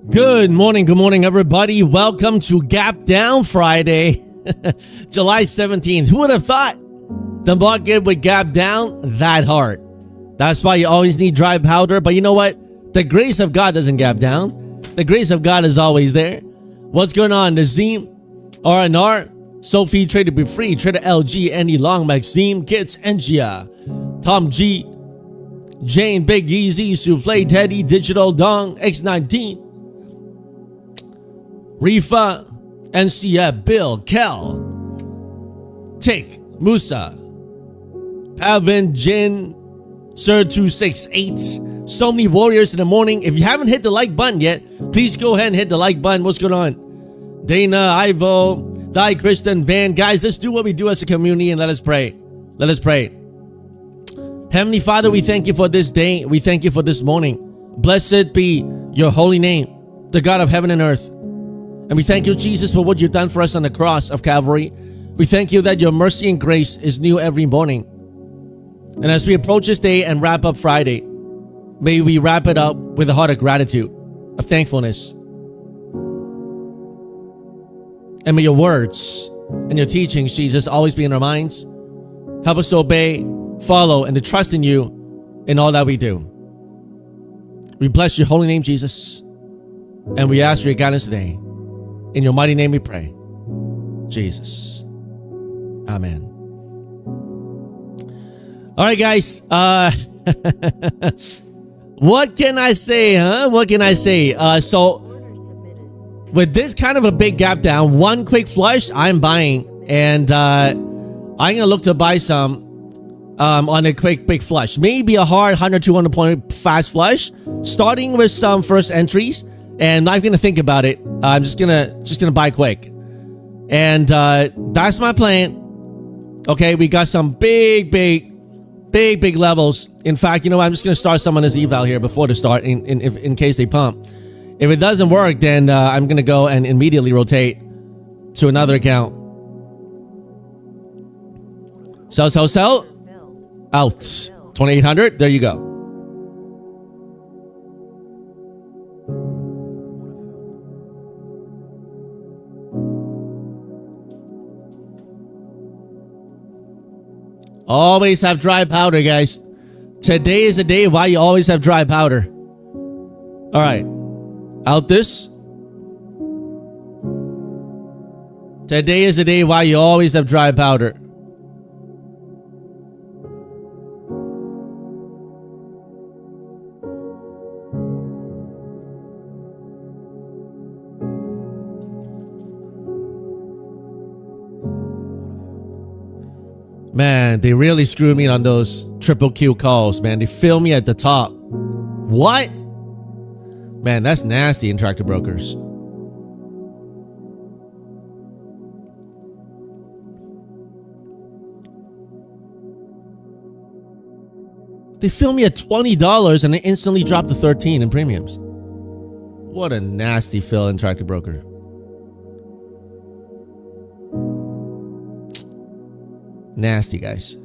Good morning, everybody. Welcome to Gap Down Friday, July 17th. Who would have thought the market would gap down that hard? That's why you always need dry powder. But you know what? The grace of God doesn't gap down. The grace of God is always there. What's going on? Nazim, R&R, Sophie, Trader Be Free, Trader LG, Andy Long, Maxime, Kids, Engia, Tom G, Jane, Big Easy, Souffle, Teddy, Digital, Dong, X19, Rifa, NCF, Bill, Kel, Tick, Musa, Pavin, Jin, Sir 268. So many warriors in the morning. If you haven't hit the like button yet, please go ahead and hit the like button. What's going on? Dana, Ivo, Di, Kristen, Van. Guys, let's do what we do as a community and let us pray. Let us pray. Heavenly Father, we thank you for this day. We thank you for this morning. Blessed be your holy name, the God of heaven and earth. And we thank you, Jesus, for what you've done for us on the cross of Calvary. We thank you that your mercy and grace is new every morning. And as we approach this day and wrap up Friday, may we wrap it up with a heart of gratitude, of thankfulness. And may your words and your teachings, Jesus, always be in our minds. Help us to obey, follow, and to trust in you in all that we do. We bless your holy name, Jesus. And we ask for your guidance today. In your mighty name we pray. Jesus. Amen. All right, guys. What can I say, huh? What can I say? So with this kind of a big gap down, one quick flush, I'm buying. And I'm going to look to buy some on a quick big flush. Maybe a hard 100, 200 point fast flush. Starting with some first entries. And I'm not going to think about it. I'm just gonna buy quick. And that's my plan. Okay, we got some big levels. In fact, you know what? I'm just gonna start some on this eval here before the start in case they pump. If it doesn't work, then I'm gonna go and immediately rotate to another account. Sell. Out. 2,800. There you go. Always have dry powder, guys. Today is the day why you always have dry powder. All right. Out this. Today is the day why you always have dry powder. Man, they really screwed me on those triple Q calls, man. They fill me at the top. What? Man, that's nasty, Interactive Brokers. They fill me at $20 and they instantly drop to 13 in premiums. What a nasty fill, Interactive Broker. Nasty, guys.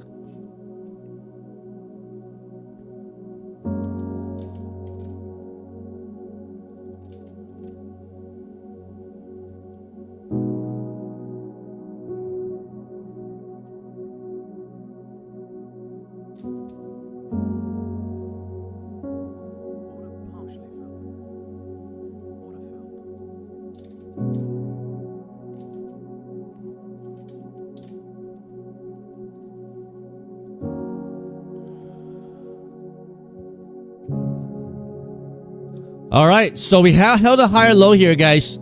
All right, so we have held a higher low here, guys,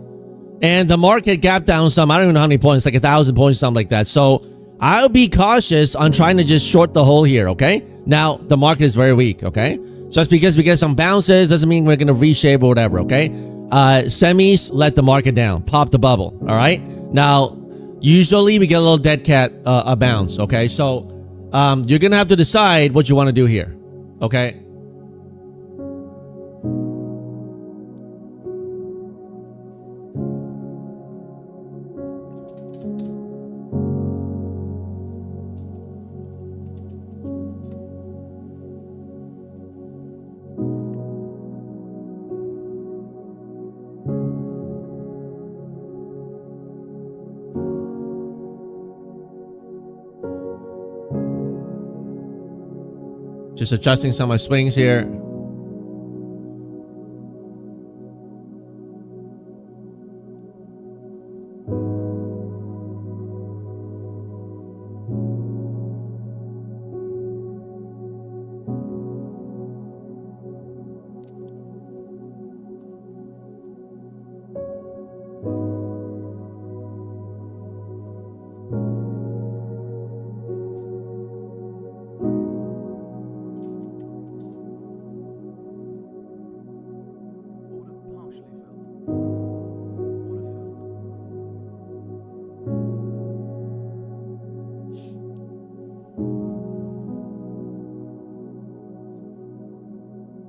and the market gapped down some. I don't even know how many points, like 1,000 points, something like that. So I'll be cautious on trying to just short the hole here, okay? Now, the market is very weak, okay? Just because we get some bounces doesn't mean we're going to reshape or whatever, okay? Semis, let the market down. Pop the bubble, all right? Now, usually we get a little dead cat bounce, okay? So you're going to have to decide what you want to do here, okay? Just adjusting some of my swings here.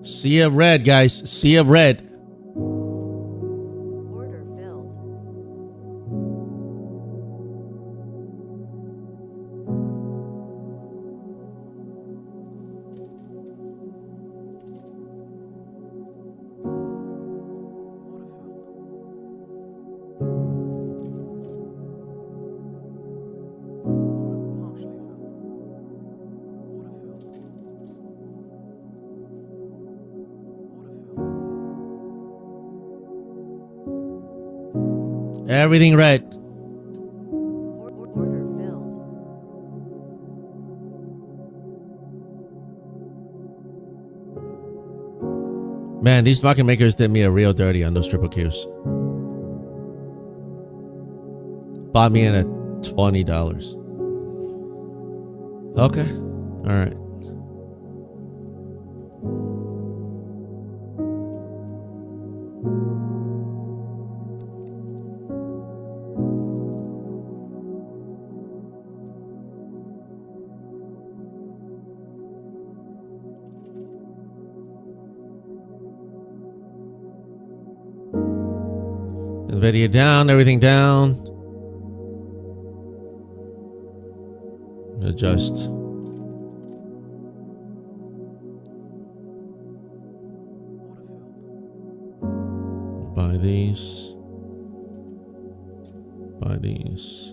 Sea of red, guys. Sea of red. Order filled. Everything red. Order filled. Man, these market makers did me a real dirty on those triple Qs. Bought me in at $20. Okay. All right. Nvidia down, everything down. Adjust. Buy these. Buy these.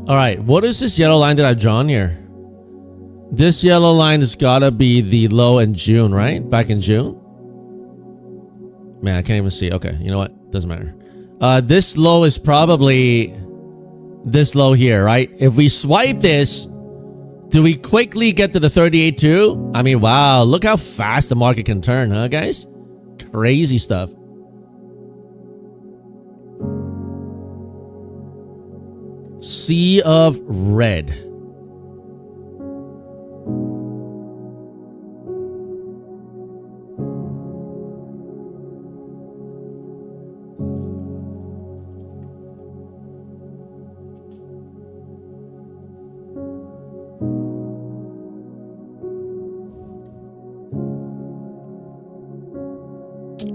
All right, what is this yellow line that I've drawn here? This yellow line has got to be the low in June, right? Back in June? Man, I can't even see. Okay, you know what? Doesn't matter. This low is probably this low here, right? If we swipe this, do we quickly get to the 38 too? I mean, wow, look how fast the market can turn, huh, guys? Crazy stuff. Sea of red.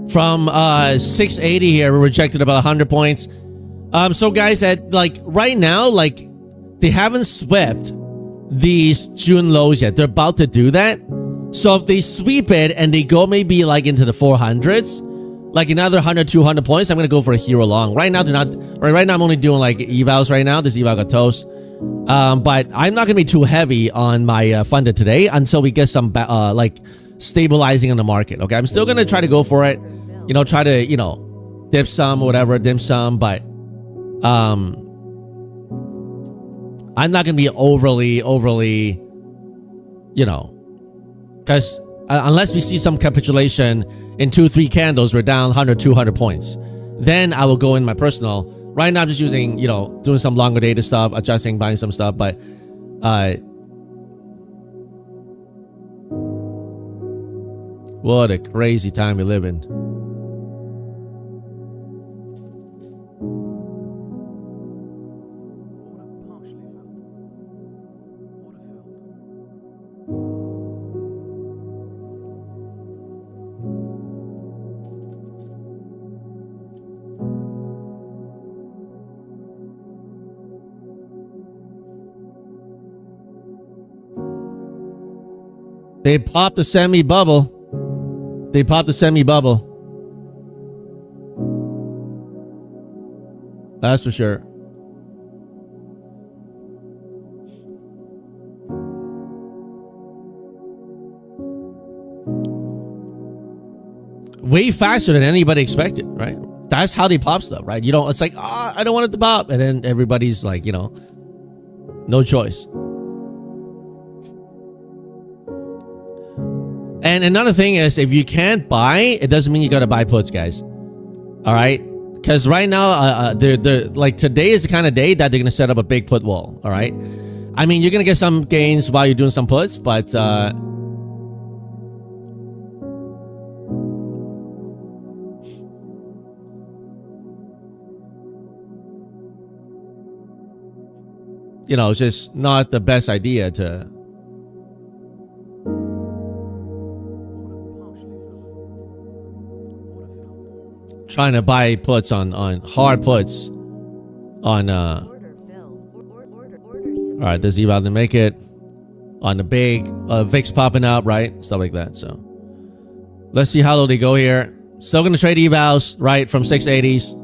From 680 here, we're rejected about 100 points. So guys, at like right now, like they haven't swept these June lows yet. They're about to do that. So if they sweep it and they go maybe like into the 400s, like another 100, 200 points, I'm gonna go for a hero long. Right now, they're not. Right now, I'm only doing like evals. Right now, this eval got toast. But I'm not gonna be too heavy on my funded today until we get some like stabilizing on the market. Okay, I'm still gonna try to go for it. You know, try to, you know, dip some or whatever, dim some, but I'm not gonna be overly, you know, because unless we see some capitulation in 2-3 candles, we're down 100, 200 points. Then I will go in my personal. Right now, I'm just using, you know, doing some longer dated stuff, adjusting, buying some stuff, but what a crazy time we live in. They popped the semi-bubble. They popped the semi-bubble. That's for sure. Way faster than anybody expected, right? That's how they pop stuff, right? You don't, it's like, I don't want it to pop. And then everybody's like, you know, no choice. And another thing is, if you can't buy, it doesn't mean you got to buy puts, guys. All right? Because right now, they're like, today is the kind of day that they're going to set up a big put wall. All right? I mean, you're going to get some gains while you're doing some puts, but you know, it's just not the best idea to trying to buy puts on hard puts on all right, this eval to make it on the big VIX popping up, right? Stuff like that. So let's see how low they go here. Still gonna trade evals, right, from 680s.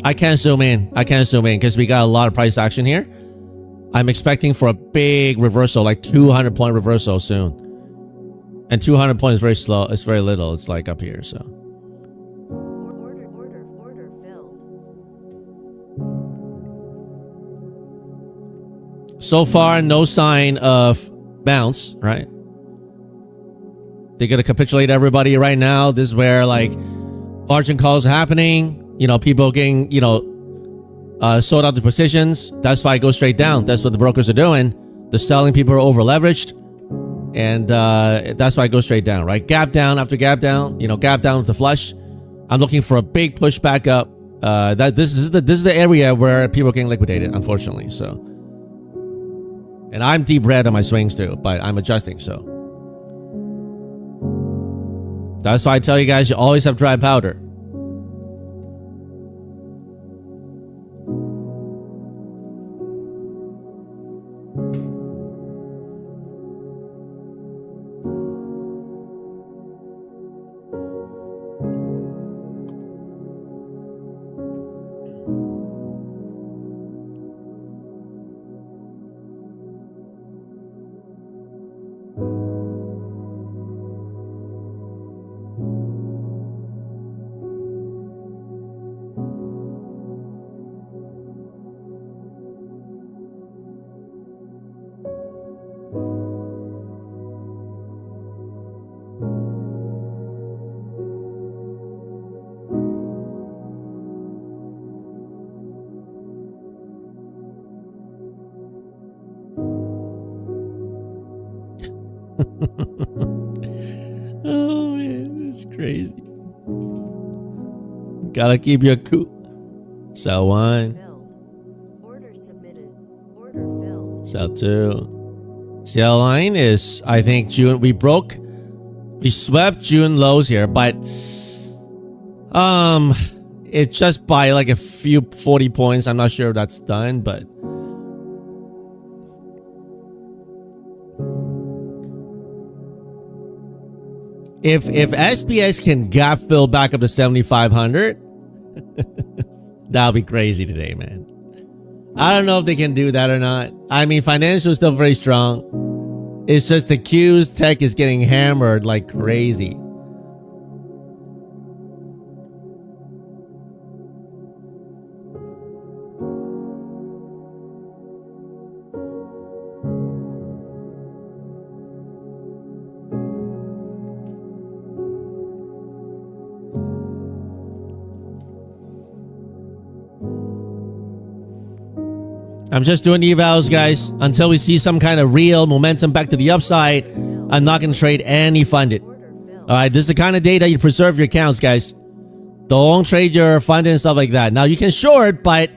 I can't zoom in. I can't zoom in because we got a lot of price action here. I'm expecting for a big reversal, like 200-point reversal soon. And 200 points is very slow. It's very little. It's like up here, so. Order filled. So far, no sign of bounce, right? They're going to capitulate everybody right now. This is where, like, margin calls are happening. You know, people getting, you know, sold out the positions. That's why I go straight down. That's what the brokers are doing. The selling people are over leveraged. And that's why I go straight down, right? Gap down after gap down, you know, gap down with the flush. I'm looking for a big push back up. This is the area where people are getting liquidated, unfortunately. So, and I'm deep red on my swings too, but I'm adjusting. So that's why I tell you guys, you always have dry powder. Oh man, it's crazy. Gotta keep your cool. Sell one. Order submitted. Order filled. Sell two. CL line is, I think, June. We swept June lows here, but it's just by like a few 40 points. I'm not sure if that's done, but if SPX can gap fill back up to 7,500, that'll be crazy today, man. I don't know if they can do that or not. I mean, financial is still very strong. It's just the Qs tech is getting hammered like crazy. I'm just doing evals, guys. Until we see some kind of real momentum back to the upside, I'm not going to trade any funded. All right, this is the kind of day that you preserve your accounts, guys. Don't trade your funded and stuff like that. Now, you can short, but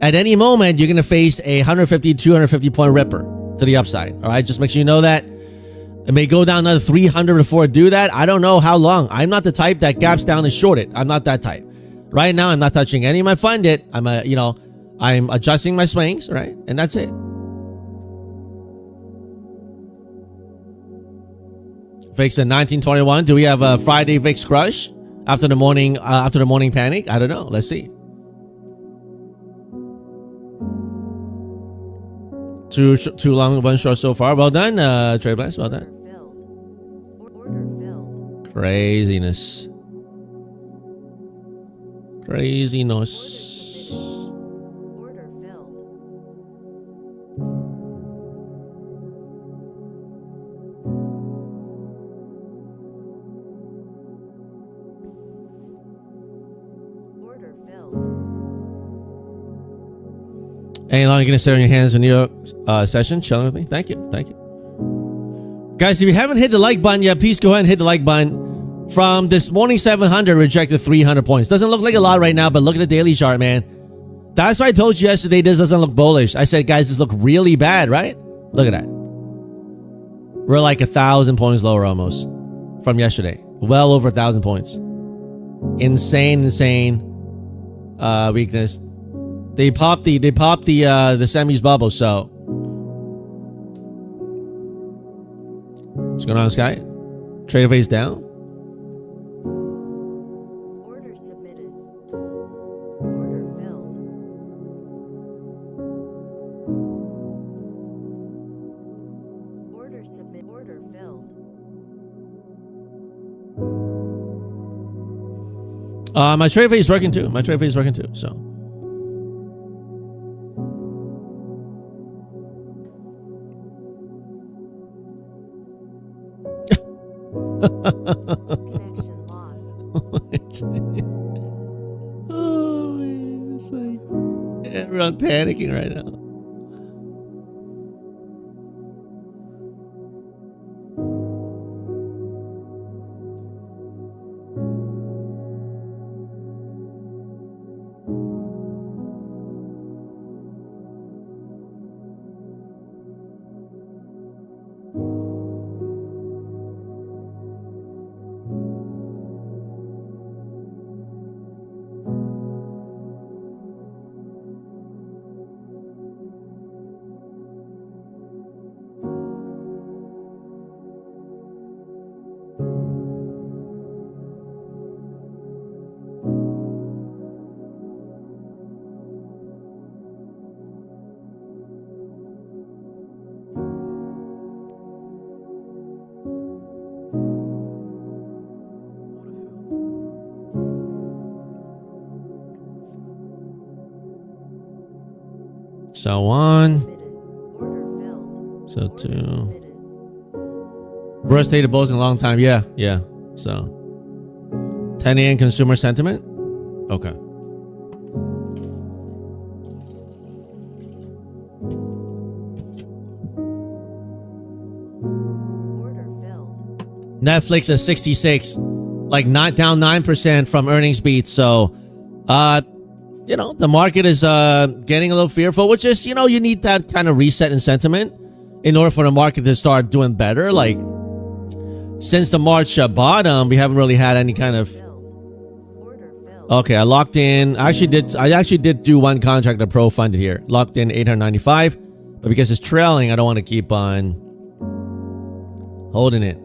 at any moment, you're going to face a 150, 250 point ripper to the upside. All right, just make sure you know that. It may go down another 300 before it do that. I don't know how long. I'm not the type that gaps down and short it. I'm not that type. Right now, I'm not touching any of my funded. I'm adjusting my swings, right? And that's it. VIX at 1921. Do we have a Friday VIX crush after the morning panic? I don't know. Let's see. Too long, one short so far. Well done, Trade Blast. Well done. Order filled. Craziness. Craziness. Order filled. Order filled. Any longer gonna sit on your hands in New York session, chilling with me? Thank you. Thank you. Guys, if you haven't hit the like button yet, please go ahead and hit the like button. From this morning 700, rejected 300 points. Doesn't look like a lot right now, but look at the daily chart, man. That's why I told you yesterday this doesn't look bullish. I said, guys, this look really bad, right? Look at that. We're like 1,000 points lower almost from yesterday. Well over 1,000 points. Insane weakness. They popped the semis bubble, so. What's going on, Sky? Trader face down. Order submitted. Order filled. Order submit. Order filled. My trade face is working too. So. Connection lost. Oh man, it's like everyone panicking right now. So one. Order filled. So Order two. submitted. Worst day of bulls in a long time. Yeah. So 10 a.m. consumer sentiment. Okay. Order filled. Netflix at 66, like not down 9% from earnings beats. So, the market is getting a little fearful, which is, you need that kind of reset in sentiment in order for the market to start doing better. Like since the March bottom, we haven't really had any kind of. Order filled. Okay, I locked in. I actually did do one contract that pro funded here. Locked in 895, but because it's trailing, I don't want to keep on holding it.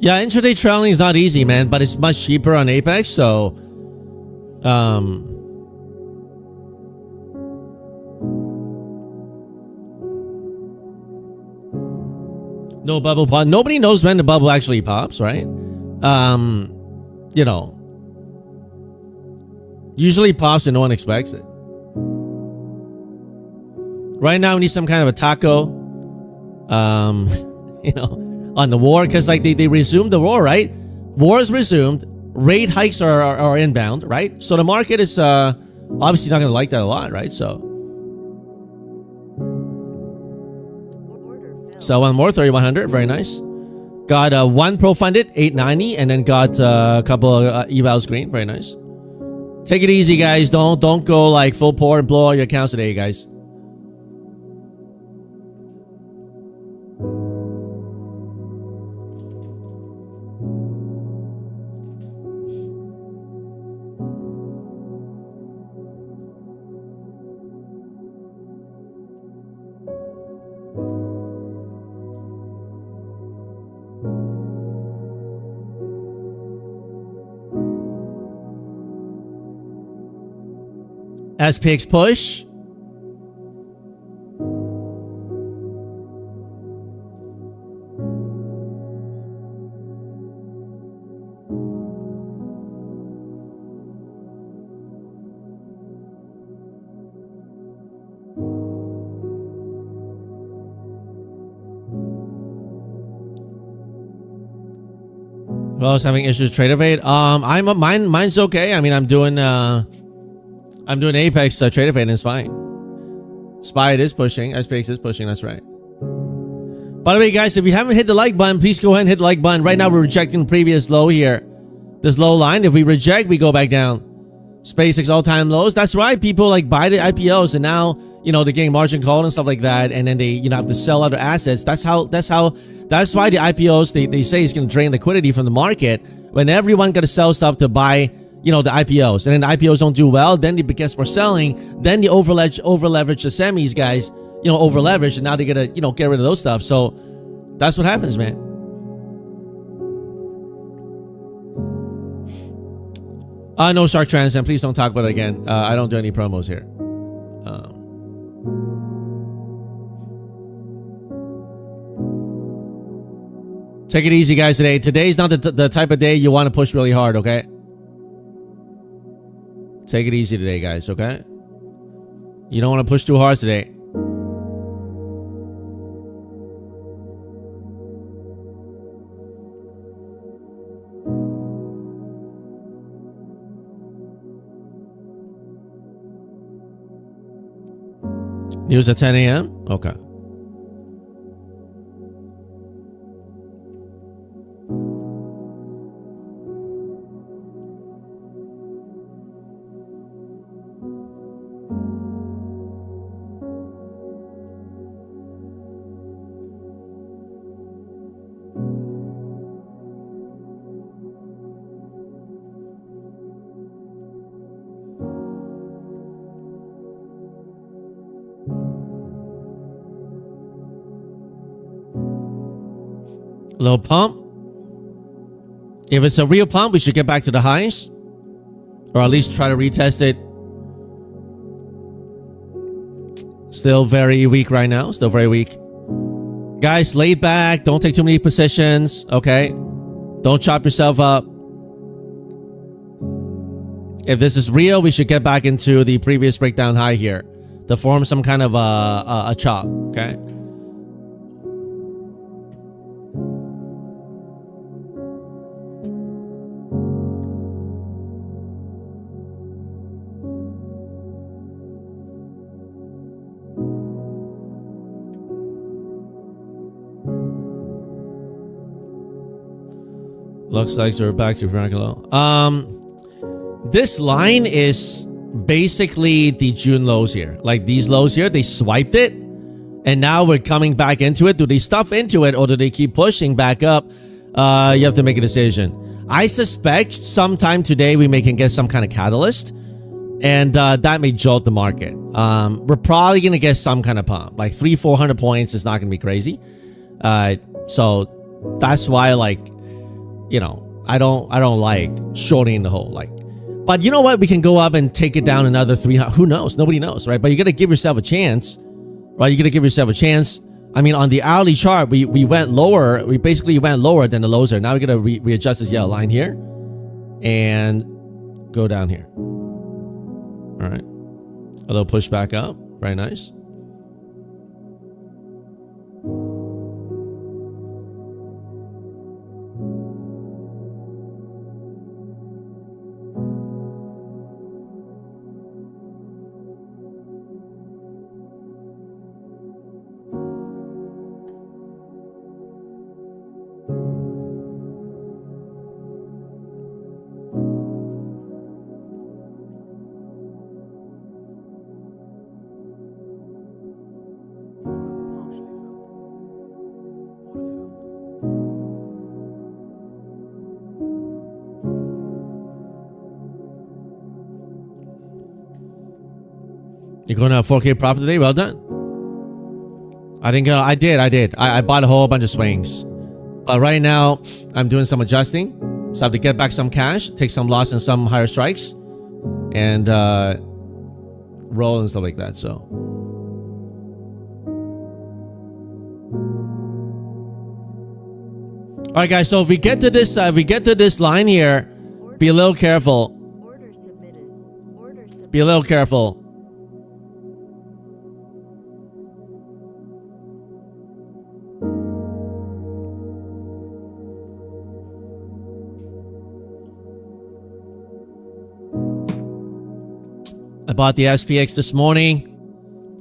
Yeah, intraday trailing is not easy, man, but it's much cheaper on Apex, so no bubble pop. Nobody knows when the bubble actually pops, right? Usually pops when no one expects it. Right now we need some kind of a taco. On the war, because like they resumed the war, right? War is resumed. Rate hikes are inbound, right? So the market is obviously not going to like that a lot, right? So Sell one more, 3,100. Very nice. Got one pro funded, 890, and then got a couple of evals green. Very nice. Take it easy, guys. Don't go like full pour and blow all your accounts today, guys. SPX push. Who else having issues with trade evade? Mine's okay. I mean, I'm doing Apex trade evade and it's fine. Spy is pushing. SPX is pushing. That's right. By the way, guys, if you haven't hit the like button, please go ahead and hit the like button. Right now, we're rejecting the previous low here. This low line. If we reject, we go back down. SpaceX all-time lows. That's right. People like buy the IPOs and now, you know, they're getting margin called and stuff like that. And then they, you know, have to sell other assets. That's why the IPOs, they say it's going to drain liquidity from the market when everyone got to sell stuff to buy, you know, the IPOs. And then the IPOs don't do well. Then it gets more selling. Then the over leverage the semis, guys, you know, over leverage. And now they got to, you know, get rid of those stuff. So that's what happens, man. No Shark Transcend. Please don't talk about it again. I don't do any promos here. Take it easy, guys, today. Today's not the type of day you want to push really hard, okay? Take it easy today, guys, okay? You don't want to push too hard today. News at 10 a.m.? Okay. Little pump. If it's a real pump, we should get back to the highs. Or at least try to retest it. Still very weak right now. Still very weak. Guys, lay back. Don't take too many positions. Okay? Don't chop yourself up. If this is real, we should get back into the previous breakdown high here. To form some kind of a chop. Okay? Looks like we're back to Frank low. This line is basically the June lows here. Like these lows here, they swiped it. And now we're coming back into it. Do they stuff into it or do they keep pushing back up? You have to make a decision. I suspect sometime today we can get some kind of catalyst. And that may jolt the market. We're probably going to get some kind of pump. Like 300-400 points is not going to be crazy. So that's why, like, you know, I don't like shorting the whole, like, but you know what? We can go up and take it down another 300. Who knows? Nobody knows, right? But you got to give yourself a chance, right? You got to give yourself a chance. I mean, on the hourly chart, we went lower. We basically went lower than the lows are. Now we got to readjust this yellow line here and go down here. All right. A little push back up. Very nice. You're going to have 4K profit today? Well done. I think I did. I bought a whole bunch of swings. But right now, I'm doing some adjusting. So I have to get back some cash, take some loss in some higher strikes, and roll and stuff like that. So all right, guys. So if we get to this line here, be a little careful. Order submitted. Order submitted. Be a little careful. I bought the SPX this morning.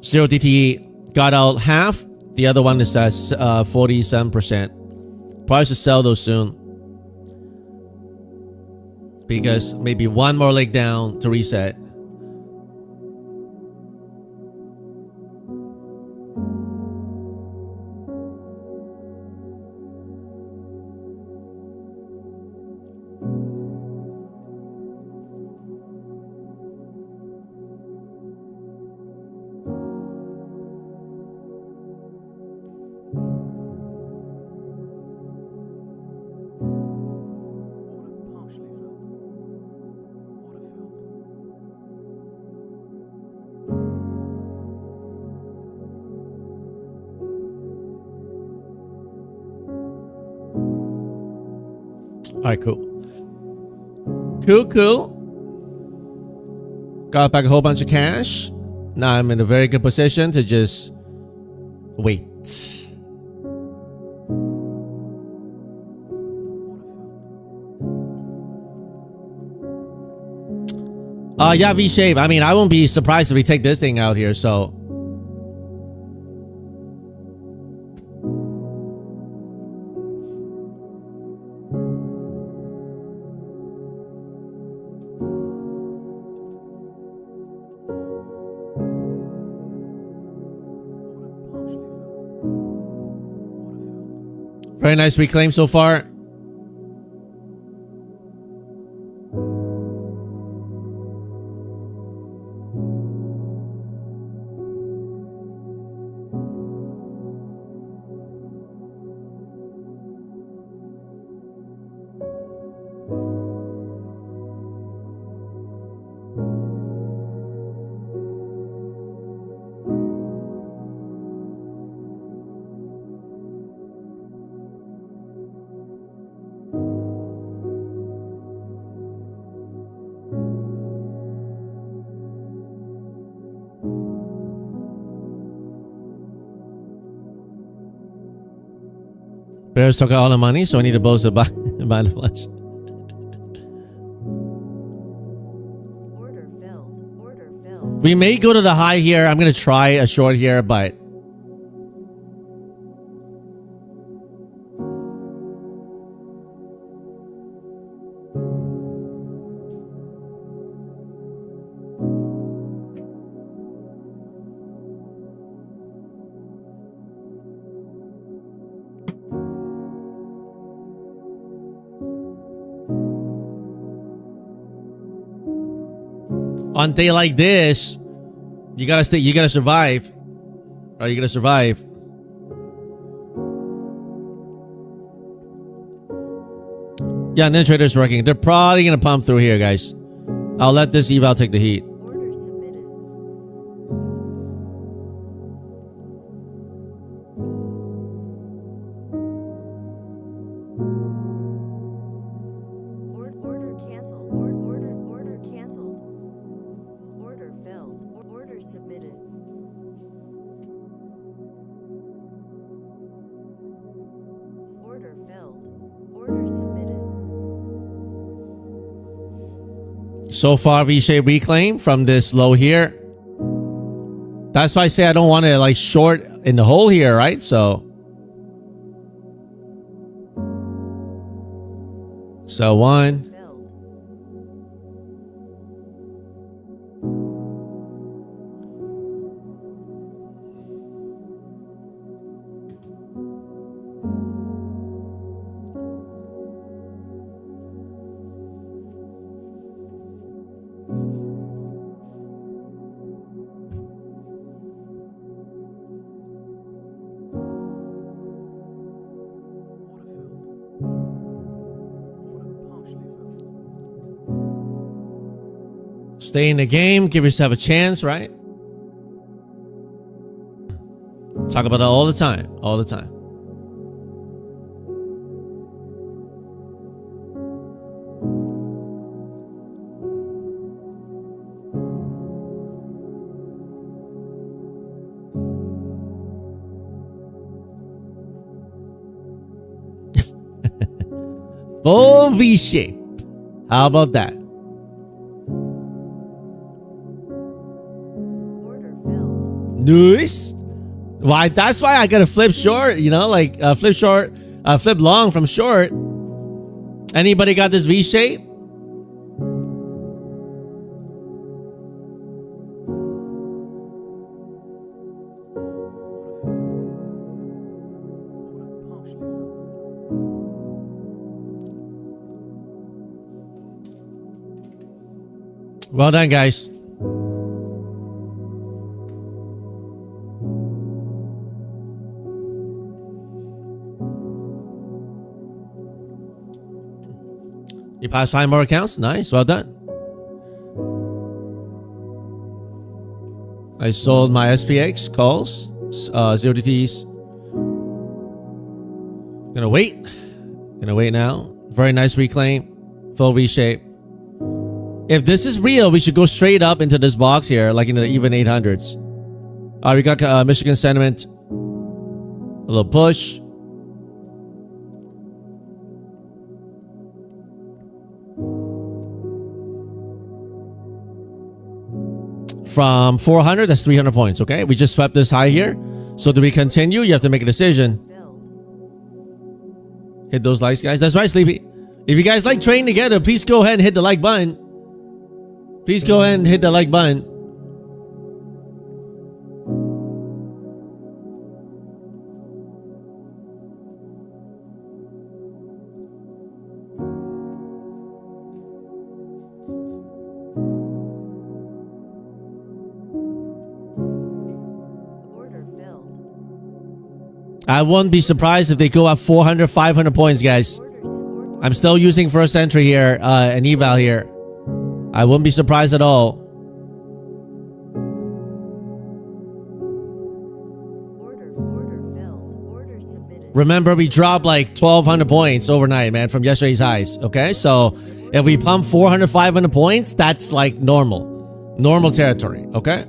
0 DTE got out half. The other one is at 47%. Probably should sell those soon, because maybe one more leg down to reset. All right, cool. Cool. Got back a whole bunch of cash. Now I'm in a very good position to just wait. Yeah, V-shape. I mean, I won't be surprised if we take this thing out here, so. Very nice reclaim so far. Bears took out all the money, so I need to boast to buy the flush. Order filled. Order filled. We may go to the high here. I'm going to try a short here, but on a day like this, you gotta stay. You gotta survive. Are you gonna survive? Yeah, Ninja Trader's working. They're probably gonna pump through here, guys. I'll let this eval take the heat. Order submitted. Order canceled. Order canceled. Order filled. Order submitted. Order filled. Order submitted. So far, V-shape reclaim from this low here. That's why I say I don't want to like short in the hole here, right? So one. Filled. Stay in the game. Give yourself a chance, right? Talk about that all the time. All the time. Full V shape. How about that? Order filled. Nice. Why? That's why I gotta flip short. You know, like flip short, flip long from short. Anybody got this V shape? Well done, guys. You passed 5 more accounts. Nice. Well done. I sold my SPX calls, 0 DTs. Gonna wait. Gonna wait now. Very nice reclaim. Full V shape. If this is real, we should go straight up into this box here, like in the even 800s. We got Michigan sentiment. A little push. From 400, that's 300 points, okay? We just swept this high here. So do we continue? You have to make a decision. Filled. Hit those likes, guys. That's right, Sleepy. If you guys like trading together, please go ahead and hit the like button. Please go ahead and hit the like button. Order filled. I won't be surprised if they go up 400, 500 points, guys. I'm still using first entry here, an eval here. I wouldn't be surprised at all. Order filled. Order submitted. Remember, we dropped like 1,200 points overnight, man, from yesterday's highs. Okay, so if we pump 400, 500 points, that's like normal territory. Okay.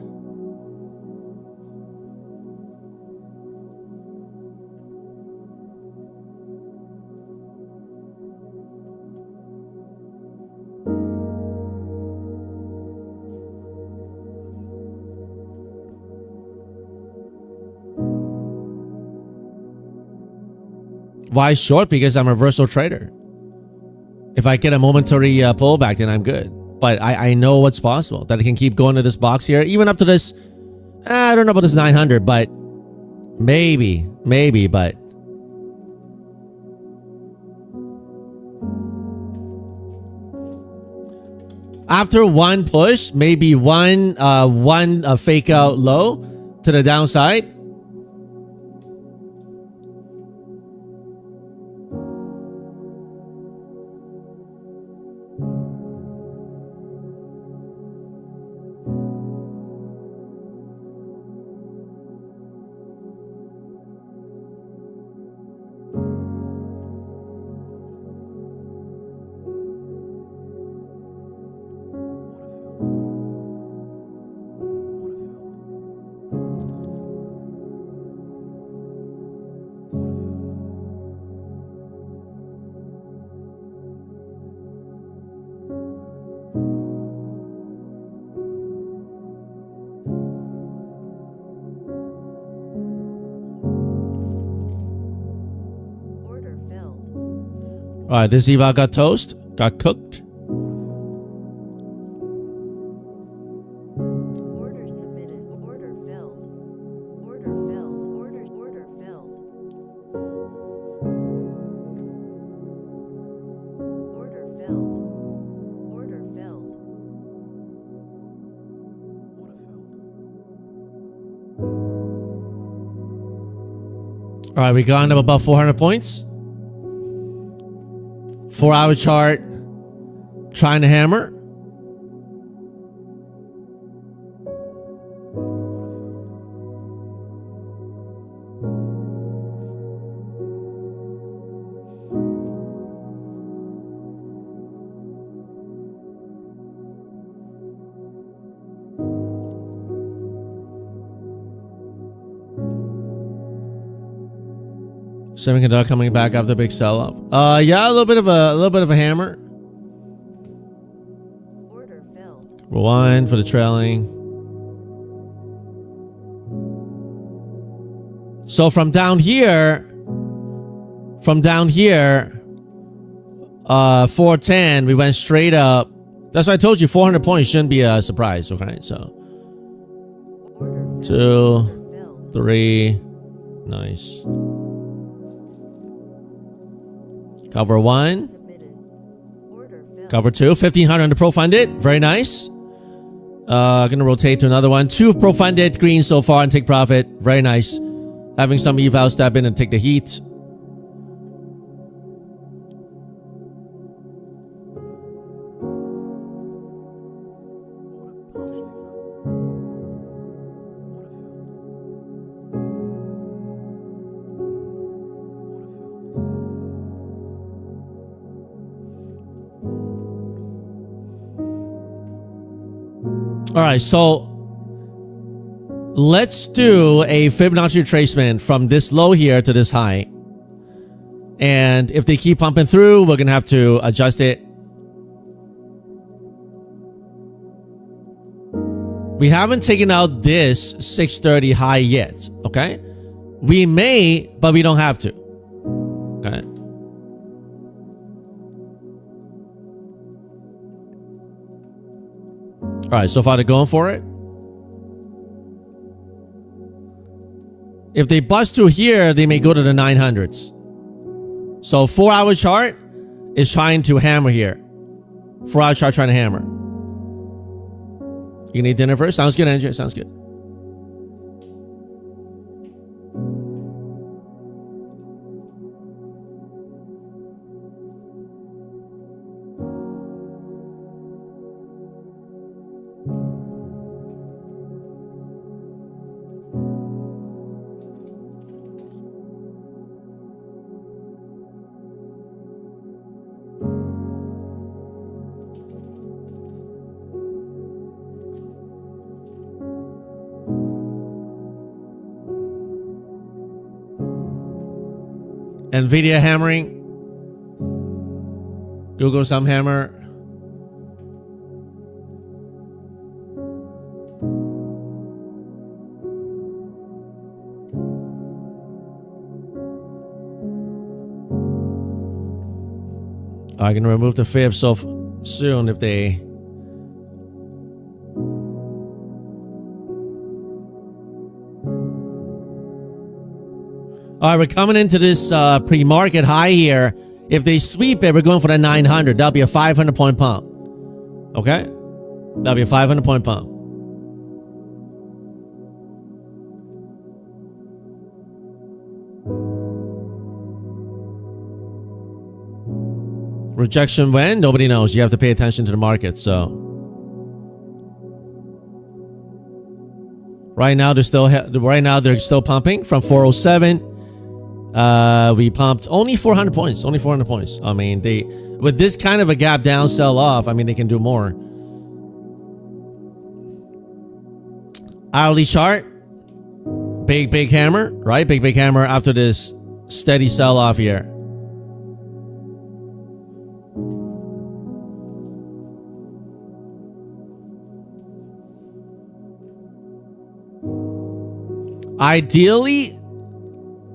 Why short? Because I'm a reversal trader. If I get a momentary pullback, then I'm good. But I know what's possible. That I can keep going to this box here. Even up to this, I don't know about this 900, but maybe, but. After one push, maybe one fake out low to the downside. All right, this eval got toast, got cooked. Order submitted. Order filled. Order filled. Order filled. Order filled. Order filled. All right, we got up above 400 points. 4-hour chart, trying to hammer. Semiconductor coming back after the big sell-off. Yeah, a little bit of a hammer. Order filled. One for the trailing. So from down here, 410, we went straight up. That's why I told you 400 points shouldn't be a surprise. Okay, so Order 2, filled. 3, nice. Cover 1, Submitted. Order filled. cover 2, 1500 on the pro funded, very nice. Gonna rotate to another one. 2 pro funded green so far and take profit, very nice. Having some eval step in and take the heat. All right, so let's do a Fibonacci retracement from this low here to this high. And if they keep pumping through, we're going to have to adjust it. We haven't taken out this 630 high yet, okay? We may, but we don't have to, okay? All right, so far they're going for it. If they bust through here, they may go to the 900s. So 4-hour chart is trying to hammer here. 4-hour chart trying to hammer. You need dinner first? Sounds good, Andrew. Sounds good. Nvidia hammering. Google some hammer. I can remove the fib so soon if they... All right, we're coming into this pre-market high here. If they sweep it, we're going for the 900. That'll be a 500-point pump. Okay? That'll be a 500-point pump. Rejection when? Nobody knows. You have to pay attention to the market, so... Right now they're still pumping from 407. We pumped only 400 points. Only 400 points. I mean, they with this kind of a gap down sell off, I mean, they can do more. Hourly chart. Big hammer, right? Big hammer after this steady sell off here.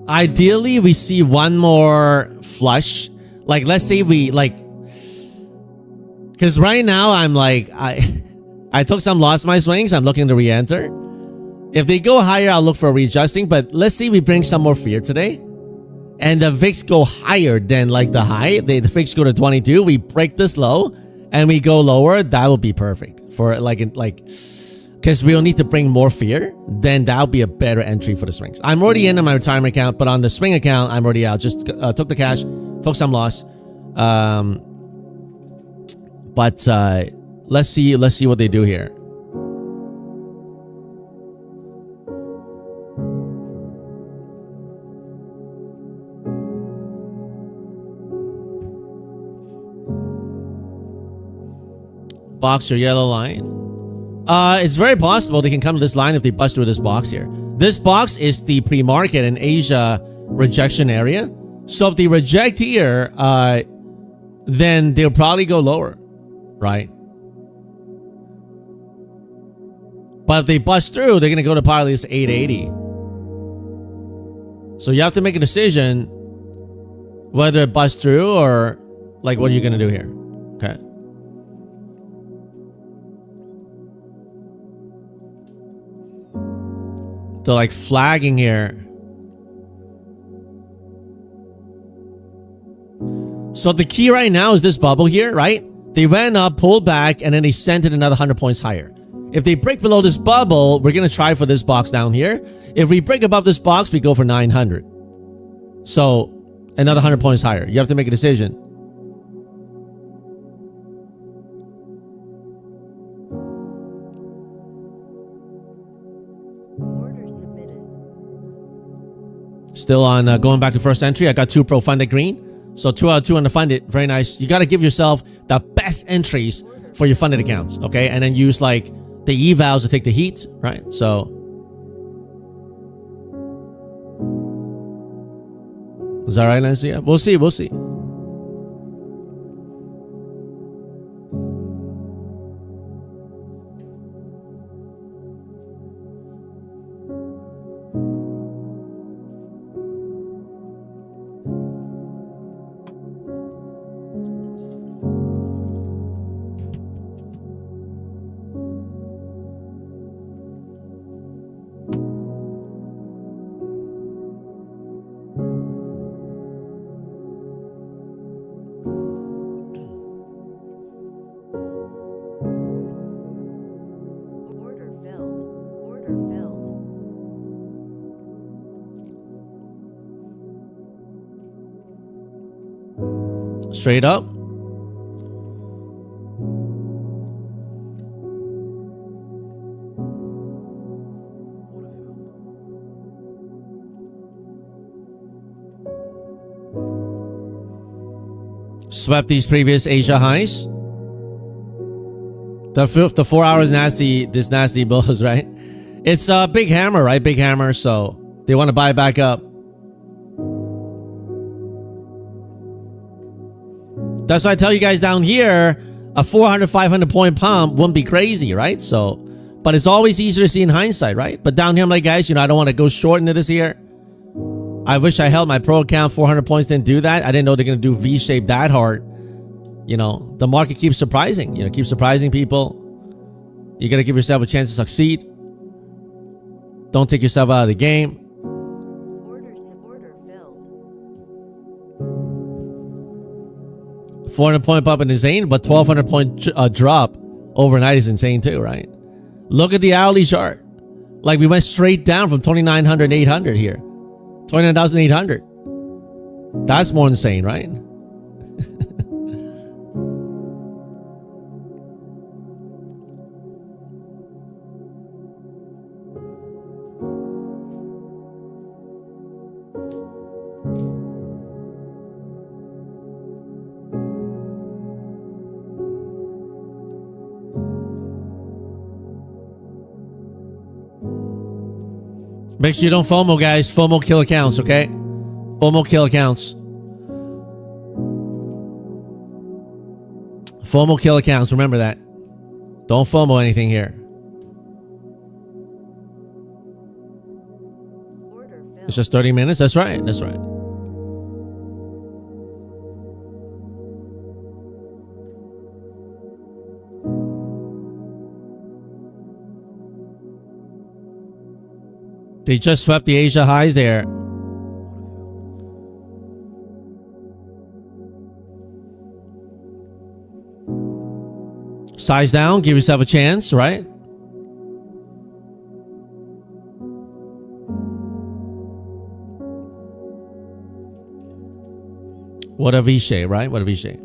Ideally, we see one more flush. Like, let's say we like, because right now I'm like, I took some loss my swings. I'm looking to re-enter. If they go higher, I'll look for readjusting. But let's say we bring some more fear today, and the VIX go higher than like the high. The VIX go to 22. We break this low, and we go lower. That would be perfect for like. Because we'll need to bring more fear, then that'll be a better entry for the swings. I'm already in on my retirement account, but on the swing account, I'm already out. Just took the cash, took some loss. But let's see what they do here. Box your yellow line. It's very possible they can come to this line if they bust through this box here. This box is the pre-market in Asia rejection area. So if they reject here, then they'll probably go lower, right? But if they bust through, they're going to go to probably this 880. So you have to make a decision whether it busts through or like what are you going to do here? Okay. They're like flagging here. So the key right now is this bubble here, right? They went up, pulled back, and then they sent it another 100 points higher. If they break below this bubble, we're going to try for this box down here. If we break above this box, we go for 900. So another 100 points higher. You have to make a decision. Order submitted. Still on going back to first entry. I got 2 pro funded green. So 2 out of 2 on the funded. Very nice. You got to give yourself the best entries for your funded accounts. Okay. And then use like the evals to take the heat. Right. So. Is that right, Nancy? We'll see. We'll see. Order filled. Order filled. Straight up. Swept these previous Asia highs. The 4 hours nasty, this nasty bulls, right? It's a big hammer, right? Big hammer. So they want to buy back up. That's why I tell you guys down here, a 400, 500 point pump wouldn't be crazy, right? So, but it's always easier to see in hindsight, right? But down here, I'm like, guys, I don't want to go short into this here. I wish I held my pro account. 400 points, didn't do that. I didn't know they're going to do V-shape that hard. The market keeps surprising. Keeps surprising people. You got to give yourself a chance to succeed. Don't take yourself out of the game. Order filled. 400 point pump in insane, but 1200 point drop overnight is insane too, right? Look at the hourly chart. Like we went straight down from 2900 800 here. 29,800. That's more insane, right? Make sure you don't FOMO, guys. FOMO kill accounts, okay? FOMO kill accounts. FOMO kill accounts. Remember that. Don't FOMO anything here. Order filled. It's just 30 minutes. That's right. That's right. They just swept the Asia highs there. Size down, give yourself a chance, right? What a V-shape, right? What a V-shape.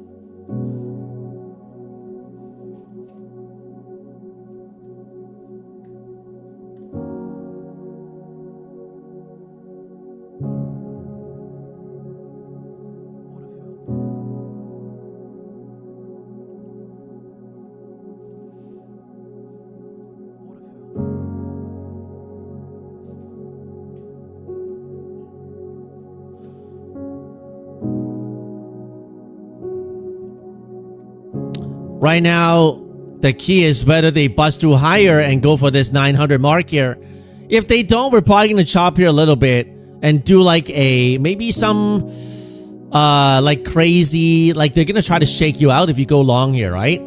Right now, the key is whether they bust through higher and go for this 900 mark here. If they don't, we're probably going to chop here a little bit and do like a, maybe some, like crazy, like they're going to try to shake you out if you go long here, right?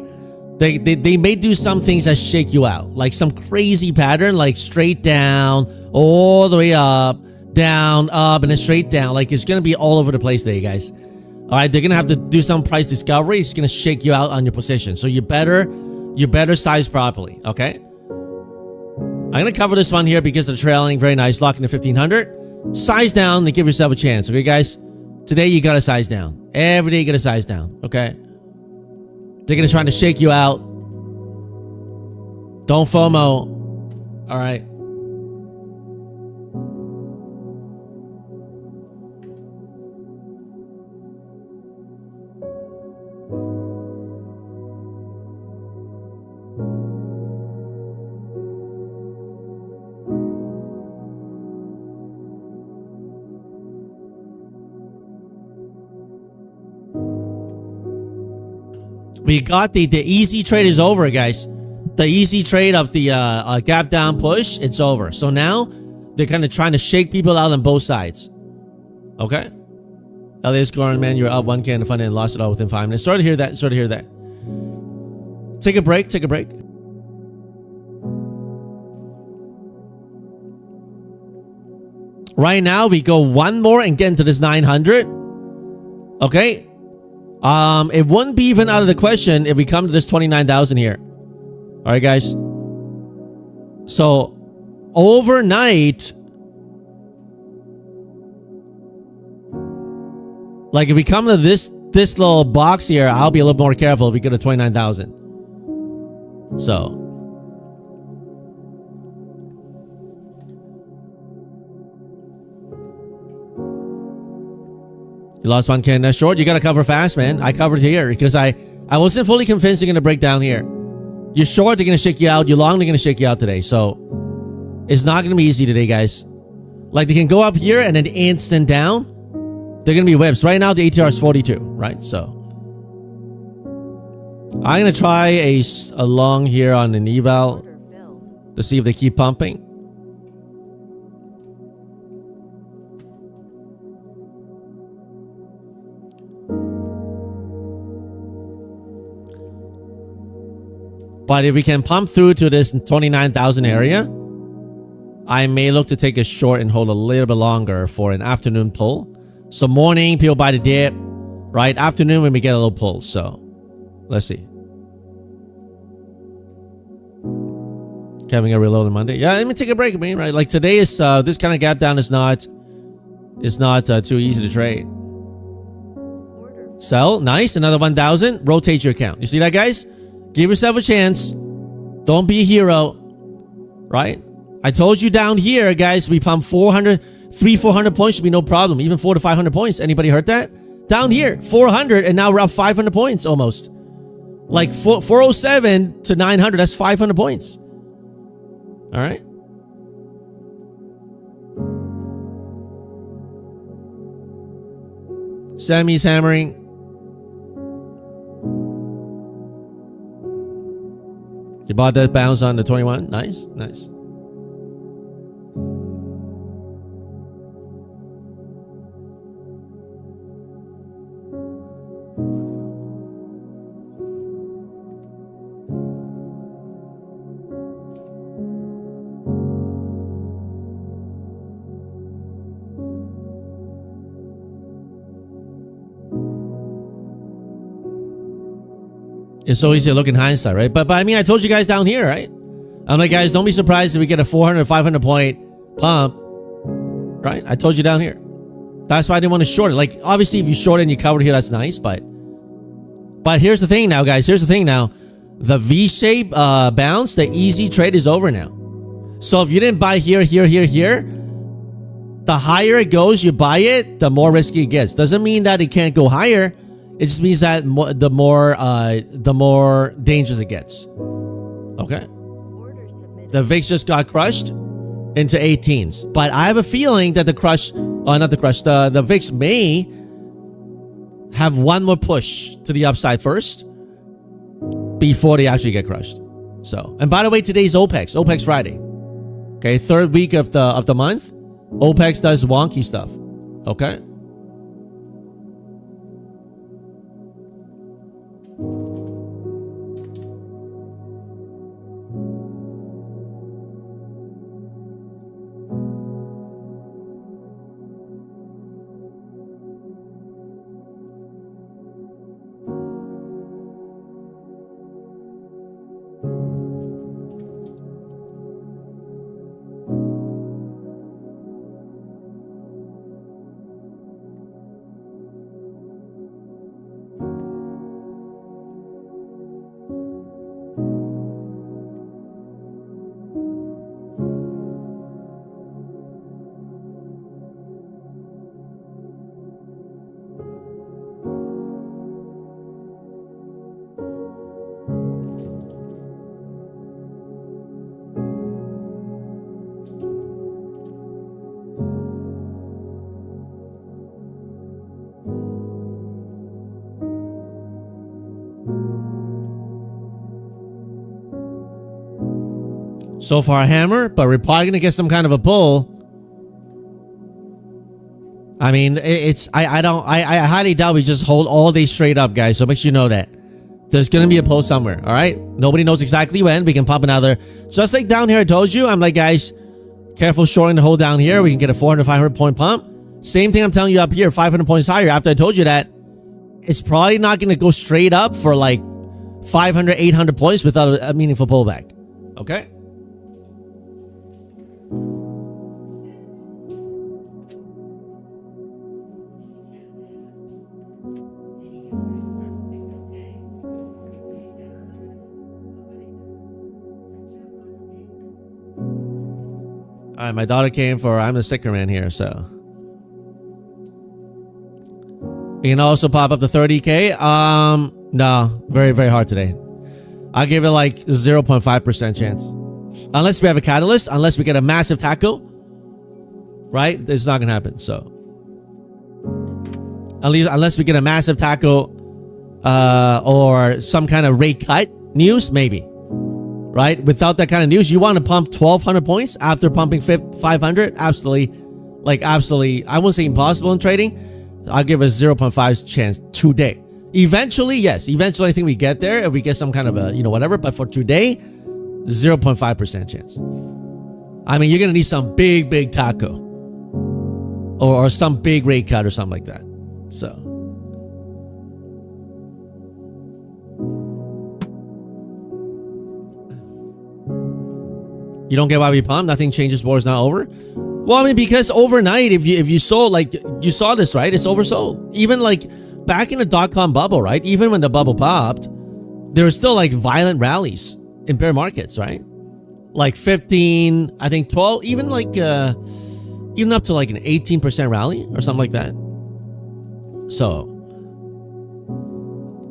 They may do some things that shake you out, like some crazy pattern, like straight down, all the way up, down, up, and then straight down. Like it's going to be all over the place there, you guys. All right, they're going to have to do some price discovery. It's going to shake you out on your position. So you better size properly, okay? I'm going to cover this one here because of the trailing. Very nice. Lock into 1500. Size down and give yourself a chance, okay, guys? Today, you got to size down. Every day, you got to size down, okay? They're going to try to shake you out. Don't FOMO. All right? We got the easy trade is over, guys. The easy trade of the gap down push, it's over. So now they're kind of trying to shake people out on both sides. Okay? Elias Goran, man, you're up 1K in the front end, lost it all within 5 minutes. Sorry to hear that. Sorry to hear that. Take a break. Take a break. Right now, we go one more and get into this 900. Okay? It wouldn't be even out of the question if we come to this 29,000 here. All right, guys. So, overnight, like if we come to this little box here, I'll be a little more careful if we get to 29,000. So, you lost 1K in that short. You got to cover fast, man. I covered here because I wasn't fully convinced you're going to break down here. You're short, they're going to shake you out. You're long, they're going to shake you out today. So, it's not going to be easy today, guys. Like, they can go up here and then instant down. They're going to be whips. Right now, the ATR is 42, right? So, I'm going to try a long here on an eval to see if they keep pumping. But if we can pump through to this 29,000 area, I may look to take a short and hold a little bit longer for an afternoon pull. So morning, people buy the dip, right? Afternoon, when we get a little pull. So let's see. Kevin got reload on Monday. Yeah, let me take a break, man. Right, like today is this kind of gap down is not too easy to trade. Sell, nice, another 1,000. Rotate your account. You see that, guys? Give yourself a chance. Don't be a hero. Right? I told you down here, guys, we pump 400 points should be no problem. Even 400 to 500 points. Anybody heard that? Down here, 400, and now we're up 500 points almost. Like 407 to 900, that's 500 points. All right? Sammy's hammering. You bought that bounce on the 21. Nice, nice. It's so easy to look in hindsight, right? But I mean, I told you guys down here, right? I'm like, guys, don't be surprised if we get a 400, 500 point pump, right? I told you down here. That's why I didn't want to short it. Like, obviously, if you short it and you covered here, that's nice. But here's the thing now, guys. Here's the thing now. The V-shape bounce, the easy trade is over now. So if you didn't buy here, here, the higher it goes, you buy it, the more risky it gets. Doesn't mean that it can't go higher. It just means that the more dangerous it gets. Okay. The VIX just got crushed into 18s, but I have a feeling that the VIX may have one more push to the upside first. before they actually get crushed. So, and by the way, today's OPEX Friday. Okay, third week of the month, OPEX does wonky stuff. Okay. So far, hammer, but we're probably gonna get some kind of a pull. I mean, I highly doubt we just hold all day straight up, guys. So make sure you know that there's gonna be a pull somewhere. All right, nobody knows exactly when. We can pump another, just like down here. I told you, I'm like, guys, careful shorting the hole down here. We can get a 400, 500 point pump. Same thing I'm telling you up here, 500 points higher. After I told you that, it's probably not gonna go straight up for like 500, 800 points without a meaningful pullback. Okay. All right, my daughter came for I'm the sticker man here, so you can also pop up to 30K. No, very, very hard today. I'll give it like 0.5% chance. Unless we have a catalyst, unless we get a massive tackle, right? It's not gonna happen. So at least unless we get a massive tackle or some kind of rate cut news, maybe. Right? Without that kind of news, you want to pump 1,200 points after pumping 500? Absolutely. Like, absolutely. I won't say impossible in trading. I'll give a 0.5 chance today. Eventually, yes. Eventually, I think we get there if we get some kind of a, whatever. But for today, 0.5% chance. I mean, you're going to need some big, big taco. Or some big rate cut or something like that. So. You don't get why we pump? Nothing changes, war is not over? Well, I mean, because overnight, if you sold, like, you saw this, right? It's oversold. Even like back in the dot-com bubble, right? Even when the bubble popped, there were still like violent rallies in bear markets, right? Like 15, I think 12, even like, even up to like an 18% rally or something like that. So,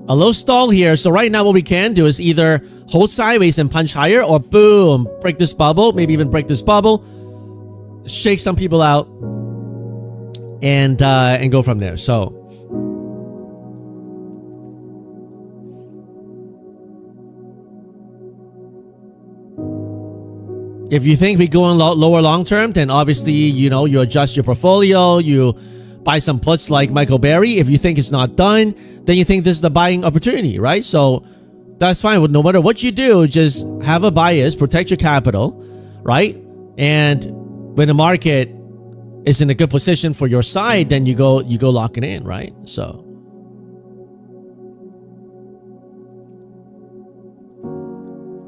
a low stall here. So right now what we can do is either hold sideways and punch higher, or boom, break this bubble, maybe even break this bubble, shake some people out, and go from there. So if you think we go in lower long term, then obviously you adjust your portfolio, you buy some puts like Michael Berry. If you think it's not done, then you think this is the buying opportunity, right? So that's fine. No matter what you do, just have a bias, protect your capital, right? And when the market is in a good position for your side, then you go lock it in, right? So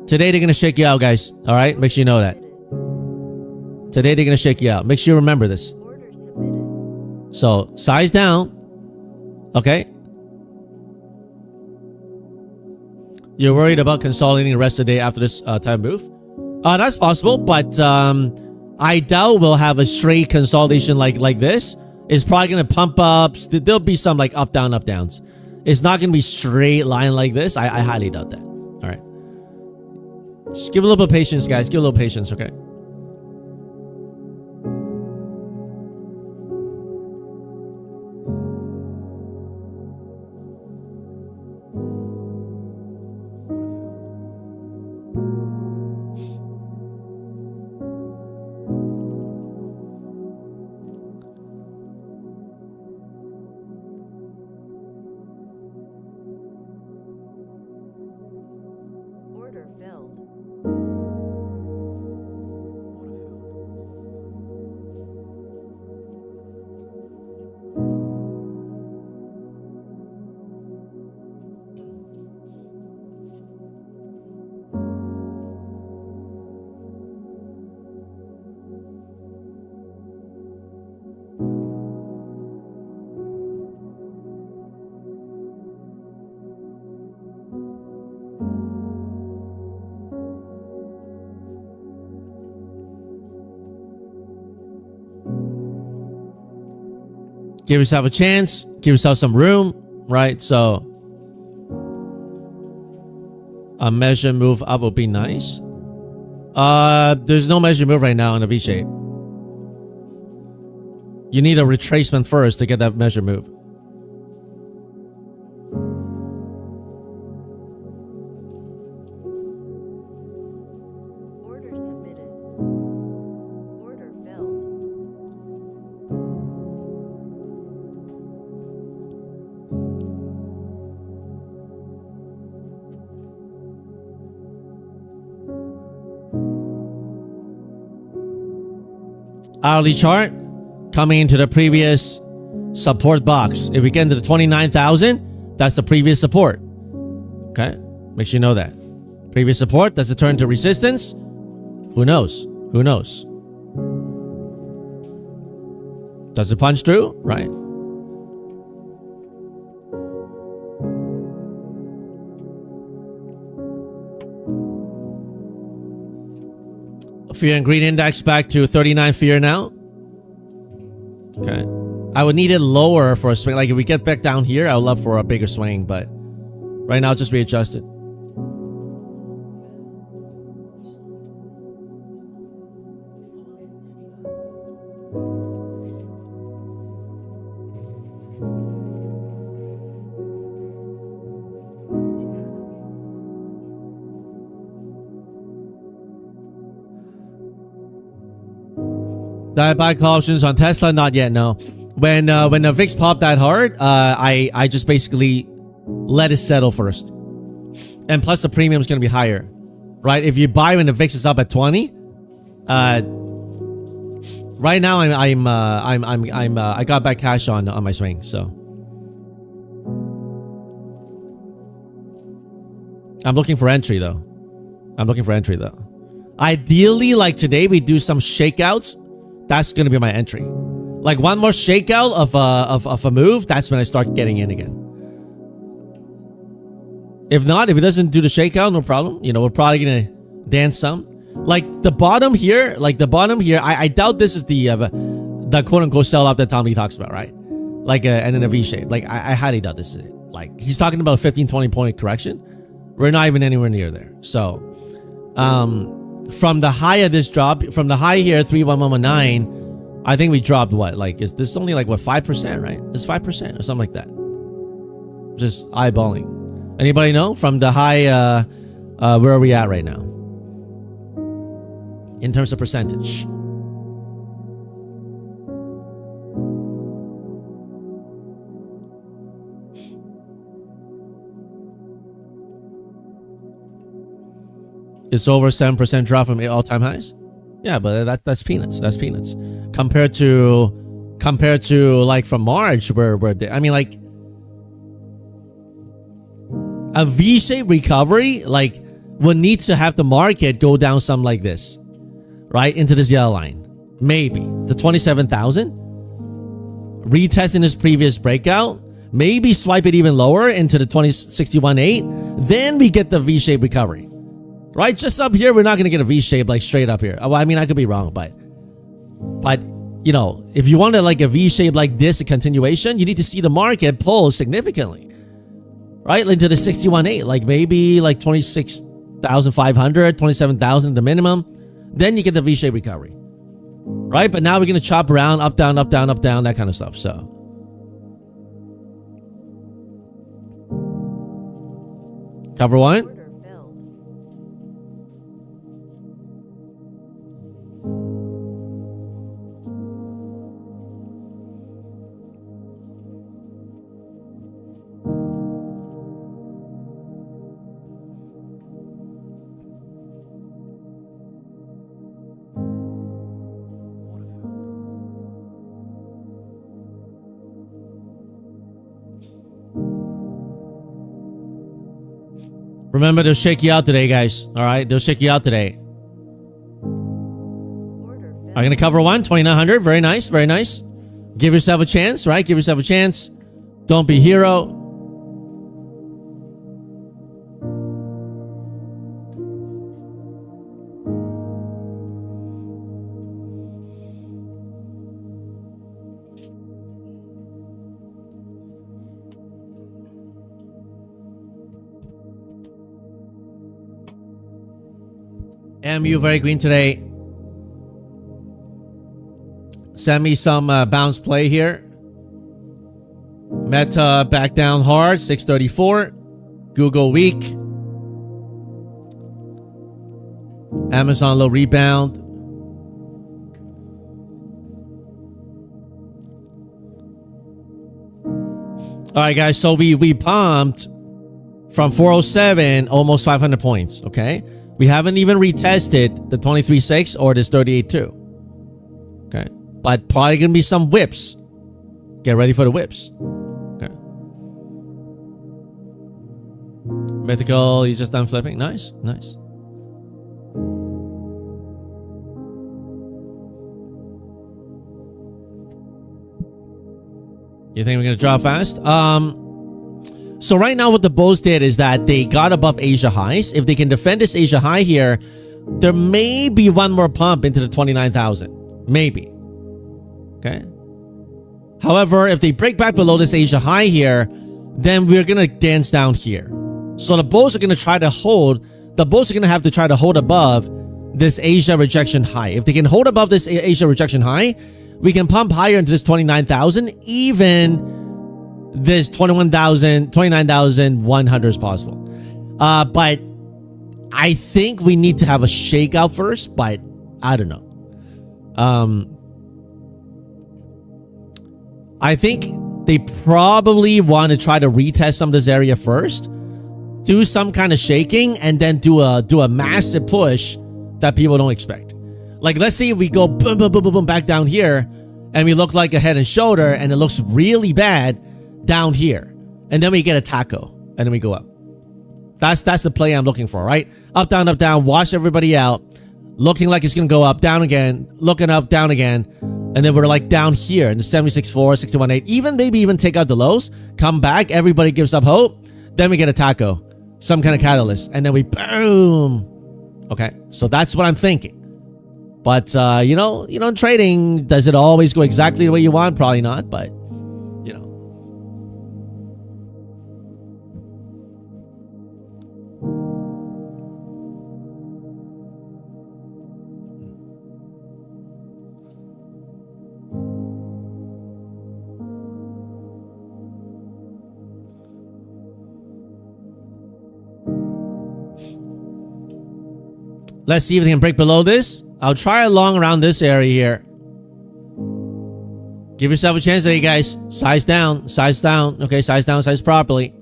today they're gonna shake you out, guys. All right, make sure you know that. Today they're gonna shake you out. Make sure you remember this. So size down, okay? You're worried about consolidating the rest of the day after this time move? That's possible, but I doubt we'll have a straight consolidation like this. It's probably gonna pump up. There'll be some like up down up downs. It's not gonna be straight line like this. I highly doubt that. All right, just give a little bit of patience, guys. Give a little patience, okay? Give yourself a chance. Give yourself some room, right? So a measure move up would be nice. There's no measure move right now in a V shape. You need a retracement first to get that measure move. Order submitted. Order filled. Hourly chart coming into the previous support box. If we get into the 29,000, that's the previous support. Okay, make sure you know that. Previous support, that's the turn to resistance. Who knows? Who knows? Does it punch through? Right. Fear and greed index back to 39 fear now. Okay. I would need it lower for a swing. Like if we get back down here, I would love for a bigger swing, but right now just readjust it. Did I buy call options on Tesla? Not yet, no. When the VIX popped that hard, I just basically let it settle first. And plus the premium is going to be higher, right? If you buy when the VIX is up at 20, right now I got back cash on my swing, so I'm looking for entry though. Ideally, like today, we do some shakeouts. That's gonna be my entry. Like one more shakeout of a move, that's when I start getting in again. If not, if it doesn't do the shakeout, no problem. You know, we're probably gonna dance some. Like the bottom here, I doubt this is the quote unquote sell off that Tom Lee talks about, right? Like and then a V shape. Like I highly doubt this is it. Like he's talking about a 15-20 point correction. We're not even anywhere near there. So from the high of this drop, from the high here, 31119, I think we dropped what? Like, is this only like what, 5%, right? It's 5% or something like that. Just eyeballing. Anybody know? From the high, where are we at right now? In terms of percentage. It's over 7% drop from all-time highs. Yeah, but that's peanuts. That's peanuts compared to like from March, where I mean, like a V-shaped recovery, like would need to have the market go down something like this, right into this yellow line. Maybe the 27,000, retesting this previous breakout. Maybe swipe it even lower into the 2061.8. Then we get the V-shaped recovery. Right, just up here, we're not gonna get a V shape like straight up here. Well, I mean, I could be wrong, but you know, if you wanted like a V shape like this, a continuation, you need to see the market pull significantly, right, into the 61.8, like maybe like 26,500, 27,000 the minimum. Then you get the V shape recovery, right? But now we're gonna chop around, up, down, up, down, up, down, that kind of stuff. So cover one. Remember, they'll shake you out today, guys. All right, they'll shake you out today. I'm gonna cover one, 2,900. Very nice, very nice. Give yourself a chance, right? Give yourself a chance. Don't be a hero. MU very green today. Send me some bounce play here. Meta back down hard, 634. Google weak. Amazon low rebound. All right, guys. So we pumped from 407, almost 500 points. Okay, we haven't even retested the 23.6 or this 38.2. Okay, but probably gonna be some whips. Get ready for the whips. Okay. Mythical, he's just done flipping. Nice, nice. You think we're gonna drop fast? So right now what the bulls did is that they got above Asia highs. If they can defend this Asia high here, there may be one more pump into the 29,000. Maybe. Okay. However, if they break back below this Asia high here, then we're gonna dance down here. So the bulls are gonna try to hold. The bulls are gonna have to try to hold above this Asia rejection high. If they can hold above this Asia rejection high, we can pump higher into this 29,000, even this 29,100 is possible. But I think we need to have a shakeout first, but I don't know. I think they probably want to try to retest some of this area first, do some kind of shaking, and then do a massive push that people don't expect. Like, let's say if we go boom, boom, boom, boom, boom back down here, and we look like a head and shoulder, and it looks really bad down here, and then we get a taco, and then we go up. That's the play I'm looking for, right? Up, down, wash everybody out, looking like it's gonna go up, down again, looking up, down again, and then we're like down here in the 76.4, 61.8, even maybe even take out the lows, come back, everybody gives up hope, then we get a taco, some kind of catalyst, and then we boom. Okay, so that's what I'm thinking. But you know, in trading, does it always go exactly the way you want? Probably not, but you know. Let's see if they can break below this. I'll try along around this area here. Give yourself a chance today, guys. Size down, size down. Okay, size down, size properly.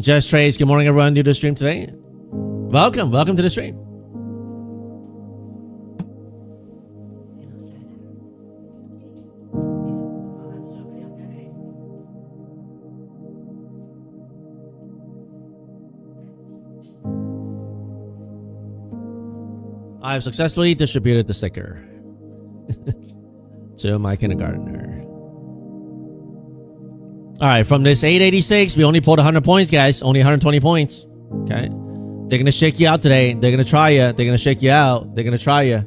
Just Trades, good morning everyone new to the stream today. Welcome to the stream. I've successfully distributed the sticker to my kindergartner. All right, from this 886, we only pulled 100 points, guys. Only 120 points. Okay, they're gonna shake you out today. They're gonna try you. They're gonna shake you out. They're gonna try you.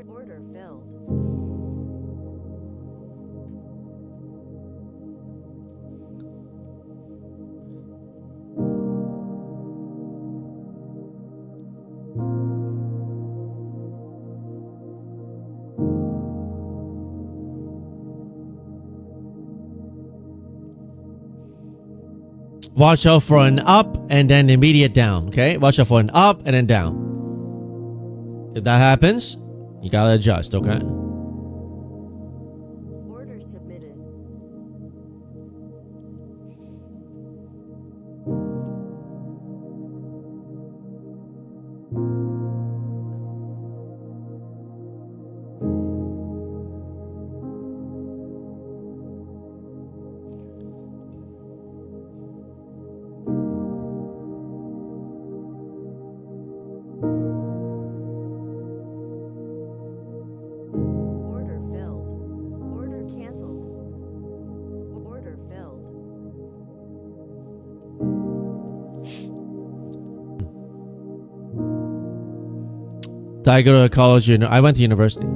Order filled. Watch out for an up and then immediate down. Okay, watch out for an up and then down. If that happens, you gotta adjust. Okay. Order submitted. Did I go to college? I went to university.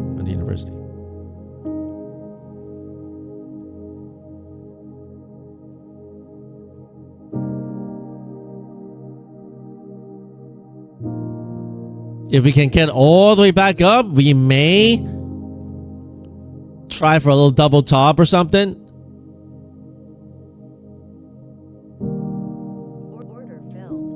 If we can get all the way back up, we may try for a little double top or something. Order filled.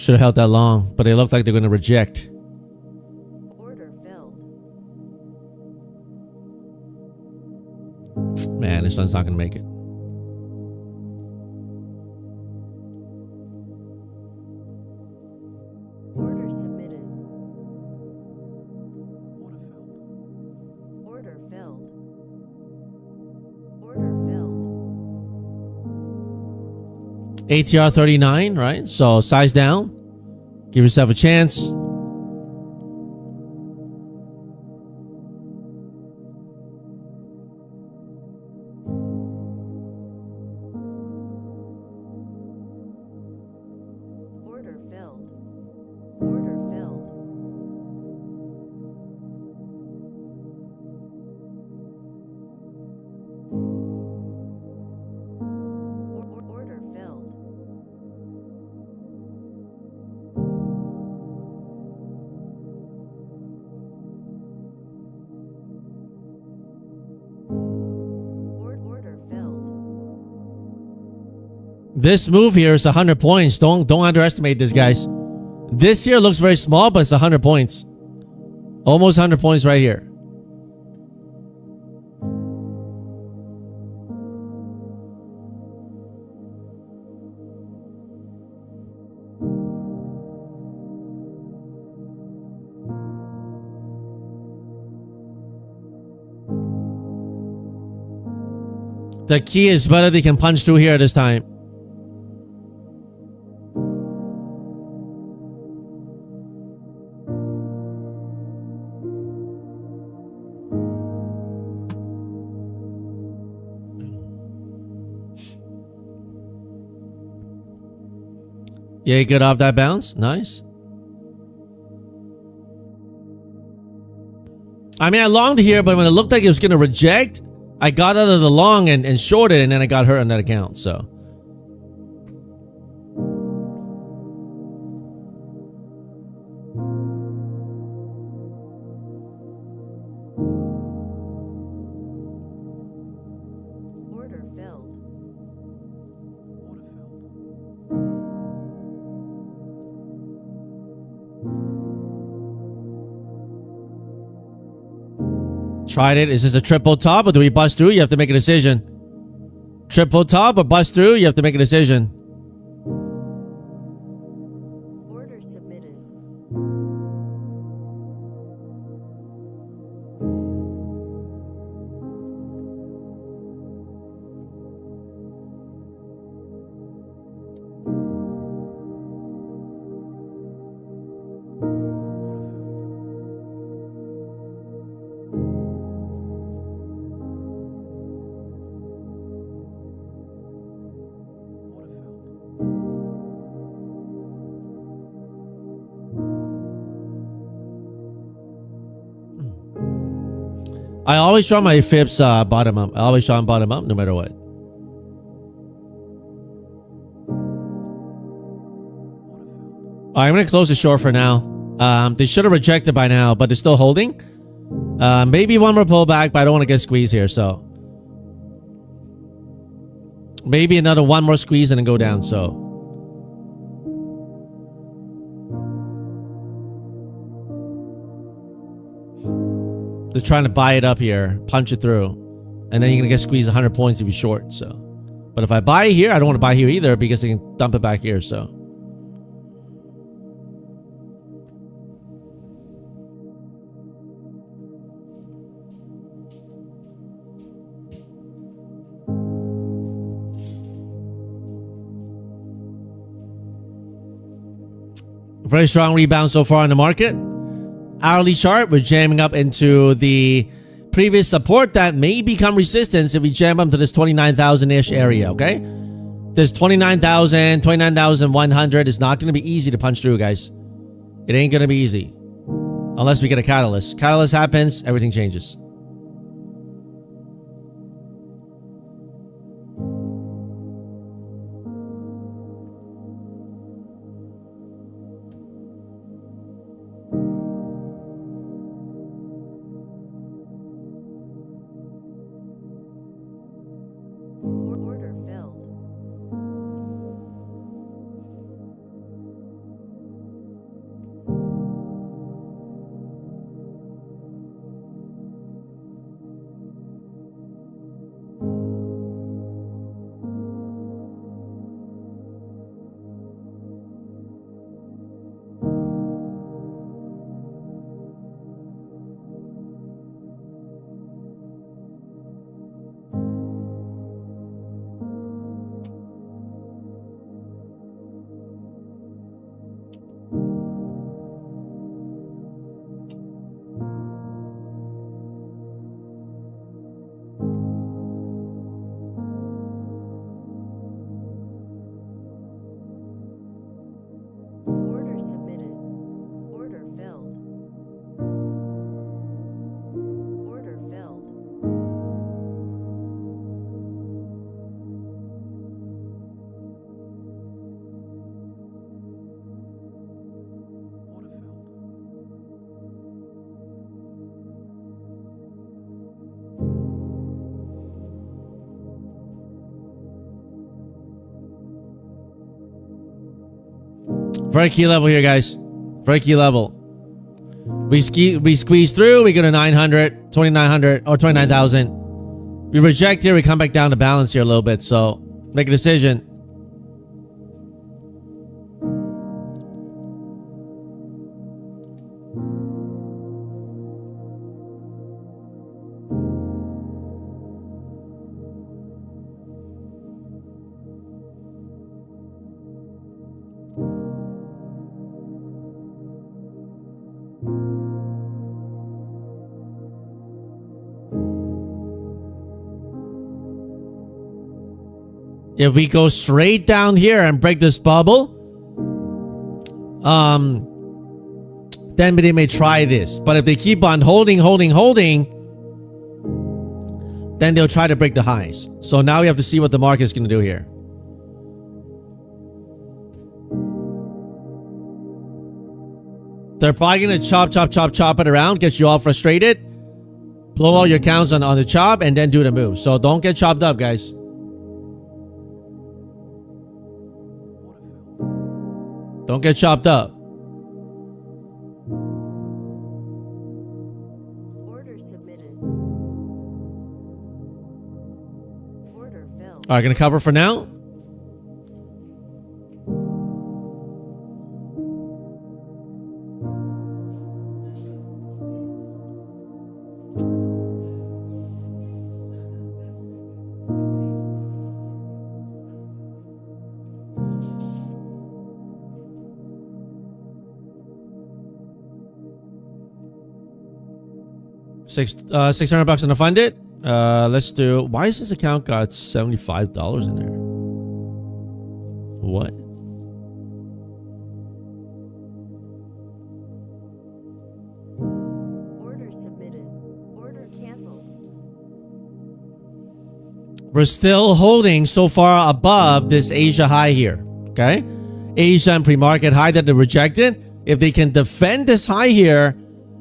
Should have held that long, but they look like they're going to reject. Order filled. Man, this one's not going to make it. Order submitted. Order filled. Order filled. ATR 39, right? So size down. Give yourself a chance. Order filled. Order filled. Order filled. Order filled. This move here is 100 points. Don't underestimate this, guys. This here looks very small, but it's 100 points. Almost 100 points right here. The key is whether they can punch through here this time. Yeah, good off that bounce. Nice. I mean, I longed here, but when it looked like it was going to reject, I got out of the long and shorted, and then I got hurt on that account, so. Order filled. Tried it. Is this a triple top or do we bust through? You have to make a decision. Triple top or bust through? You have to make a decision. Order submitted. I always draw my fips bottom up. I always draw them bottom up no matter what. Alright, I'm going to close the short for now. They should have rejected by now, but they're still holding. Maybe one more pullback, but I don't want to get squeezed here, so. Maybe another one more squeeze and then go down, so. They're trying to buy it up here, punch it through, and then you're gonna get squeezed 100 points if you're short. So, but if I buy here, I don't want to buy here either because they can dump it back here. So, Very strong rebound so far in the market. Hourly chart, we're jamming up into the previous support that may become resistance if we jam up to this 29,000-ish area, okay? This 29,000, 29,100 is not going to be easy to punch through, guys. It ain't going to be easy. Unless we get a catalyst. Catalyst happens, everything changes. Order filled. Order submitted. Order filled. Order filled. Order filled. Very key level here, guys. Very key level. We squeeze through, we go to 900, 2,900, or 29,000. We reject here, we come back down to balance here a little bit. So make a decision. If we go straight down here and break this bubble, then they may try this. But if they keep on holding, then they'll try to break the highs. So now we have to see what the market is going to do here. They're probably going to chop it around, get you all frustrated, blow all your counts on the chop, and then do the move. So don't get chopped up, guys. Don't get chopped up. Order submitted. Order filled. All right, going to cover for now. $600 in the funded. Let's do. Why is this account got $75 in there? What? Order submitted. Order canceled. We're still holding so far above this Asia high here. Okay, Asia and pre-market high that they rejected. If they can defend this high here,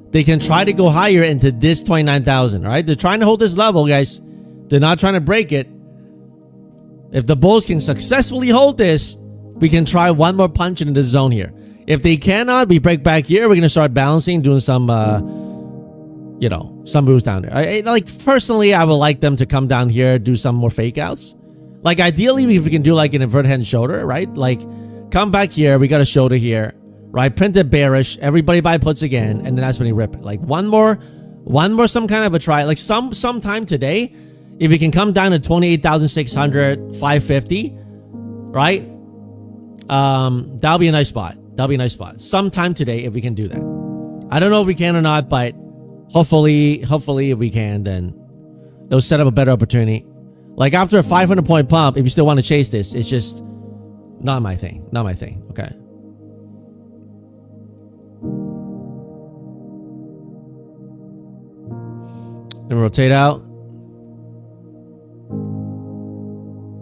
they can try to go higher into this 29,000. All right, they're trying to hold this level, guys. They're not trying to break it. If the bulls can successfully hold this, we can try one more punch into this zone here. If they cannot, we break back here. We're gonna start balancing, doing some, some moves down there. Like personally, I would like them to come down here, do some more fake outs. Like ideally, if we can do like an inverted head and shoulder, right? Like come back here. We got a shoulder here. Right, printed bearish, everybody buy puts again, and then that's when you rip it. Like one more, some kind of a try. Like sometime today, if you can come down to 28,600, 550, right? That'll be a nice spot. That'll be a nice spot. Sometime today if we can do that. I don't know if we can or not, but hopefully if we can, then it'll set up a better opportunity. Like after a 500 point pump, if you still want to chase this, it's just not my thing. Not my thing. Okay. Then rotate out.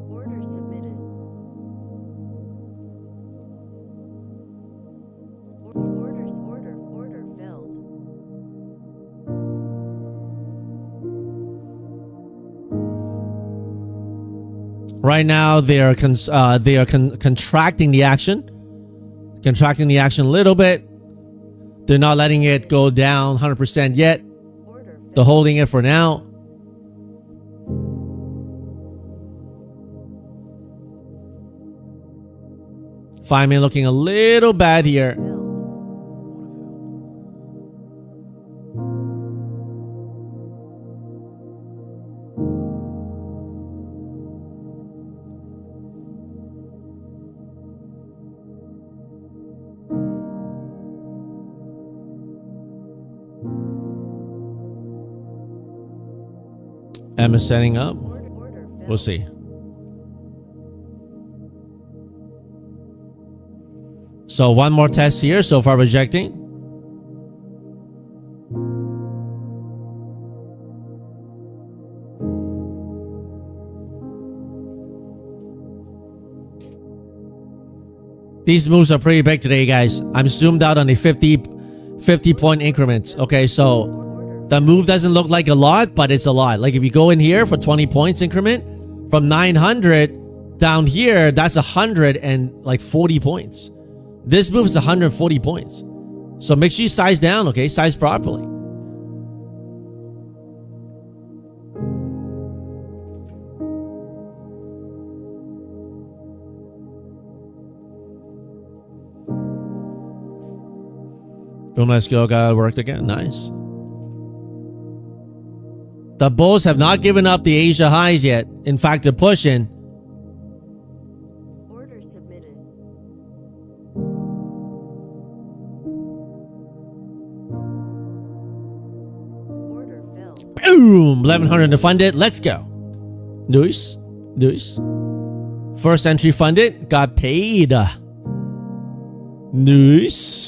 Order submitted. Order filled. Right now, they are contracting the action. Contracting the action a little bit. They're not letting it go down 100% yet. Order filled. They're holding it for now. Fireman looking a little bad here. Filled. Emma setting up. Order filled. We'll see. So one more test here. So far rejecting. These moves are pretty big today, guys. I'm zoomed out on the 50 point increments. Okay, so the move doesn't look like a lot, but it's a lot. Like if you go in here for 20 points increment from 900 down here, that's 140 points. This move is 140 points. So make sure you size down, okay? Size properly. Boom, let's go. Got it worked again. Nice. The bulls have not given up the Asia highs yet. In fact, they're pushing. Order submitted. Order filled. Boom! 1100 to fund it. Let's go. Nice. Nice. First entry funded. Got paid. Nice.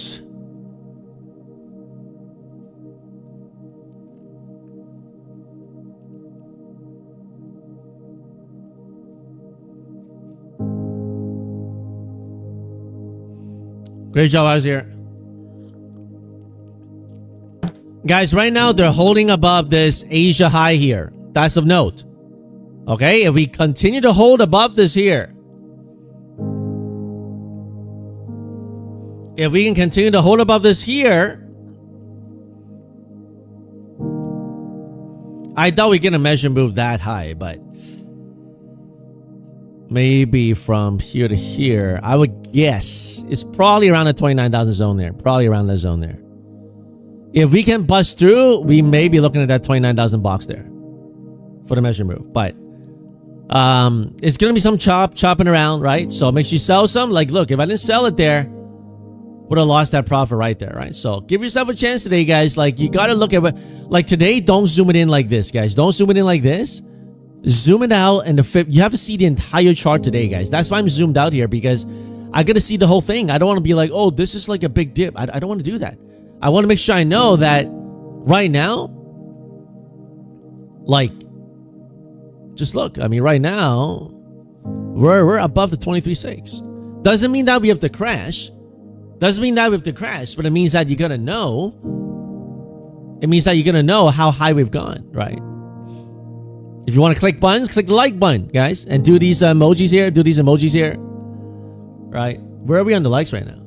Great job, guys here. Guys, right now they're holding above this Asia high here. That's of note. Okay, if we continue to hold above this here, if we can continue to hold above this here, I doubt we get a measure move that high, but maybe from here to here, I would guess it's probably around the 29,000 zone there. Probably around that zone there. If we can bust through, we may be looking at that 29,000 box there for the measure move. But it's going to be some chopping around, right? So make sure you sell some. Like, look, if I didn't sell it there, would have lost that profit right there, right? So give yourself a chance today, guys. Like, you got to look at it. Like today, don't zoom it in like this, guys. Don't zoom it in like this. Zoom it out, and you have to see the entire chart today, guys. That's why I'm zoomed out here, because I got to see the whole thing. I don't want to be like, oh, this is like a big dip. I don't want to do that. I want to make sure I know that right now, like, just look. I mean, right now, we're above the 23.6. Doesn't mean that we have to crash. Doesn't mean that we have to crash, but it means that you're gonna know. It means that you're gonna know how high we've gone, right? If you want to click buttons, click the like button, guys, and do these emojis here. Do these emojis here, right? Where are we on the likes right now?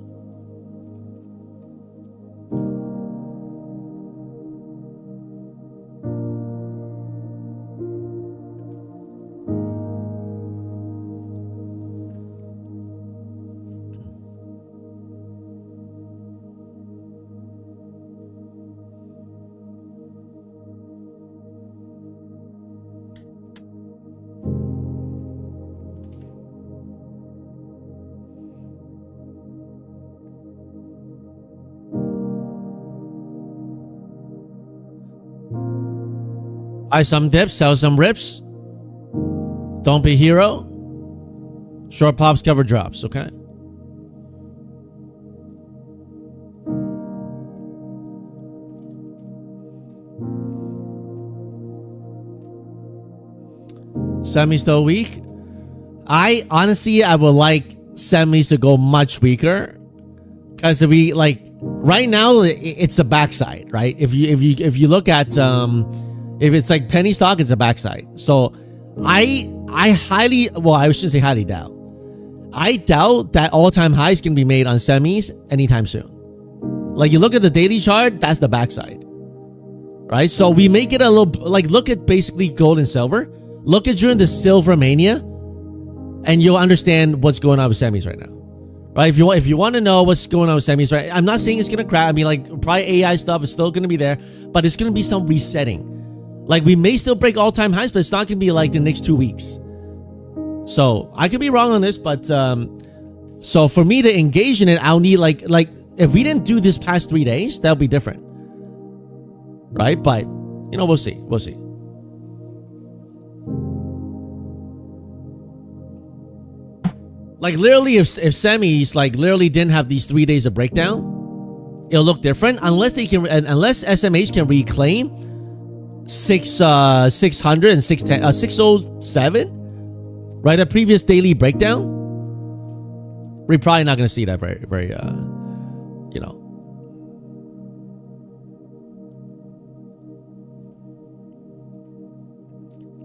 Buy some dips, sell some rips. Don't be hero. Short pops, cover drops, okay? Semi still weak. I honestly would like semis to go much weaker, because if we like right now it's a backside, right? If you look at if it's like penny stock, it's a backside. So I highly, well, I shouldn't say highly doubt. I doubt that all-time highs can be made on semis anytime soon. Like you look at the daily chart, that's the backside, right? So we make it a little like look at basically gold and silver. Look at during the silver mania, and you'll understand what's going on with semis right now, right? If you want to know what's going on with semis, right? I'm not saying it's gonna crash. I mean, like probably AI stuff is still gonna be there, but it's gonna be some resetting. Like we may still break all-time highs, but it's not gonna be like the next 2 weeks. So I could be wrong on this, but so for me to engage in it, I'll need like if we didn't do this past 3 days, that'll be different, right? But you know, we'll see. We'll see. Like literally, if semis like literally didn't have these 3 days of breakdown, it'll look different. Unless they can, unless SMH can reclaim 600 and 610, 607, right? A previous daily breakdown. We're probably not gonna see that very you know.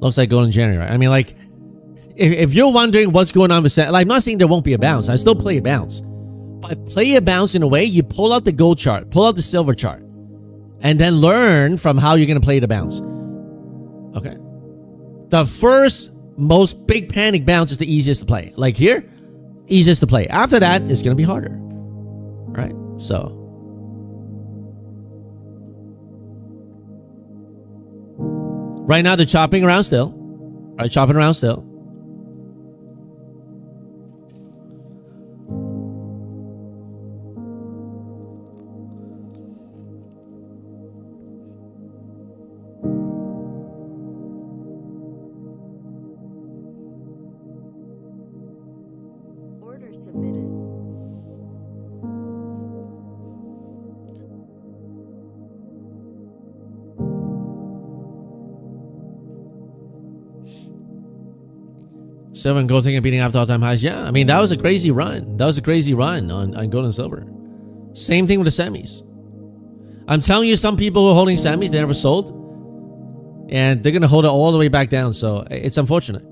Looks like gold in January, right? I mean, like. If you're wondering what's going on with like, I'm not saying there won't be a bounce. I still play a bounce. But play a bounce in a way, you pull out the gold chart, pull out the silver chart, and then learn from how you're going to play the bounce. Okay? The first most big panic bounce is the easiest to play. Like here, easiest to play. After that, it's going to be harder. Right? So. Right now, they're chopping around still. Right? Chopping around still. Order submitted. Silver and gold taking a beating after all-time highs. Yeah, I mean, that was a crazy run. That was a crazy run on gold and silver. Same thing with the semis. I'm telling you, some people who are holding semis, they never sold. And they're going to hold it all the way back down. So it's unfortunate.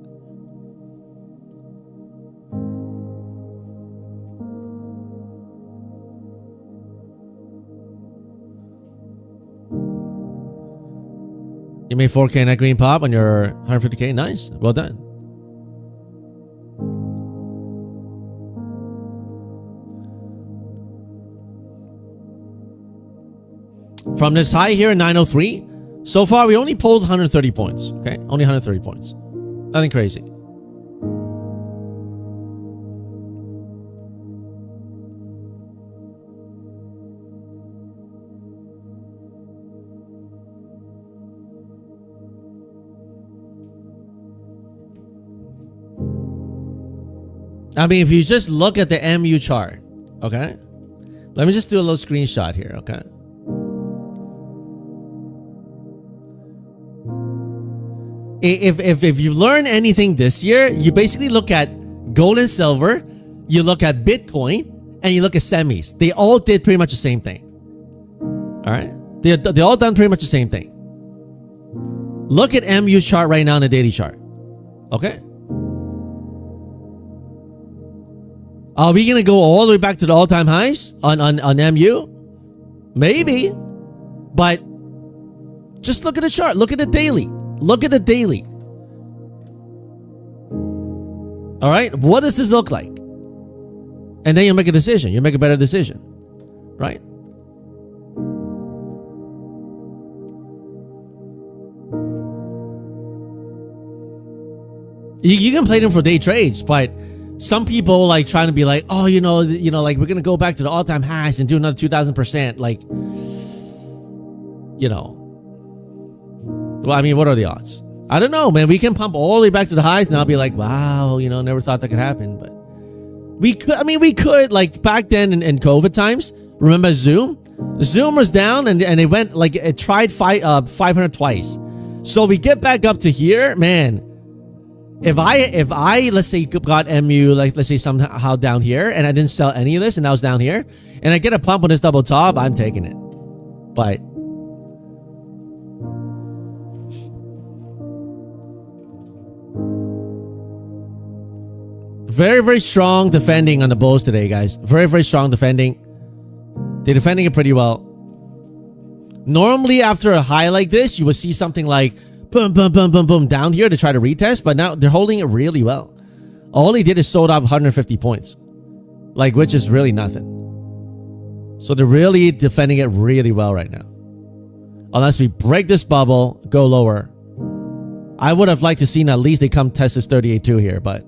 You made 4K net green pop on your 150K. Nice. Well done. From this high here in 903, so far we only pulled 130 points. Okay, only 130 points. Nothing crazy. I mean, if you just look at the MU chart, okay? Let me just do a little screenshot here, okay? If you learn anything this year, you basically look at gold and silver, you look at Bitcoin, and you look at semis. They all did pretty much the same thing. All right? They all done pretty much the same thing. Look at MU's chart right now in the daily chart. Okay? Are we going to go all the way back to the all-time highs on MU? Maybe. But just look at the chart. Look at the daily. Look at the daily. All right? What does this look like? And then you make a decision. You make a better decision. Right? You can play them for day trades, but some people like trying to be like, oh, you know, like we're going to go back to the all-time highs and do another 2,000%. Like, you know, Well, I mean, what are the odds? I don't know, man. We can pump all the way back to the highs and I'll be like, wow, you know, never thought that could happen. But we could, I mean, we could, like back then in COVID times. Remember Zoom? Zoom was down and it went like it tried 500 twice. So we get back up to here, man. If I let's say got MU, like let's say somehow down here, and I didn't sell any of this, and I was down here, and I get a pump on this double top, I'm taking it. But very, very strong defending on the bulls today, guys. Very, very strong defending. They're defending it pretty well. Normally, after a high like this, you would see something like boom, boom, boom, boom, boom down here to try to retest, but now they're holding it really well. All they did is sold off 150 points, like, which is really nothing. So they're really defending it really well right now. Unless we break this bubble, go lower. I would have liked to seen at least they come test this 38.2 here, but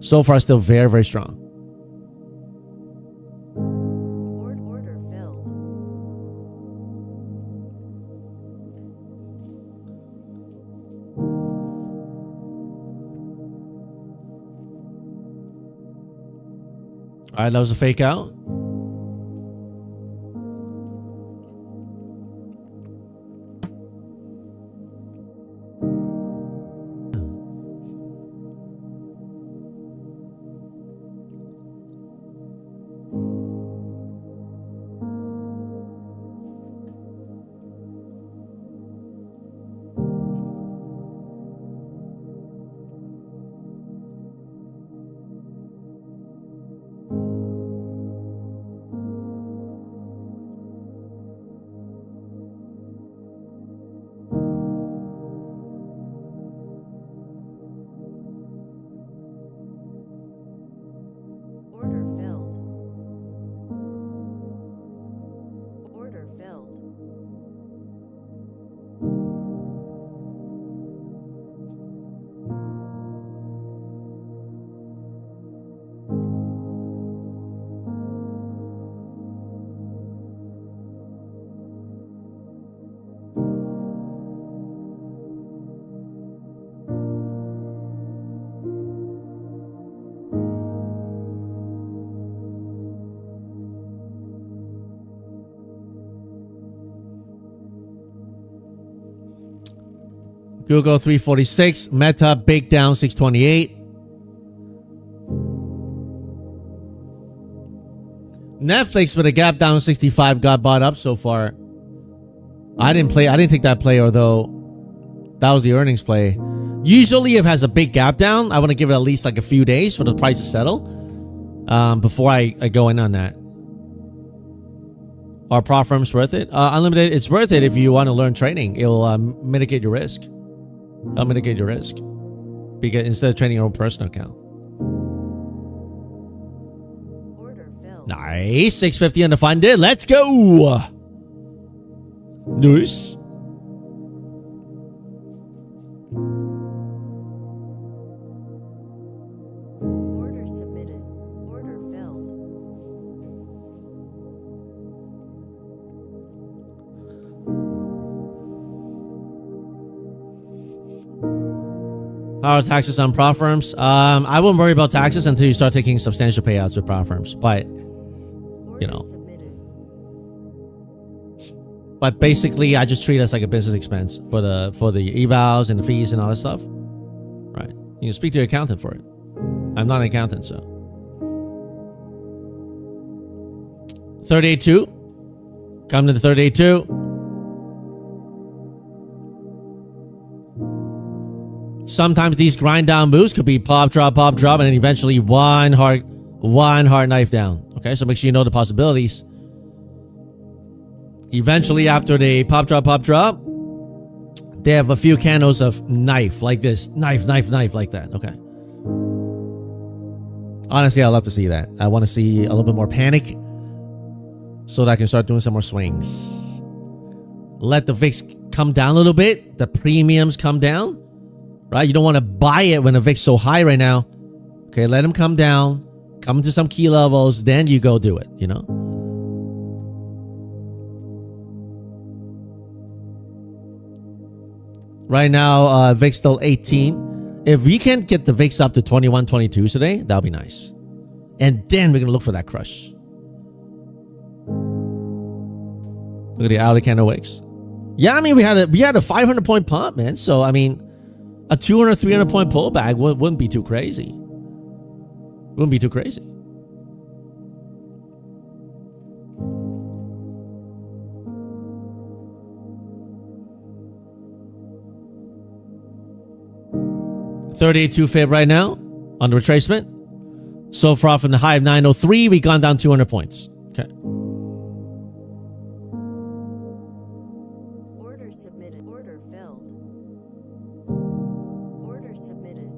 so far still very, very strong. Order filled. All right, that was a fake out. Order filled. Order filled. Google 346, Meta big down 628. Netflix with a gap down 65 got bought up so far. I didn't take that play, although that was the earnings play. Usually if it has a big gap down, I want to give it at least like a few days for the price to settle before I go in on that. Are prop firms worth it? Unlimited, it's worth it if you want to learn trading. It'll mitigate your risk. I'll mitigate your risk because instead of trading your own personal account. Order filled. Nice, 650 underfunded. Let's go. Nice. Order submitted. Order filled. How are taxes on prop firms? I wouldn't worry about taxes until you start taking substantial payouts with prop firms. But you know, Submitted. but basically, I just treat it as like a business expense for the evals and the fees and all that stuff. Right? You can speak to your accountant for it. I'm not an accountant, so. 38.2. Come to the 38.2. Sometimes these grind down moves could be pop, drop, and then eventually one hard knife down. Okay, so make sure you know the possibilities. Eventually, after they pop, drop, they have a few candles of knife like this. Knife like that. Okay. Honestly, I'd love to see that. I want to see a little bit more panic so that I can start doing some more swings. Let the VIX come down a little bit. The premiums come down. Right? You don't want to buy it when the VIX is so high right now. Okay, let them come down. Come to some key levels. Then you go do it, you know? Right now, VIX still 18. If we can get the VIX up to 21, 22 today, that'll be nice. And then we're gonna look for that crush. Look at the hourly candle wicks. Yeah, I mean we had a 500 point pump, man. So I mean, a 200, 300 point pullback wouldn't be too crazy. Wouldn't be too crazy. $38.2 fib right now on the retracement. So far from the high of 903, we've gone down 200 points. Okay. Order submitted. Order filled. Order submitted.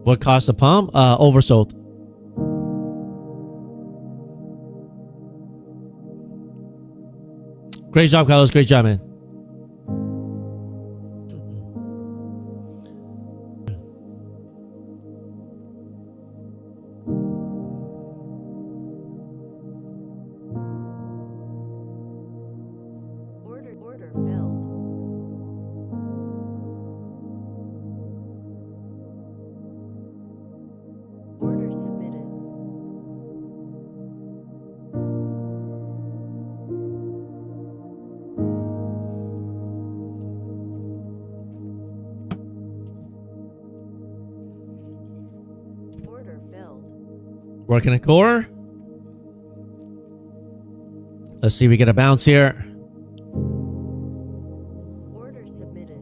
What cost the pump? Oversold. Great job, Carlos. Great job, man. Order filled. Order submitted. Order filled. Working a core. Let's see if we get a bounce here. Order submitted.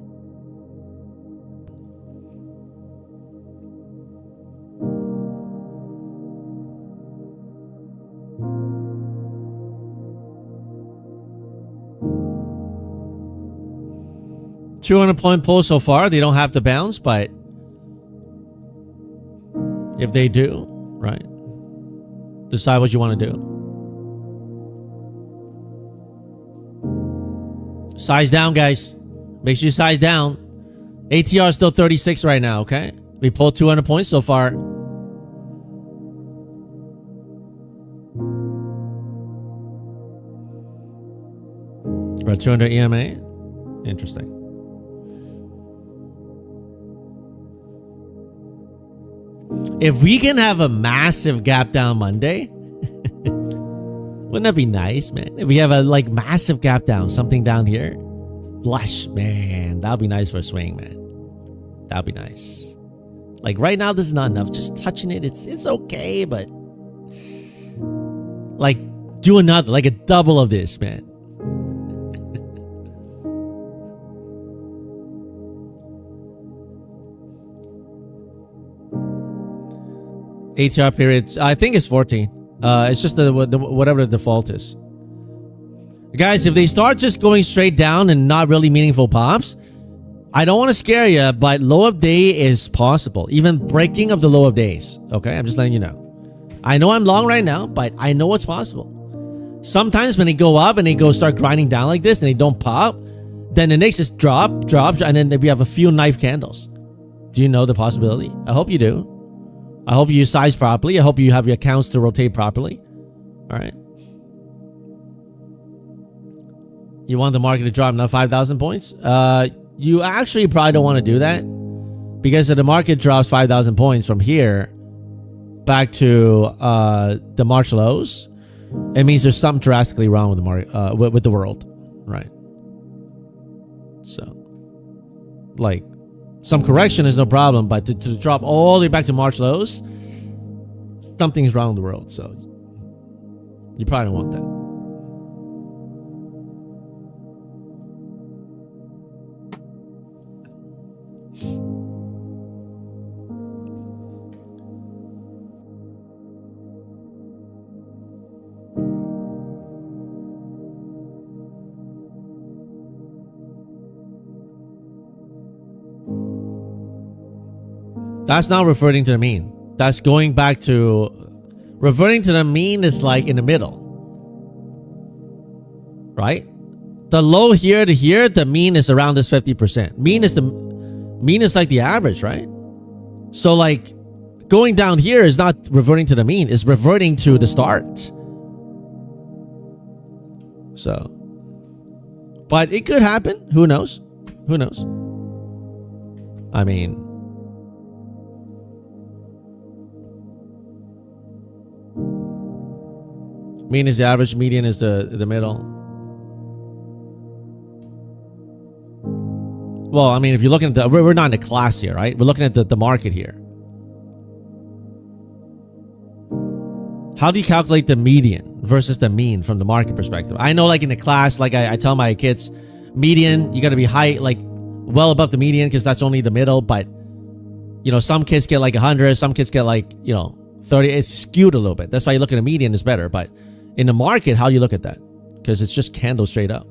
$200 pull so far. They don't have to bounce, but if they do, right? Decide what you want to do. Size down, guys. Make sure you size down. ATR is still 36 right now, okay? We pulled 200 points so far. We're at 200 EMA. Interesting. If we can have a massive gap down Monday, wouldn't that be nice, man? If we have a like massive gap down, something down here, flush, man, that'd be nice for a swing, man. That'd be nice. Like right now, this is not enough. Just touching it, it's okay, but like do another, like a double of this, man. ATR periods, I think it's 14. It's just the whatever the default is. Guys, if they start just going straight down and not really meaningful pops, I don't want to scare you, but low of day is possible. Even breaking of the low of days. Okay, I'm just letting you know. I know I'm long right now, but I know it's possible. Sometimes when they go up and they go start grinding down like this and they don't pop, then the next is drop, and then we have a few knife candles. Do you know the possibility? I hope you do. I hope you size properly. I hope you have your accounts to rotate properly. All right. You want the market to drop another 5,000 points? You actually probably don't want to do that, because if the market drops 5,000 points from here back to the March lows, it means there's something drastically wrong with the market, with the world, right? So, like, some correction is no problem, but to drop all the way back to March lows, something's wrong with the world. So you probably don't want that. That's not reverting to the mean. That's going back to... Reverting to the mean is like in the middle. Right? The low here to here, the mean is around this 50%. Mean is like the average, right? So like going down here is not reverting to the mean. It's reverting to the start. So, but it could happen. Who knows? Who knows? I mean, mean is the average, median is the middle. Well, I mean, if you're looking at the, we're not in the class here, right? We're looking at the market here. How do you calculate the median versus the mean from the market perspective? I know, like in the class, like I tell my kids, median, you got to be high, like well above the median, because that's only the middle. But you know, some kids get like 100, some kids get like, you know, 30. It's skewed a little bit. That's why you look at the median is better. But in the market, how do you look at that? Because it's just candle straight up.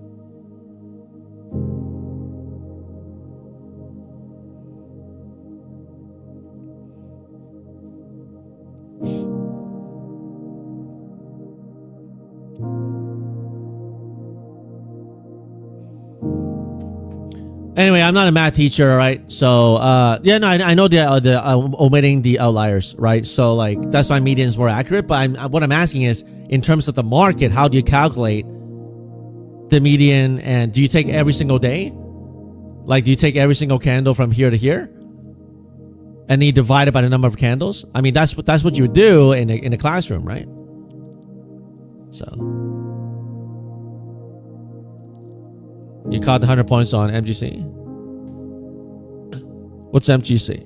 Anyway, I'm not a math teacher, all right? So, yeah, no, I know the omitting the outliers, right? So, like, that's why median is more accurate. But what I'm asking is, in terms of the market, how do you calculate the median? And do you take every single day? Like, do you take every single candle from here to here, and then you divide it by the number of candles? I mean, that's what you would do in a classroom, right? So. You caught the 100 points on MGC. What's MGC?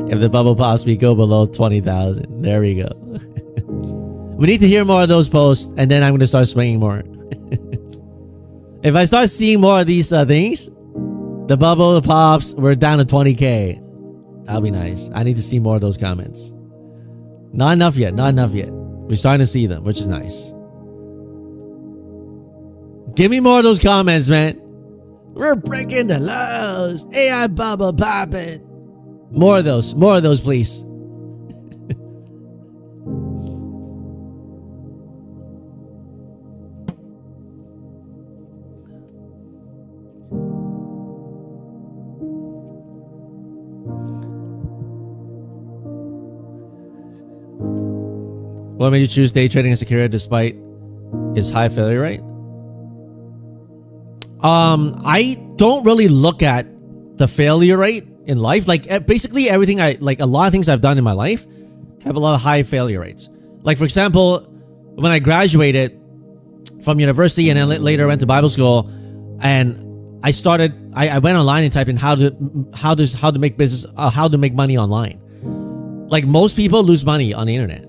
If the bubble pops, we go below 20,000. There we go. We need to hear more of those posts, and then I'm going to start swinging more. If I start seeing more of these things, the bubble pops, we're down to 20K. That'll be nice. I need to see more of those comments. Not enough yet. Not enough yet. We're starting to see them, which is nice. Give me more of those comments, man. We're breaking the lows. AI bubble popping. More of those. More of those, please. What made you choose day trading as a career despite its high failure rate? I don't really look at the failure rate in life. Like basically everything a lot of things I've done in my life have a lot of high failure rates. Like for example, when I graduated from university and then later went to Bible school, and I went online and typed in how to make business, how to make money online. Like most people lose money on the internet.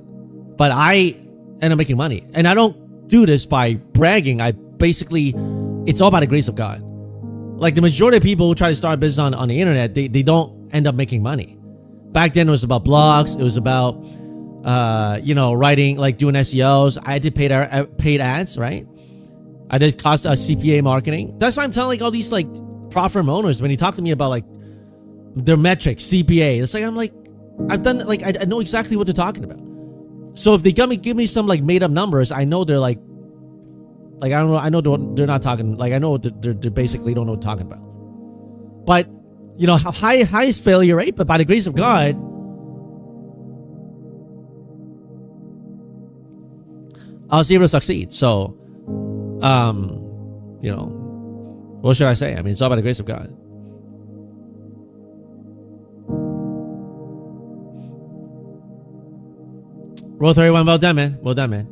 But I end up making money. And I don't do this by bragging. It's all by the grace of God. Like the majority of people who try to start a business on the internet, they don't end up making money. Back then it was about blogs. It was about, writing, like doing SEOs. I did paid ads, right? I did cost CPA marketing. That's why I'm telling like all these like prop firm owners, when they talk to me about like their metrics, CPA, it's like, I'm like, I've done like, I know exactly what they're talking about. So if they give me some like made up numbers, I know they're like I don't know, I know they're not talking, like I know they're basically don't know what they're talking about. But you know, highest failure rate, but by the grace of God, I was able to succeed. So, what should I say? I mean, it's all by the grace of God. Roll 31, well done, man. Well done, man.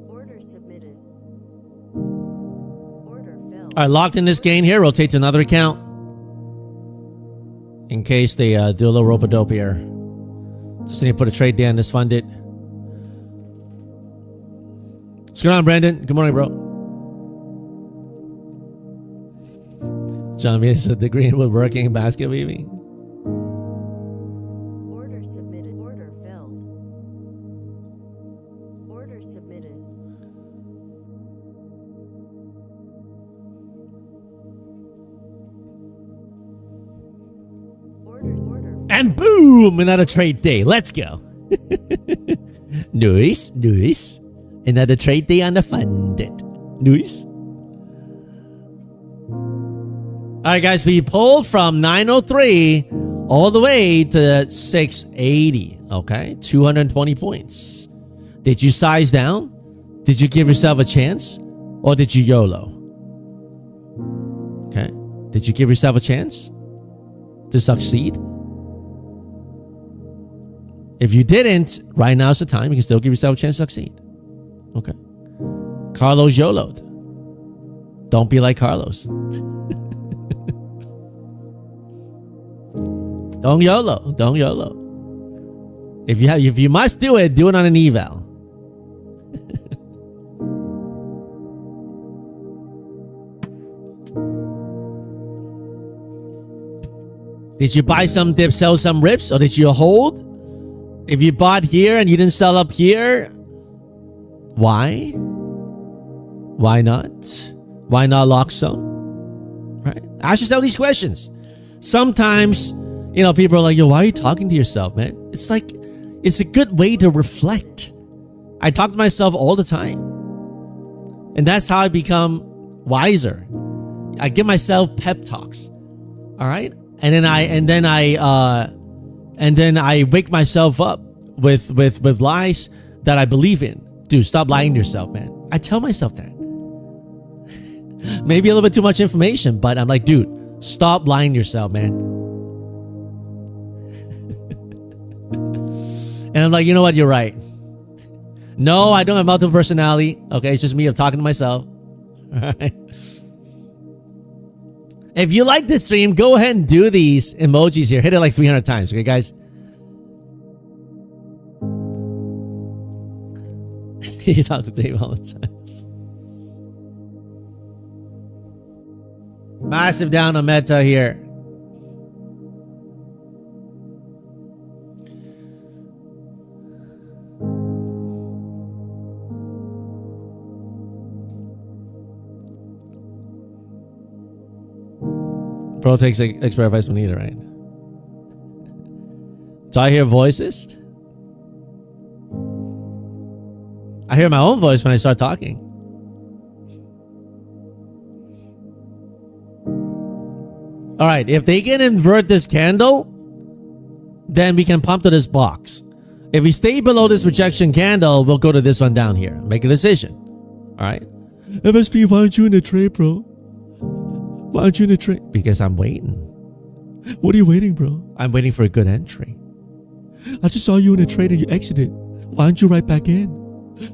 Order submitted. Order filled. All right, locked in this gain here. Rotate to another account in case they do a little rope-a-dope here. Just need to put a trade down. This funded. What's going on, Brandon? Good morning, bro. John B said the Greenwood working basket weaving. Order submitted. Order filled. Order submitted. Order. And boom, another trade day. Let's go. Nice, nice. Another trade day unfunded. Nice. Alright guys, we pulled from 903 all the way to 680. Okay, 220 points. Did you size down? Did you give yourself a chance? Or did you YOLO? Okay, did you give yourself a chance to succeed? If you didn't, right now's the time. You can still give yourself a chance to succeed. Okay. Carlos YOLO'd. Don't be like Carlos. Don't YOLO. Don't YOLO. If you must do it on an eval. Did you buy some dip, sell some rips, or did you hold? If you bought here and you didn't sell up here, why? Why not? Why not lock some? Right? Ask yourself these questions. Sometimes, people are like, yo, why are you talking to yourself, man? It's like, it's a good way to reflect. I talk to myself all the time. And that's how I become wiser. I give myself pep talks. All right? And then I wake myself up with lies that I believe in. Dude, stop lying to yourself, man. I tell myself that. Maybe a little bit too much information, but I'm like, dude, stop lying to yourself, man. And I'm like, you know what? You're right. No, I don't have multiple personality. Okay, it's just me talking to myself. All right. If you like this stream, go ahead and do these emojis here. Hit it like 300 times. Okay, guys? You talk to Dave all the time. Massive down on meta here. Bro takes expert advice from neither, right? Do I hear voices? I hear my own voice when I start talking. All right, if they can invert this candle, then we can pump to this box. If we stay below this rejection candle, we'll go to this one down here. Make a decision. All right. FSP, why aren't you in the trade, bro? Why aren't you in the trade? Because I'm waiting. What are you waiting, bro? I'm waiting for a good entry. I just saw you in a trade and you exited. Why aren't you right back in?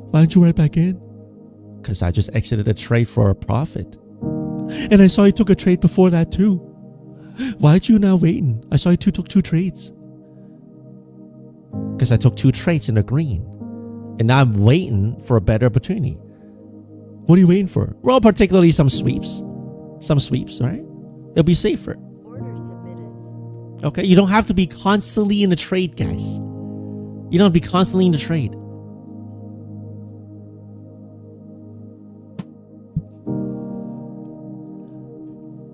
Why aren't you right back in? Because I just exited a trade for a profit. And I saw you took a trade before that too. Why aren't you now waiting? I saw you took two trades. Because I took two trades in the green. And now I'm waiting for a better opportunity. What are you waiting for? Well, particularly some sweeps. Some sweeps, right? It'll be safer. Order submitted. Okay, you don't have to be constantly in the trade, guys. You don't have to be constantly in the trade.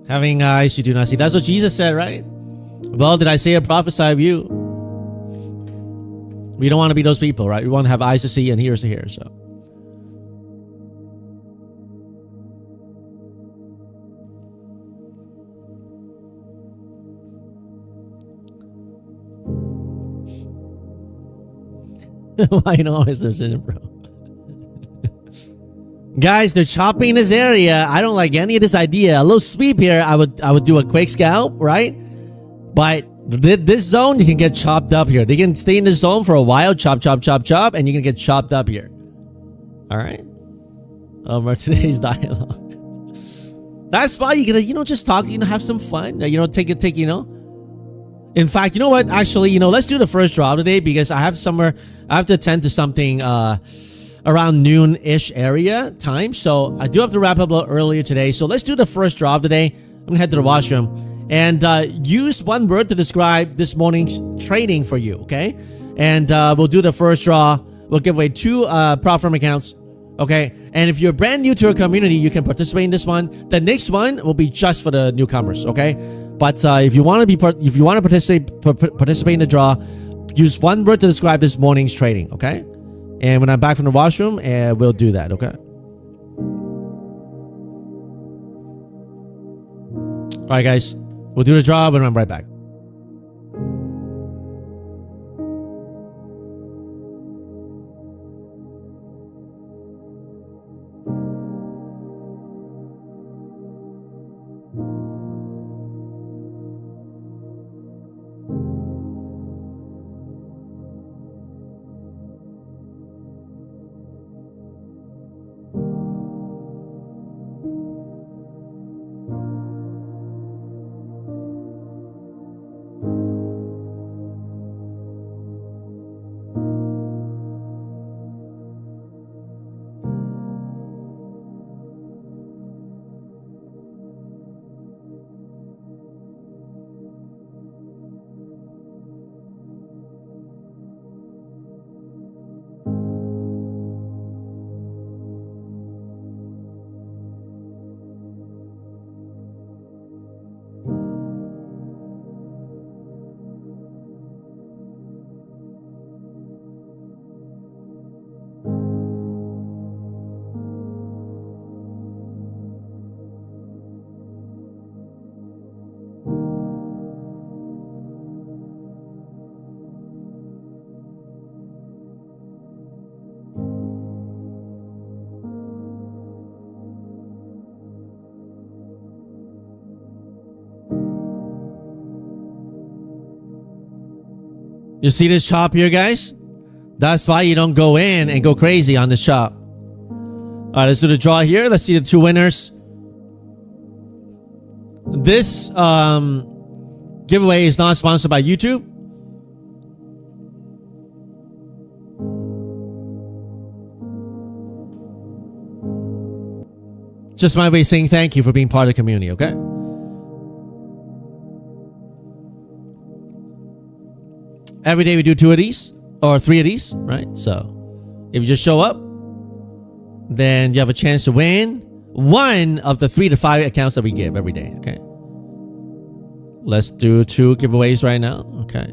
Having eyes you do not see. That's what Jesus said, right? Well, did I say or prophesy of you? We don't want to be those people, right? We want to have eyes to see and ears to hear, so. Why not, Mr. Sin, bro? Guys, they're chopping this area. I don't like any of this idea. A little sweep here. I would do a quick scalp, right? But this zone, you can get chopped up here. They can stay in this zone for a while. Chop, chop, chop, chop. And you can get chopped up here. All right? Over today's dialogue. That's why you gotta, just talk, have some fun. Take, In fact, you know what? Actually, let's do the first draw today because I have to attend to something around noon-ish area time. So I do have to wrap up a little earlier today. So let's do the first draw of the day. I'm gonna head to the washroom and use one word to describe this morning's trading for you, okay? And we'll do the first draw. We'll give away 2 prop firm accounts, okay? And if you're brand new to our community, you can participate in this one. The next one will be just for the newcomers, okay? But if you want to participate in the draw, use one word to describe this morning's trading, okay? And when I'm back from the washroom, we'll do that, okay? All right, guys. We'll do the draw when I'm right back. You see this chop here, guys? That's why you don't go in and go crazy on this chop. All right, let's do the draw here. Let's see the two winners. This giveaway is not sponsored by YouTube. Just my way of saying thank you for being part of the community, okay? Every day we do 2 of these or 3 of these, right? So if you just show up, then you have a chance to win one of the 3 to 5 accounts that we give every day, okay? Let's do 2 giveaways right now, okay?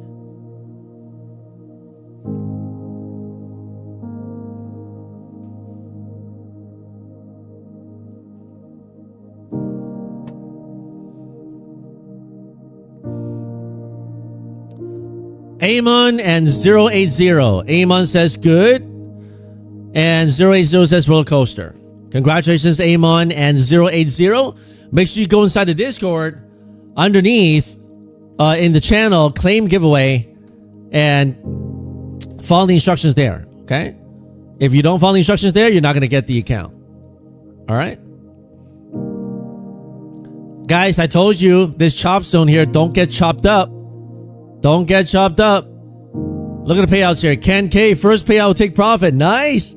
Amon and 080. Amon says good. And 080 says roller coaster. Congratulations, Amon and 080. Make sure you go inside the Discord underneath in the channel, claim giveaway, and follow the instructions there. Okay? If you don't follow the instructions there, you're not going to get the account. All right? Guys, I told you this chop zone here, don't get chopped up. Don't get chopped up. Look at the payouts here. Ken K, first payout, take profit. Nice.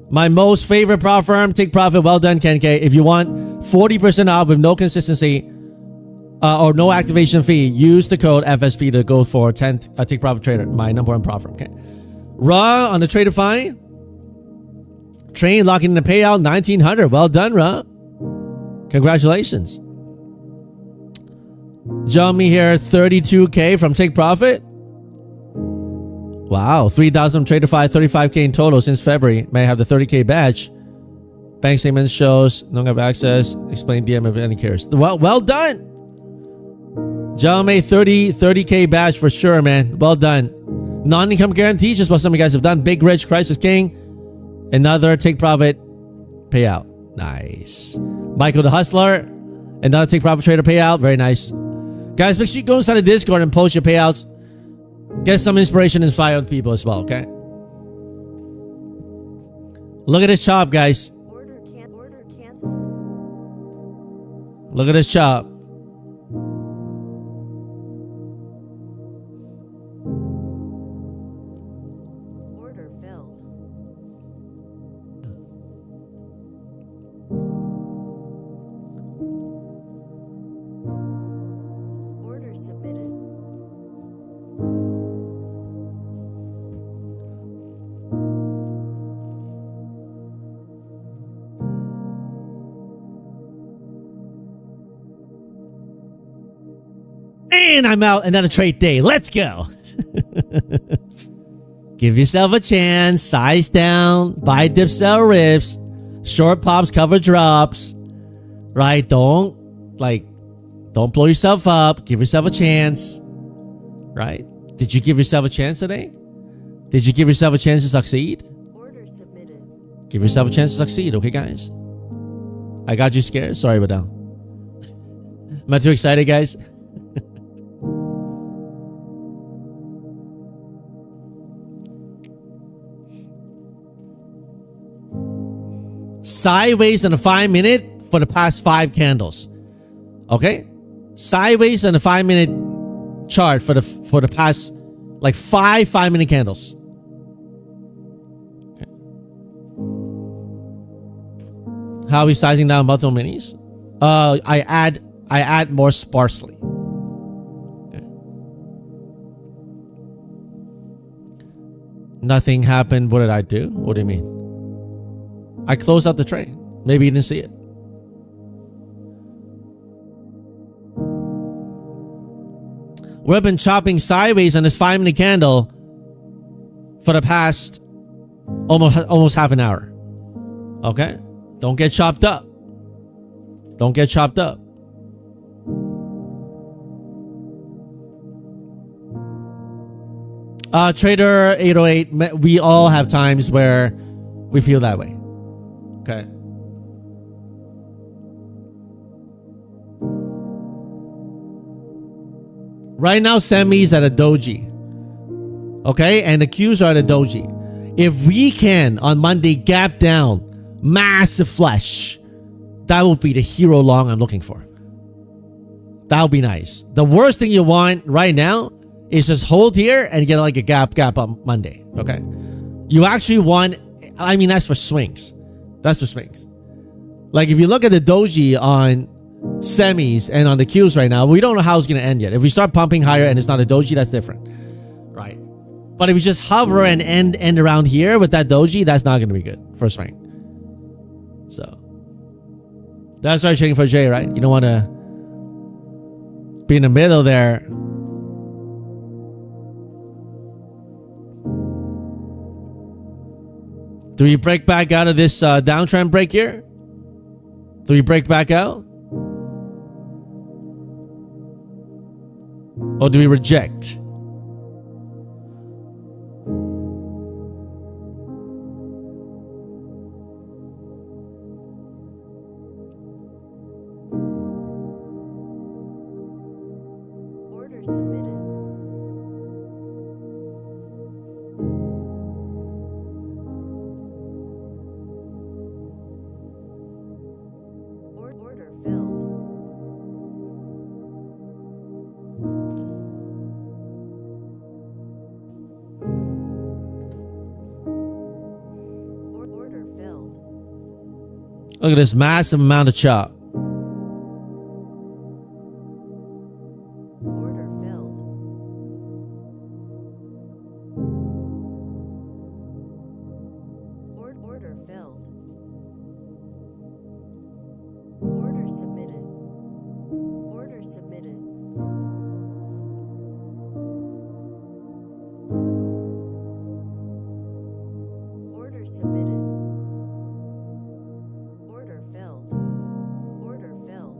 My most favorite prop firm, take profit. Well done, Ken K. If you want 40% off with no consistency or no activation fee, use the code FSP to go for 10 take profit trader, my number one prop firm. Okay. Raw on the Traderify. Train locking in the payout 1900. Well done, Raw. Congratulations. Johnny here, 32K from Take Profit. Wow, 3,000 from Traderify, 35K in total since February. May have the 30K badge. Bank statement shows, don't have access. Explain DM if any cares. Well done. Johnny, 30K badge for sure, man. Well done. Non-income guarantee, just what some of you guys have done. Big Rich, Crisis King. Another Take Profit payout. Nice. Michael the Hustler. Another Take Profit Trader payout. Very nice. Guys, make sure you go inside the Discord and post your payouts. Get some inspiration and inspire other people as well, okay? Look at this chop, guys. Order canceled. Look at this chop. Order filled. Order submitted. And I'm out. Another trade day. Let's go. Give yourself a chance. Size down. Buy dip, sell rips. Short pops, cover drops. Right? Don't blow yourself up. Give yourself a chance. Right? Did you give yourself a chance today? Did you give yourself a chance to succeed? Order submitted. Give yourself a chance to succeed, okay, guys? I got you scared? Sorry about that. Am I too excited, guys? Sideways on a 5-minute for the past 5 candles. Okay? Sideways on a 5-minute chart for the past like 5-minute candles. Okay. How are we sizing down multiple minis? I add more sparsely. Okay. Nothing happened. What did I do? What do you mean? I closed out the trade. Maybe you didn't see it. We've been chopping sideways on this 5-minute candle for the past almost half an hour. Okay? Don't get chopped up. Don't get chopped up. Trader 808, we all have times where we feel that way. Okay. Right now, semis at a doji. Okay, and the Qs are at a doji. If we can on Monday gap down, massive flush, that will be the hero long I'm looking for. That would be nice. The worst thing you want right now is just hold here and get like a gap on Monday. Okay, you actually want. I mean, that's for swings. That's for swings. Like if you look at the doji on semis and on the Qs right now, we don't know how it's going to end yet. If we start pumping higher and it's not a doji, that's different. Right? But if we just hover and end around here with that doji, that's not going to be good for a swing. So that's why I'm trading for J, right? You don't want to be in the middle there. Do we break back out of this downtrend break here? Do we break back out? Or do we reject? Order submitted. Order filled. Order filled. Look at this massive amount of chop. Order filled. Order filled. Order submitted. Order submitted. Order submitted. Order filled. Order filled.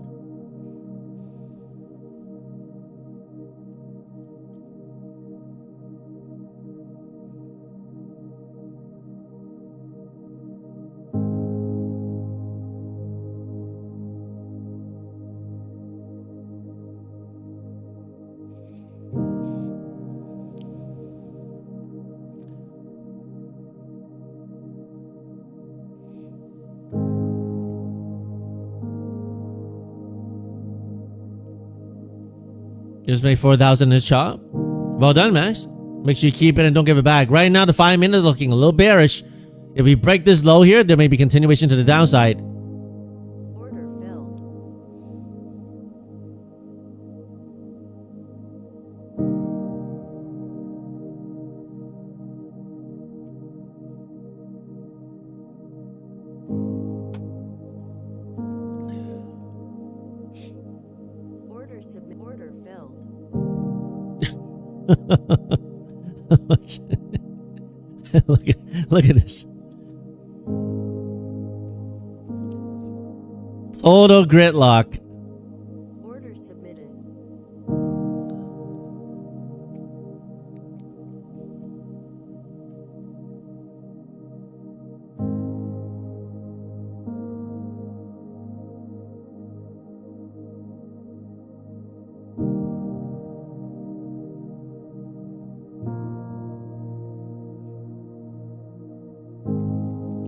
Just made 4,000 in this chop. Well done, Max. Make sure you keep it and don't give it back. Right now, the 5-minute is looking a little bearish. If we break this low here, there may be continuation to the downside. Order filled. Order filled. Look at this. Total gridlock. Order submitted.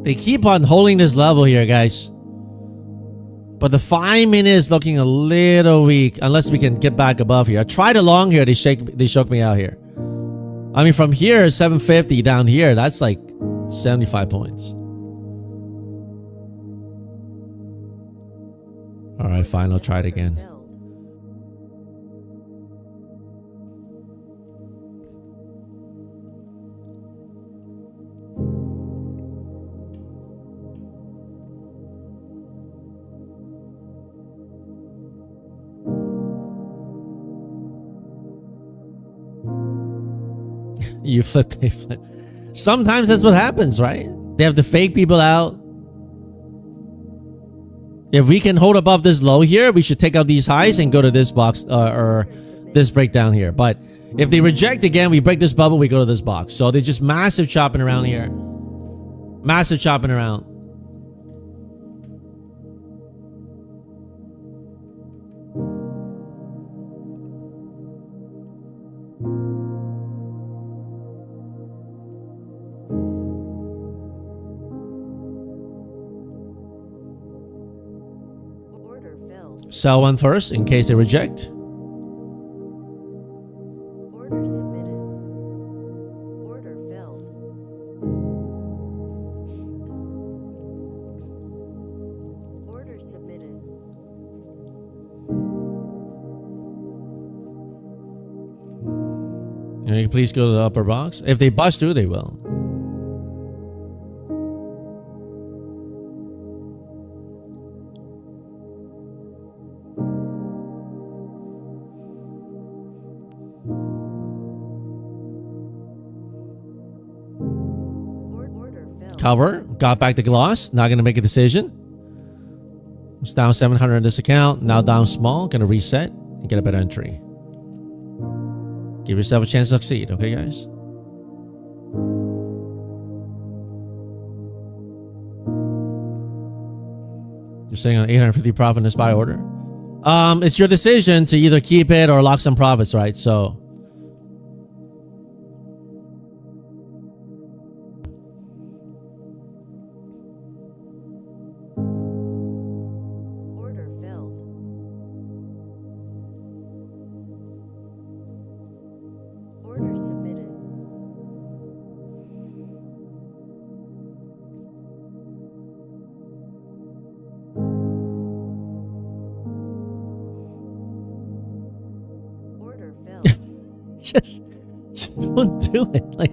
They keep on holding this level here, guys. But the 5 minute is looking a little weak unless we can get back above here. I tried along here, they shook me out here. I mean, from here, 750 down here, that's like 75 points. All right, fine, I'll try it again. Filled. You flip, they flip. Sometimes that's what happens, right? They have to fake people out. If we can hold above this low here, we should take out these highs and go to this box or this breakdown here. But if they reject again, we break this bubble, we go to this box. So they're just massive chopping around here. Massive chopping around. Order filled. Sell one first in case they reject. Order submitted. Order filled. Order submitted. Can you please go to the upper box? If they bust through, they will. Order filled. Cover, got back the gloss, not gonna make a decision. It's down 700 in this account, now down small, gonna reset and get a better entry. Give yourself a chance to succeed, okay guys? You're sitting on 850 profit in this buy order. It's your decision to either keep it or lock some profits, right? So Order filled. Order submitted. Order filled. just won't do it. Like,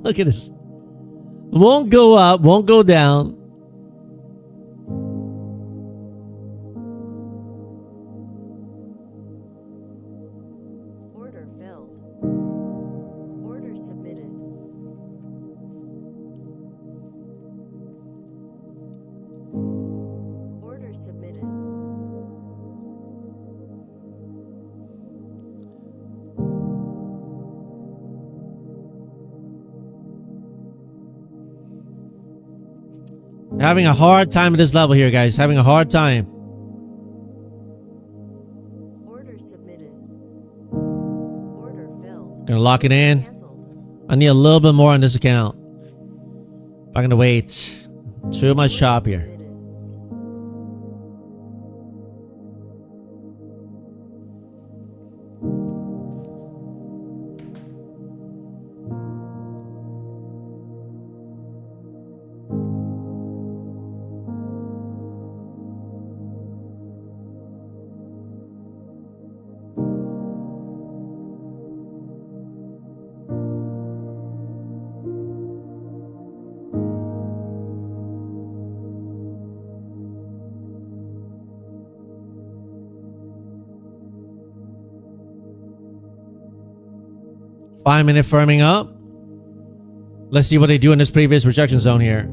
look at this. Won't go up, won't go down. Order filled. Order submitted. Order submitted. Having a hard time at this level here, guys. Having a hard time. Order submitted. Order filled. Gonna lock it in. Cancelled. I need a little bit more on this account. I'm gonna wait. Too much chop here. Submitted. 5 minute firming up. Let's see what they do in this previous rejection zone here.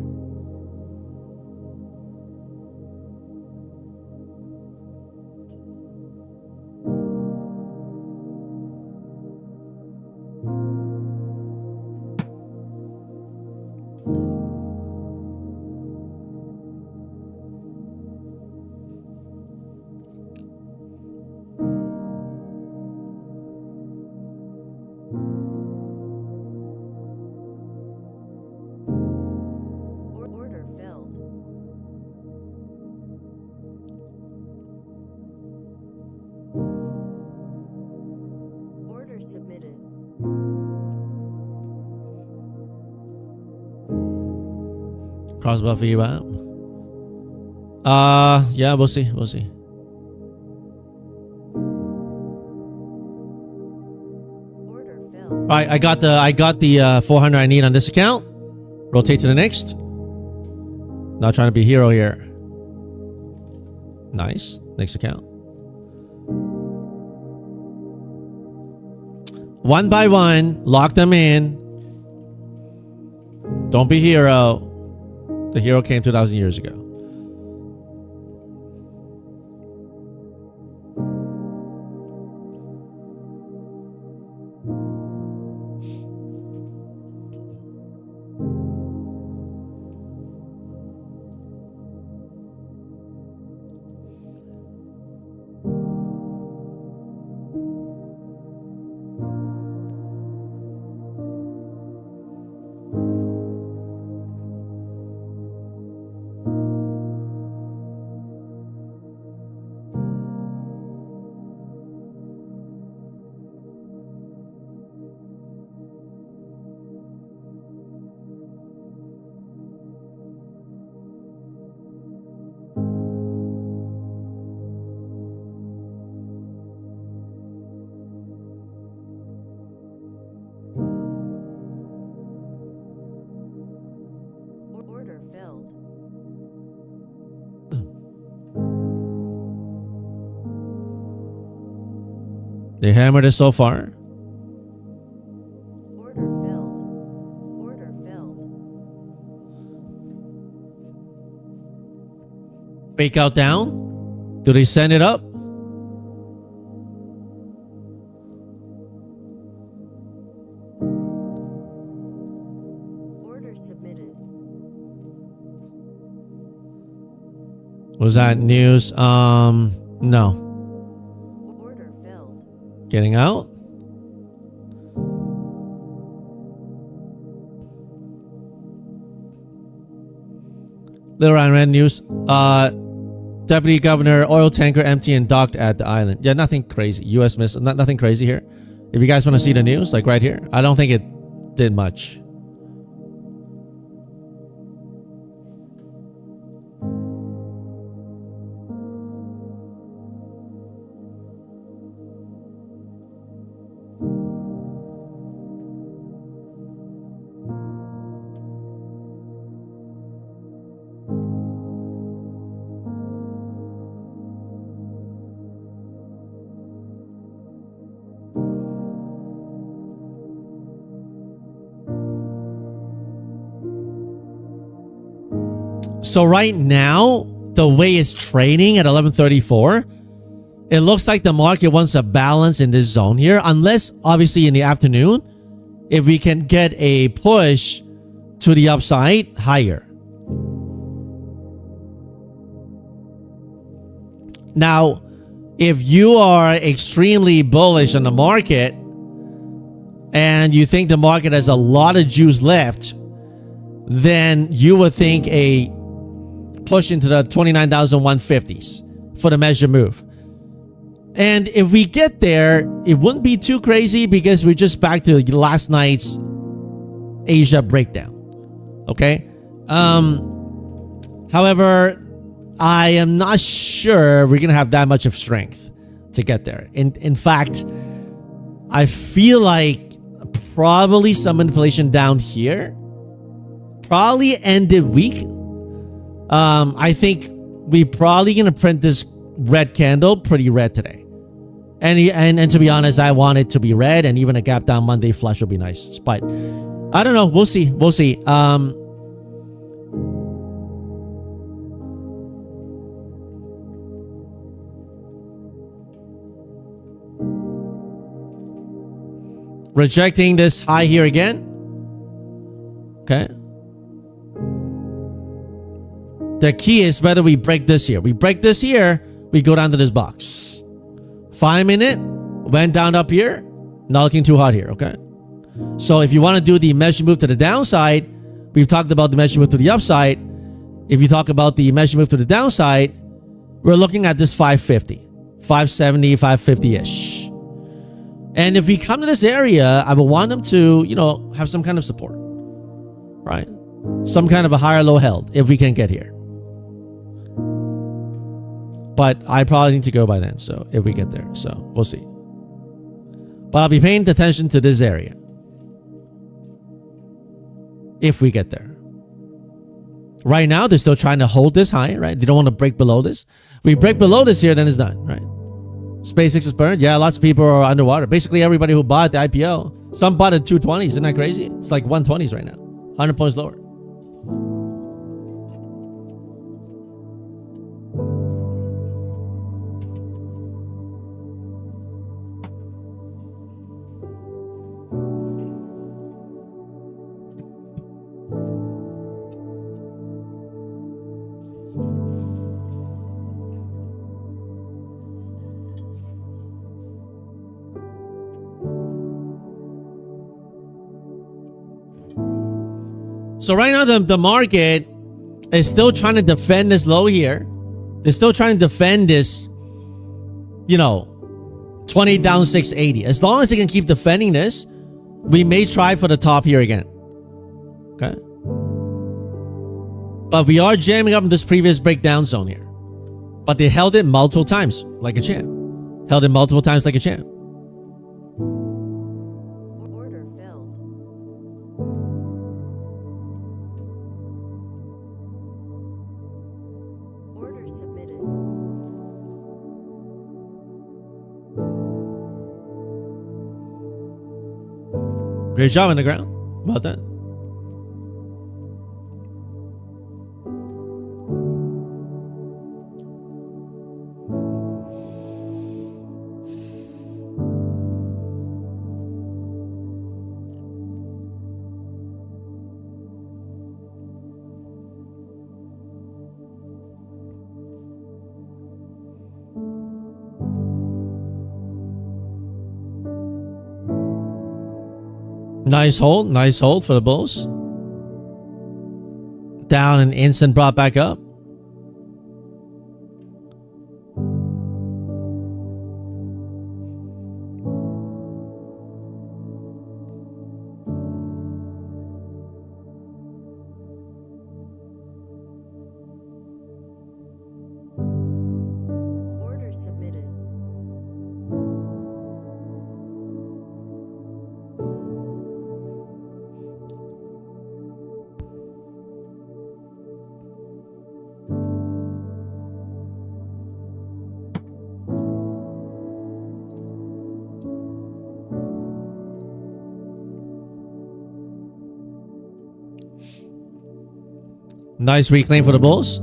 Order filled. Order submitted. Crossbar VWAP. Yeah, we'll see. We'll see. Order filled. All right, I got the 400 I need on this account. Rotate to the next. Not trying to be a hero here. Nice. Next account. One by one, lock them in. Don't be hero. The hero came 2,000 years ago. Order filled. They hammered it so far. Order filled. Order filled. Fake out down. Do they send it up? Order submitted. Was that news? No. Order filled. Getting out. Little Ryan Red news. Deputy Governor, oil tanker empty and docked at the island. Yeah, nothing crazy. U.S. missile, nothing crazy here. If you guys want to see the news, like right here, I don't think it did much. So right now, the way it's trading at 1134, it looks like the market wants a balance in this zone here. Unless, obviously, in the afternoon, if we can get a push to the upside higher. Now, if you are extremely bullish on the market and you think the market has a lot of juice left, then you would think a push into the 29,150s for the measure move. And if we get there, it wouldn't be too crazy because we're just back to last night's Asia breakdown. Okay? However, I am not sure we're going to have that much of strength to get there. In fact, I feel like probably some manipulation down here probably ended weak. I think we probably gonna print this red candle pretty red today, and to be honest, I want it to be red, and even a gap down Monday flush will be nice. But I don't know. We'll see. We'll see. Rejecting this high here again. Okay. The key is whether we break this here. We break this here, we go down to this box. 5 minute, went down up here, not looking too hot here, okay? So if you want to do the measure move to the downside, we've talked about the measure move to the upside. If you talk about the measure move to the downside, we're looking at this 550, 570, 550-ish. And if we come to this area, I will want them to, you know, have some kind of support, right? Some kind of a higher low held if we can get here. But I probably need to go by then, so if we get there. So we'll see. But I'll be paying attention to this area if we get there. Right now, they're still trying to hold this high, right? They don't want to break below this. If we break below this here, then it's done, right? SpaceX is burned. Yeah, lots of people are underwater. Basically, everybody who bought the IPO, some bought at 220s. Isn't that crazy? It's like 120s right now. 100 points lower. So right now, the market is still trying to defend this low here. They're still trying to defend this, you know, 20 down 680. As long as they can keep defending this, we may try for the top here again. Okay. But we are jamming up in this previous breakdown zone here. But they held it multiple times like a champ. Held it multiple times like a champ. Order filled. Order submitted. Great job on the ground. Well done. Nice hold for the bulls. Down and instant brought back up. Order submitted. Nice reclaim for the bulls.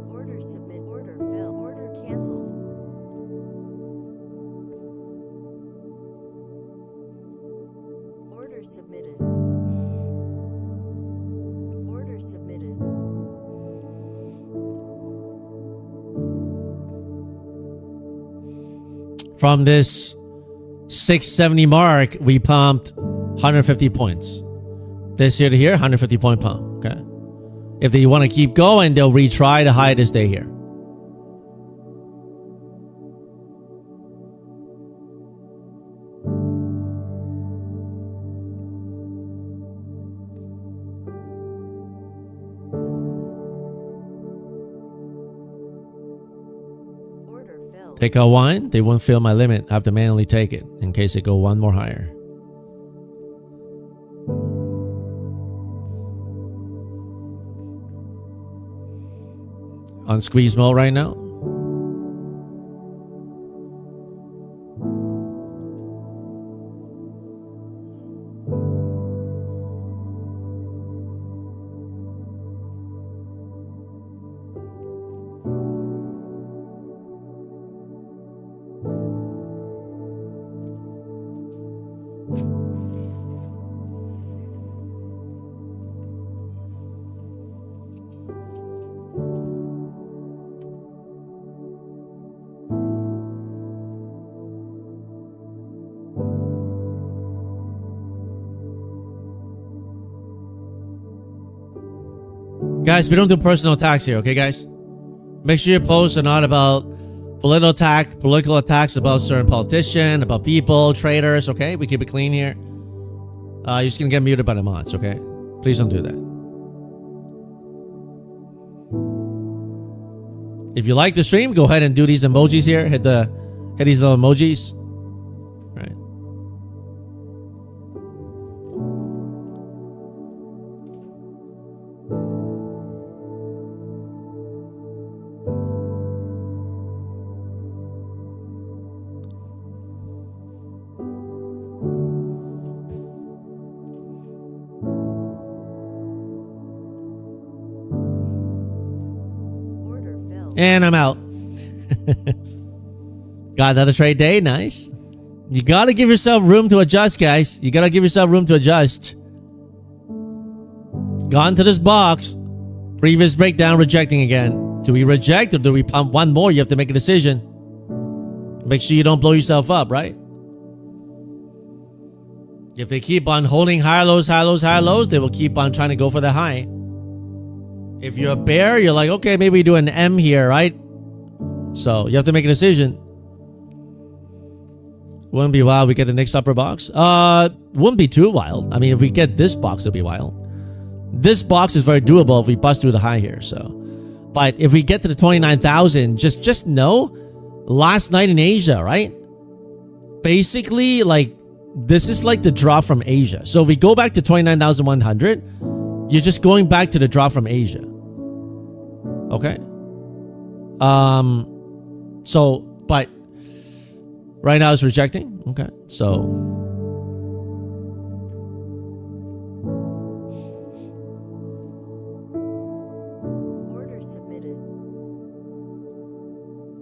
Order submit. Order filled. Order canceled. Order submitted. Order submitted. From this 670 mark, we pumped 150 points. This here to here, 150 point pump. Okay. If they want to keep going, they'll retry the high this day here. Order filled. Take a wine, they won't fill my limit. I have to manually take it in case it go one more higher. On squeeze mode right now. Guys, we don't do personal attacks here, okay, guys? Make sure your posts are not about political attacks about certain politician, about people, traitors, okay? We keep it clean here. You're just gonna get muted by the mods, okay? Please don't do that. If you like the stream, go ahead and do these emojis here. Hit these little emojis. Right. Order filled. And I'm out. Got another trade day. Nice. You gotta give yourself room to adjust, guys. You gotta give yourself room to adjust. Gone to this box. Previous breakdown, rejecting again. Do we reject or do we pump one more? You have to make a decision. Make sure you don't blow yourself up, right? If they keep on holding higher lows, higher lows, higher lows, they will keep on trying to go for the high. If you're a bear, you're like, okay, maybe we do an M here, right? So you have to make a decision. Wouldn't be wild we get the next upper box. Wouldn't be too wild. I mean, if we get this box, it'll be wild. This box is very doable if we bust through the high here. So, but if we get to the 29,000, just know, last night in Asia, right? Basically, like, this is like the drop from Asia. So if we go back to 29,100, you're just going back to the drop from Asia. Okay. So, but right now it's rejecting. Okay. So Order submitted.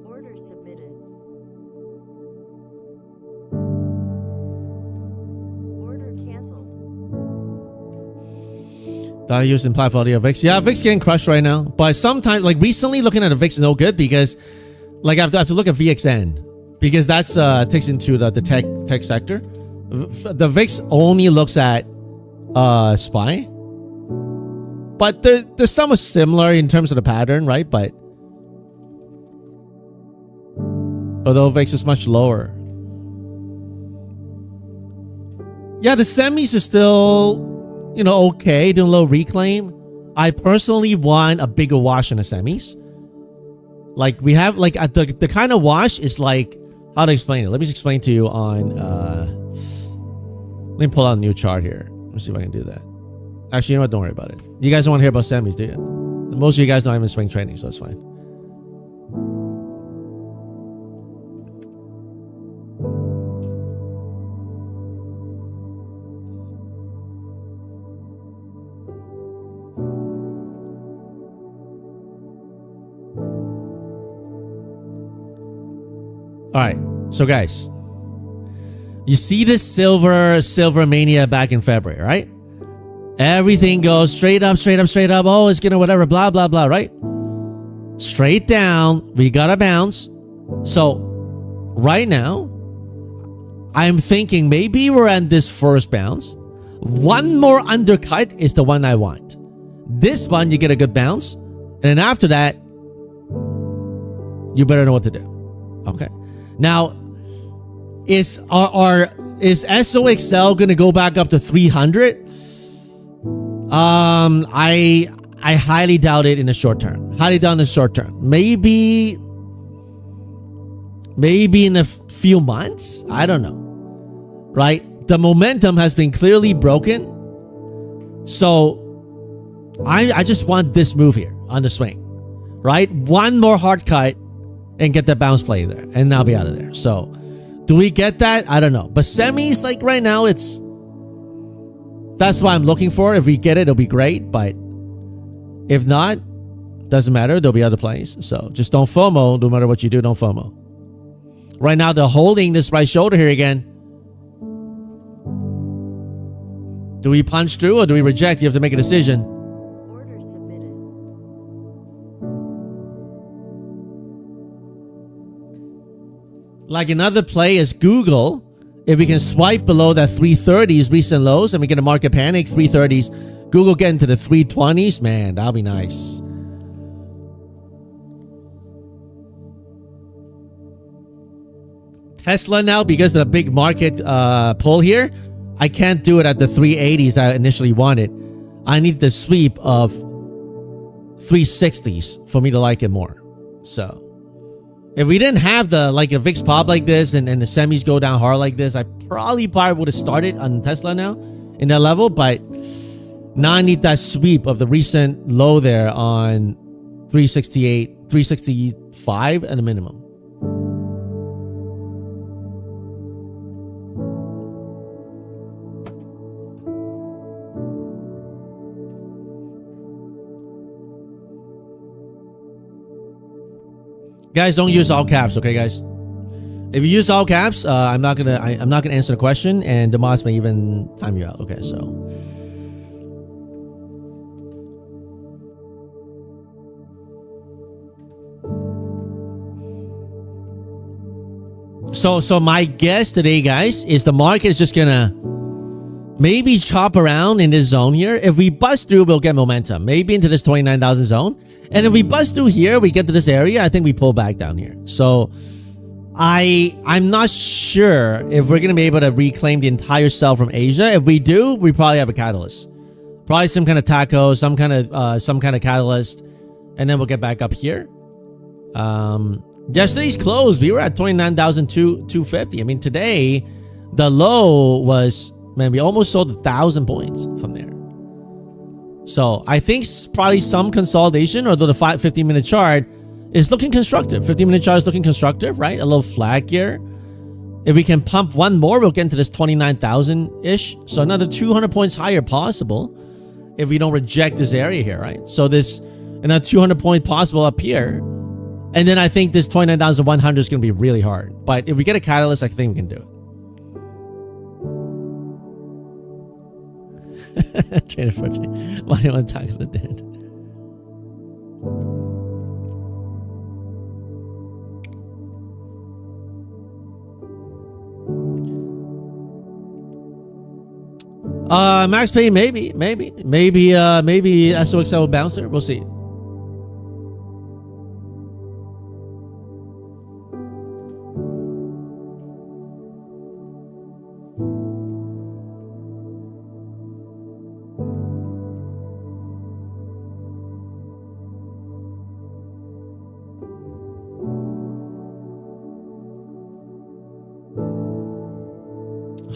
Order submitted. Order canceled. that I use implied value of VIX. Yeah, VIX getting crushed right now. But sometimes, like recently, looking at the VIX is no good because, like, I have to look at VXN because that's takes into the tech sector. The VIX only looks at SPY, but there's some similar in terms of the pattern, right? But although VIX is much lower, yeah, the semis are still, you know, okay, doing a little reclaim. I personally want a bigger wash in the semis. Like we have, like the kind of wash is like, how to explain it? Let me just explain to you on. Let me pull out a new chart here. Let me see if I can do that. Actually, you know what? Don't worry about it. You guys don't want to hear about semis, do you? Most of you guys don't even swing trading, so that's fine. All right, so guys, you see this silver mania back in February, right? Everything goes straight up, straight up, straight up. Oh, it's gonna whatever, blah, blah, blah, right? Straight down, we gotta bounce. So right now, I'm thinking maybe we're at this first bounce. One more undercut is the one I want. This one, you get a good bounce. And then after that, you better know what to do. Okay. Now, is SOXL gonna go back up to 300? I highly doubt it in the short term. Highly doubt in the short term. Maybe in a few months. I don't know. Right? The momentum has been clearly broken. So I just want this move here on the swing. Right? One more hard cut and get that bounce play there, and I'll be out of there. So, do we get that? I don't know. But semis, like right now, that's what I'm looking for. If we get it, it'll be great. But if not, doesn't matter. There'll be other plays. So just don't FOMO. No matter what you do, don't FOMO. Right now, they're holding this right shoulder here again. Do we punch through or do we reject? You have to make a decision. Order submitted. Like another play is Google. If we can swipe below that 330s recent lows and we get a market panic, 330s, Google get into the 320s, man, that'll be nice. Tesla now, because of the big market pull here, I can't do it at the 380s I initially wanted. I need the sweep of 360s for me to like it more. So if we didn't have the like a VIX pop like this and the semis go down hard like this, I probably would have started on Tesla now in that level. But now I need that sweep of the recent low there on 368, 365 at a minimum. Guys, don't use all caps, okay, guys? If you use all caps, I'm not gonna answer the question, and the mods may even time you out. Okay, so my guess today, guys, is the market is just gonna maybe chop around in this zone here. If we bust through, we'll get momentum, maybe into this 29,000 zone. And if we bust through here, we get to this area, I think we pull back down here. So I'm not sure if we're going to be able to reclaim the entire sell from Asia. If we do, we probably have a catalyst. Probably some kind of taco, some kind of catalyst. And then we'll get back up here. Yesterday's close, we were at 29,250. I mean, today, the low was, man, we almost sold 1,000 points from there. So I think probably some consolidation, although the 15-minute chart is looking constructive. 15-minute chart is looking constructive, right? A little flag here. If we can pump one more, we'll get into this 29,000-ish. So another 200 points higher possible if we don't reject this area here, right? So this, another 200 point possible up here. And then I think this 29,100 is going to be really hard. But if we get a catalyst, I think we can do it. Trader 14. Why do you want to talk to the dead? Max pay, maybe SOXL will bounce there. We'll see.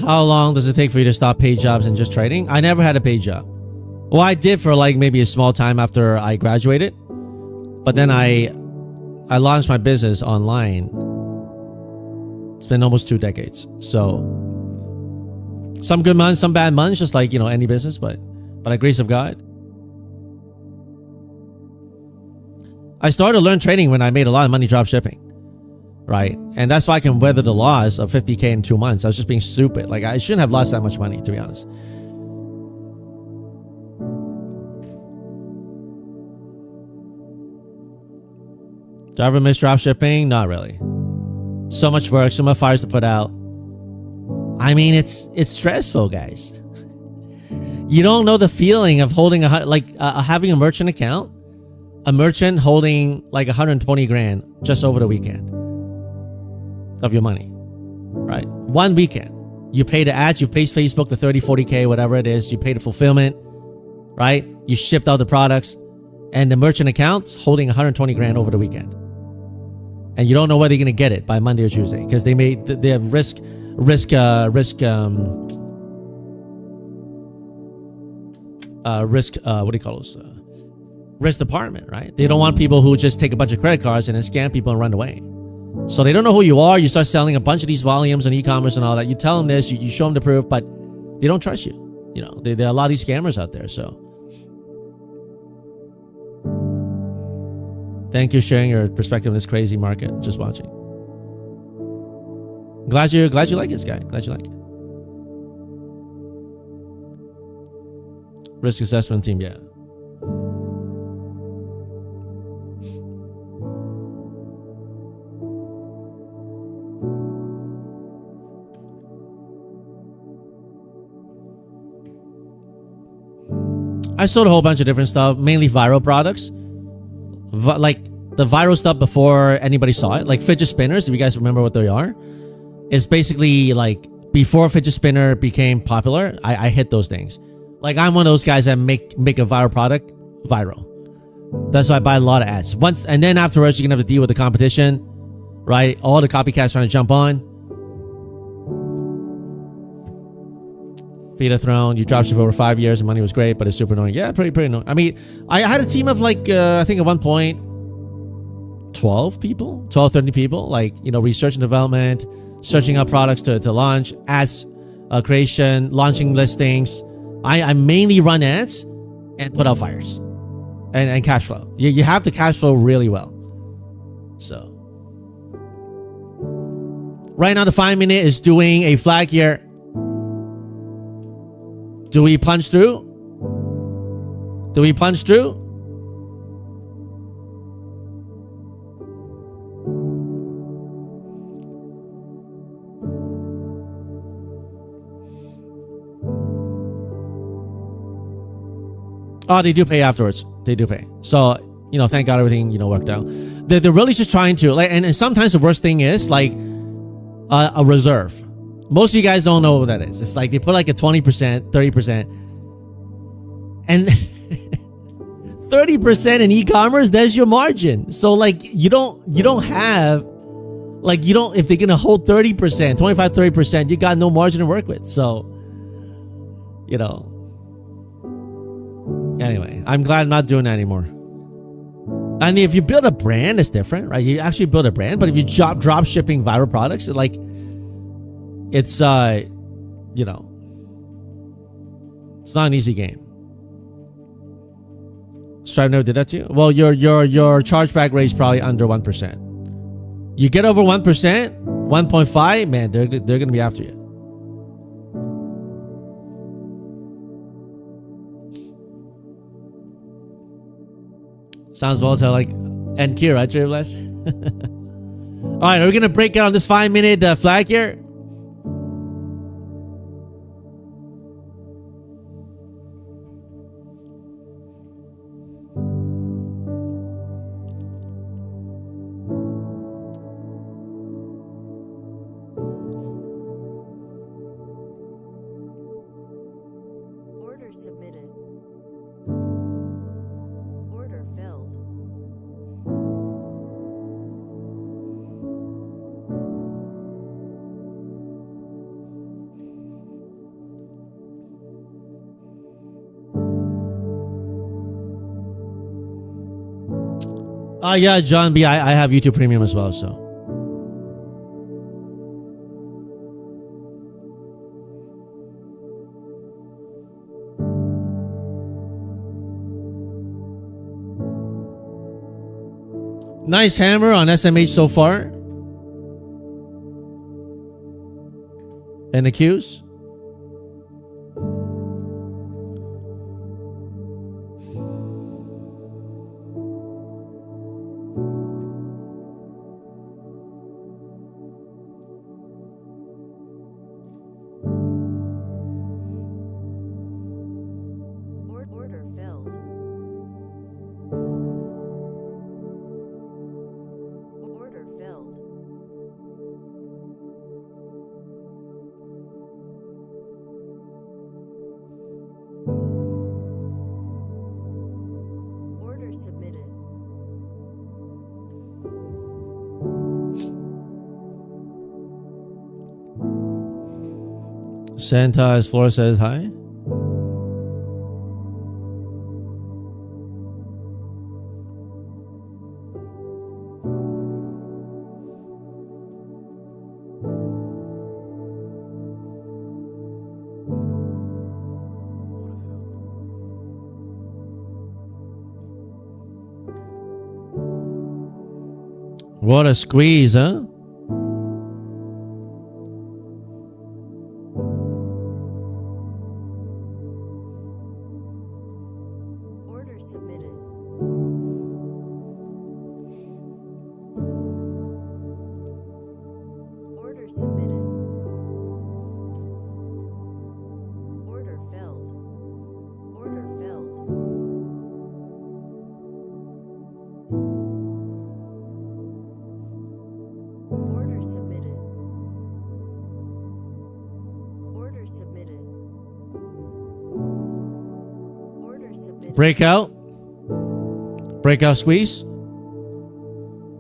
How long does it take for you to stop paid jobs and just trading? I never had a paid job. Well, I did for like maybe a small time after I graduated. But then I launched my business online. It's been almost 2 decades. So some good months, some bad months, just like, you know, any business, but by the grace of God. I started to learn trading when I made a lot of money drop shipping. Right? And that's why I can weather the loss of 50K in 2 months. I was just being stupid. Like, I shouldn't have lost that much money, to be honest. Do I ever miss drop shipping? Not really. So much work, so much fires to put out. I mean, it's stressful, guys. You don't know the feeling of holding having a merchant account. A merchant holding like 120 grand just over the weekend of your money, right? 1 weekend. You pay the ads, you pay Facebook the 30, 40K, whatever it is. You pay the fulfillment, right? You shipped out the products, and the merchant account's holding 120 grand over the weekend. And you don't know whether you're going to get it by Monday or Tuesday because they have risk department, right? They don't want people who just take a bunch of credit cards and then scam people and run away. So they don't know who you are. You start selling a bunch of these volumes on e-commerce and all that. You tell them this, you show them the proof, but they don't trust you. You know, there are a lot of these scammers out there. So thank you for sharing your perspective on this crazy market. Just watching. Glad you like this guy. Glad you like it. Risk assessment team, yeah. I sold a whole bunch of different stuff, mainly viral products. Like the viral stuff before anybody saw it, like fidget spinners, if you guys remember what they are. It's basically like before fidget spinner became popular, I hit those things. Like I'm one of those guys that make a viral product viral. That's why I buy a lot of ads. Once and then afterwards, you're gonna have to deal with the competition, right? All the copycats trying to jump on. Feed a throne. You dropshipped for over 5 years. The money was great, but it's super annoying. Yeah, pretty annoying. I mean, I had a team of like I think at one point 12 people, 12, 30 people. Like research and development, searching up products to launch, ads creation, launching listings. I mainly run ads and put out fires and cash flow. You have to cash flow really well. So right now the 5 minute is doing a flag here. Do we punch through? Do we punch through? Oh, they do pay afterwards. They do pay. So, thank God everything, worked out. They're really just trying to, like, and sometimes the worst thing is, like, a reserve. Most of you guys don't know what that is. It's like they put like a 20%, 30%. And 30% in e-commerce, there's your margin. So, like, you don't have, like, if they're going to hold 30%, 25, 30%, you got no margin to work with. So, anyway, I'm glad I'm not doing that anymore. I mean, if you build a brand, it's different, right? You actually build a brand, but if you drop shipping viral products, it's it's not an easy game. Stripe never did that to you. Well, your chargeback rate is probably under 1%. You get over 1%, 1.5, man, they're gonna be after you. Sounds volatile like NQ, right, Tribless? All right, are we gonna break out on this 5 minute flag here? Order submitted. Order filled. Yeah, John B. I have YouTube Premium as well, so. Nice hammer on SMH so far. And the Qs. Order filled. Order filled. Order submitted. Santa, as Flora says hi. What a squeeze, huh? Order submitted. Order submitted. Order filled. Order filled. Breakout. Breakout squeeze.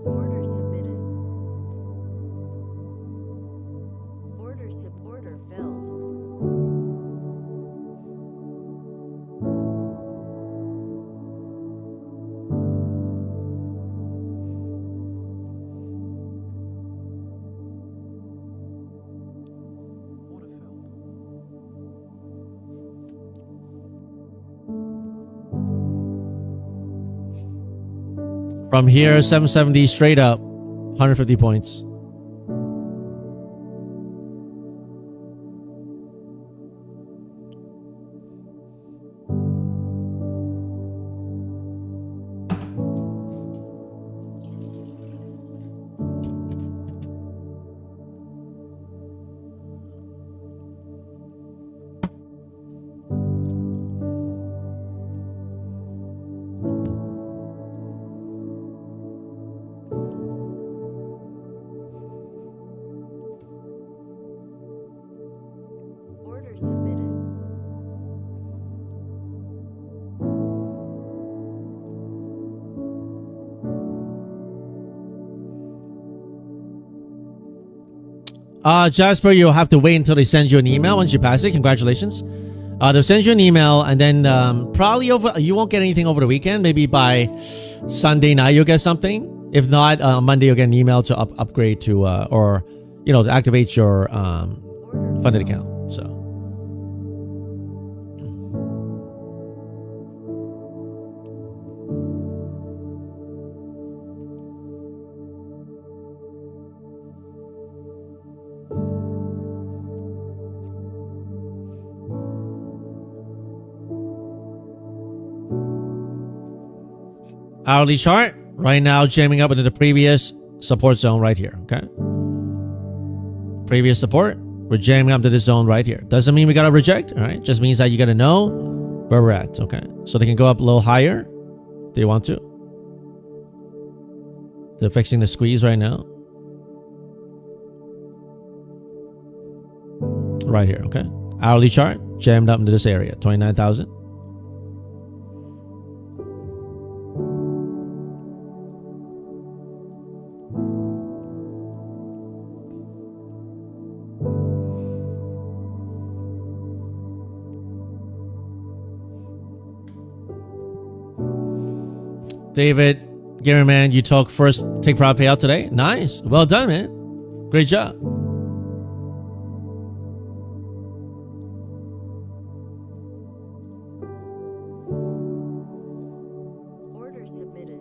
Order submitted. Order filled. From here, 770 straight up, 150 points. Order submitted. Jasper, you'll have to wait until they send you an email once you pass it. Congratulations. They'll send you an email, and then probably you won't get anything over the weekend. Maybe by Sunday night you'll get something. If not, Monday you'll get an email to upgrade to or to activate your funded account. So. Hourly chart right now jamming up into the previous support zone right here. Okay, previous support, we're jamming up to this zone right here. Doesn't mean we gotta reject. All right, just means that you gotta know where we're at. Okay, so they can go up a little higher. They want to. They're fixing the squeeze right now. Right here. Okay, hourly chart jammed up into this area, 29,000. David, Gary, man, you took first take profit payout today. Nice. Well done, man. Great job. Order submitted.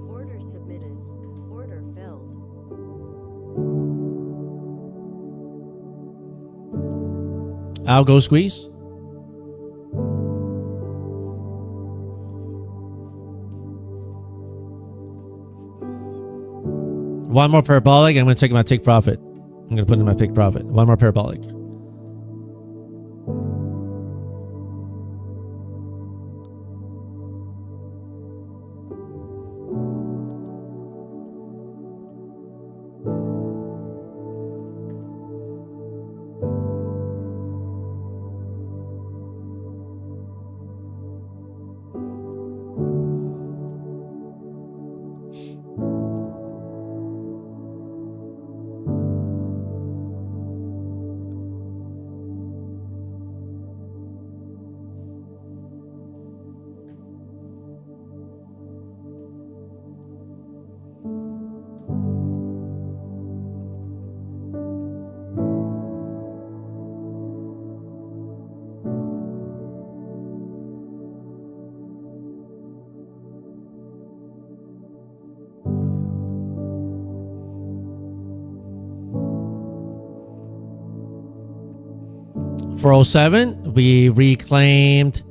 Order submitted. Order filled. I'll go squeeze. One more parabolic. I'm going to take my take profit. I'm going to put in my take profit. One more parabolic. For 07, we reclaimed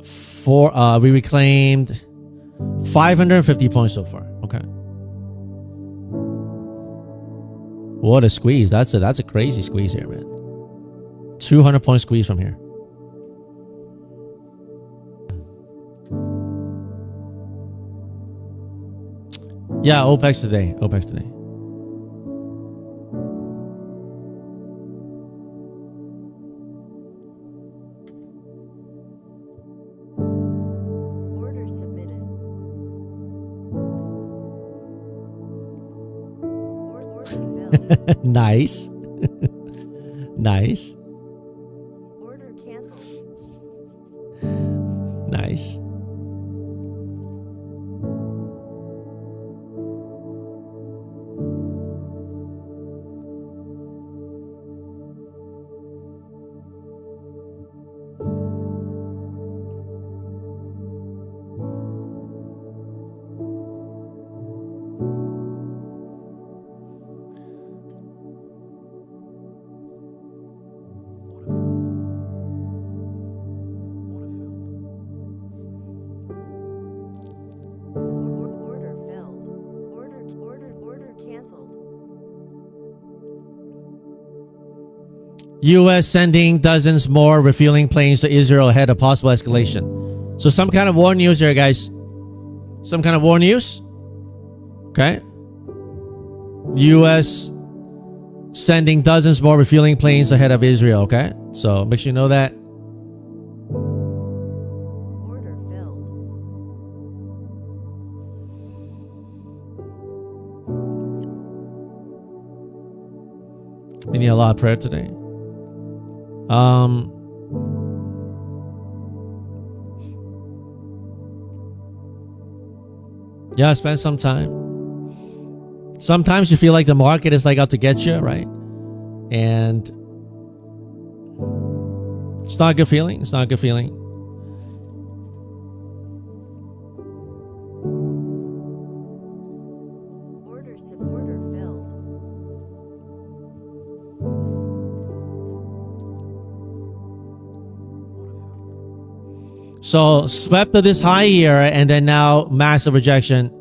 550 points so far. Okay. What a squeeze. That's a crazy squeeze here, man. 200 point squeeze from here. Yeah, OPEX today. OPEX today. Nice. Nice. Order canceled. Nice. Order filled. Order canceled. U.S. sending dozens more refueling planes to Israel ahead of possible escalation. So some kind of war news here, guys. Some kind of war news. Okay. U.S. sending dozens more refueling planes ahead of Israel. Okay. So make sure you know that. Order filled. We need a lot of prayer today. Yeah, spend some time. Sometimes you feel like the market is like out to get you, right? And it's not a good feeling. It's not a good feeling. Order filled. So swept to this high here, and then now massive rejection.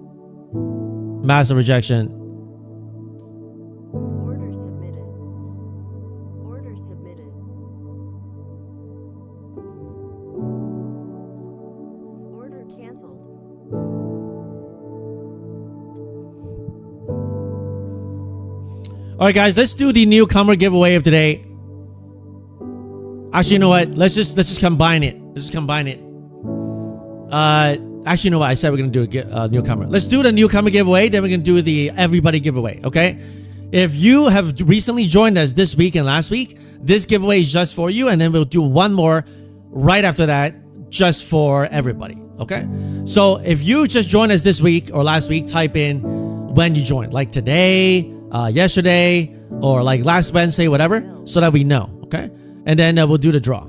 Massive rejection. Order submitted. Order submitted. Order canceled. All right, guys, let's do the newcomer giveaway of today. Actually, you know what? Let's just combine it. Let's just combine it. Actually, you know what? I said we're gonna do a newcomer. Let's do the newcomer giveaway. Then we're gonna do the everybody giveaway. Okay? If you have recently joined us this week and last week, this giveaway is just for you, and then we'll do one more right after that, just for everybody. Okay? So if you just joined us this week or last week, type in when you joined, like today, yesterday, or like last Wednesday, whatever, so that we know. Okay? And then we'll do the draw.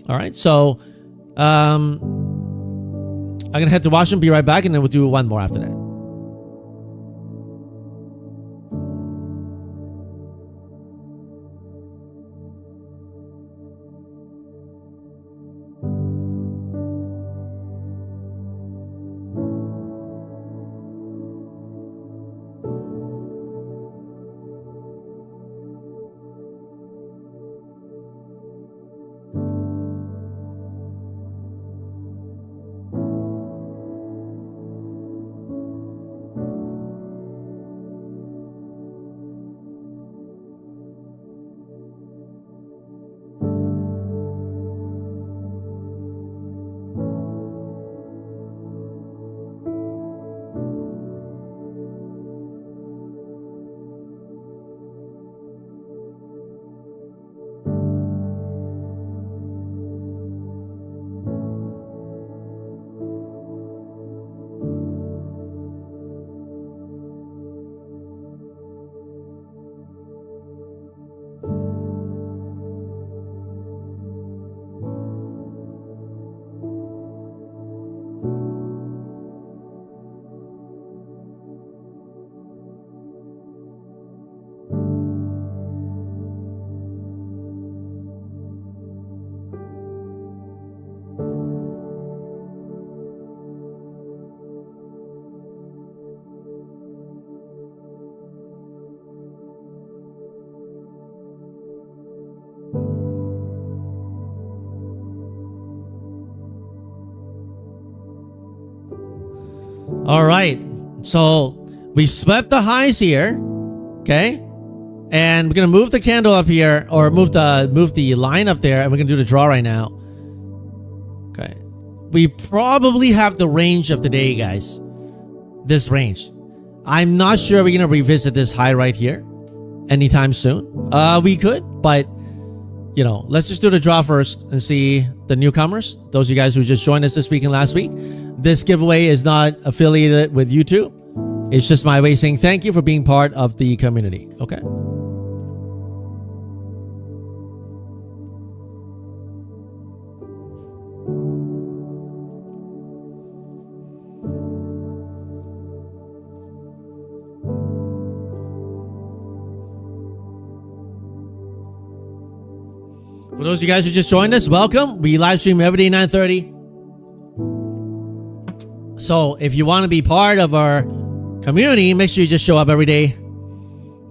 All right? So I'm gonna head to Washington, be right back, and then we'll do one more after that. All right, so we swept the highs here, okay, and we're gonna move the candle up here, or move the line up there, and we're gonna do the draw right now. Okay, we probably have the range of the day, guys. This range, I'm not sure we're gonna revisit this high right here. anytime soon? We could, but you know, let's just do the draw first and see the newcomers. Those of you guys who just joined us this week and last week. This giveaway is not affiliated with YouTube. It's just my way of saying thank you for being part of the community. Okay. For those of you guys who just joined us, welcome. We live stream every day 9:30. So if you want to be part of our community, make sure you just show up every day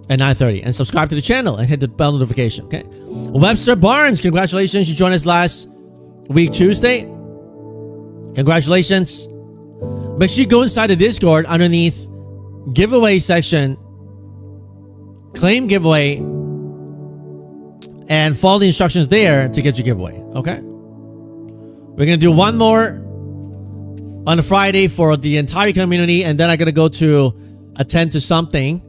at 9:30 and subscribe to the channel and hit the bell notification. Okay. Webster Barnes, congratulations. You joined us last week Tuesday. Congratulations. Make sure you go inside the Discord underneath giveaway section, claim giveaway, and follow the instructions there to get your giveaway. Okay. We're gonna do one more on a Friday for the entire community, and then I gotta go to attend to something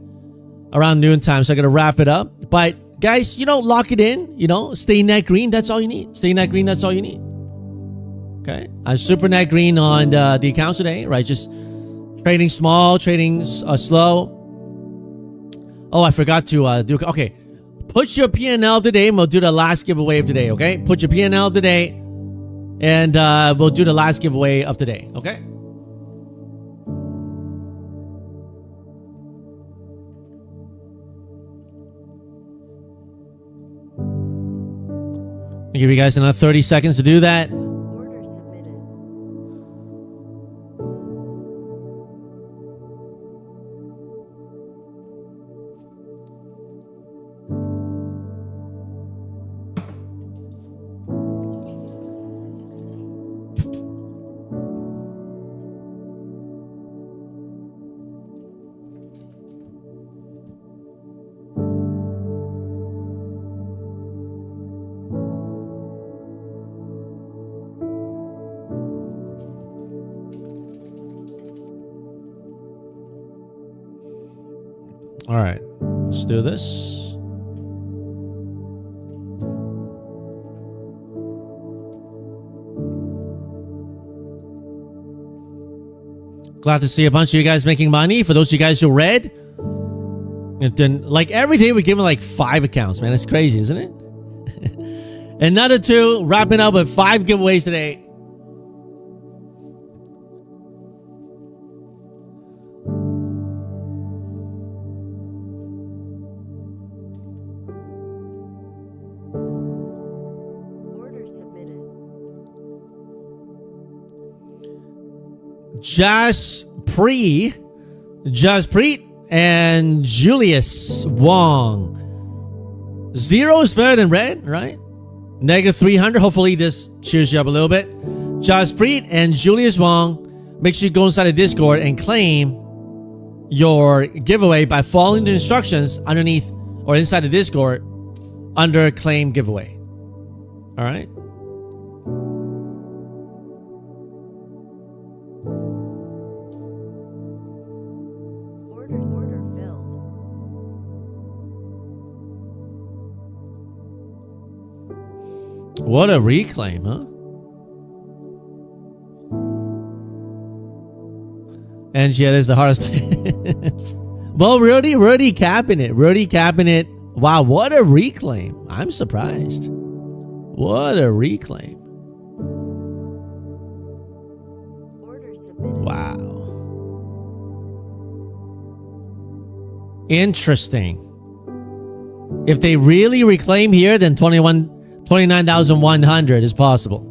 around noontime, so I gotta wrap it up. But guys, you know, lock it in. You know, stay net green. That's all you need. Stay net green. That's all you need. Okay, I'm super net green on the accounts today, right? Just trading small, trading slow. Oh, I forgot to do. Okay, put your PNL today, and we'll do the last giveaway of today. Okay, put your PNL today. And we'll do the last giveaway of today, okay? I'll give you guys another 30 seconds to do that. Order submitted. All right, let's do this. Glad to see a bunch of you guys making money. For those of you guys who read, and then like every day we're giving like 5 accounts, man. It's crazy, isn't it? Another 2, wrapping up with 5 giveaways today. Order submitted. Jaspreet, and Julius Wong. 0 is better than red, right? Negative 300. Hopefully this cheers you up a little bit. Jaspreet and Julius Wong. Make sure you go inside the Discord and claim your giveaway by following the instructions underneath or inside the Discord under claim giveaway. All right. Order filled. What a reclaim, huh? And yeah, that's the hardest. Well, Rudy capping it. Wow, what a reclaim. I'm surprised. What a reclaim. Order submitted. Wow. Interesting. If they really reclaim here, then 29,100 is possible.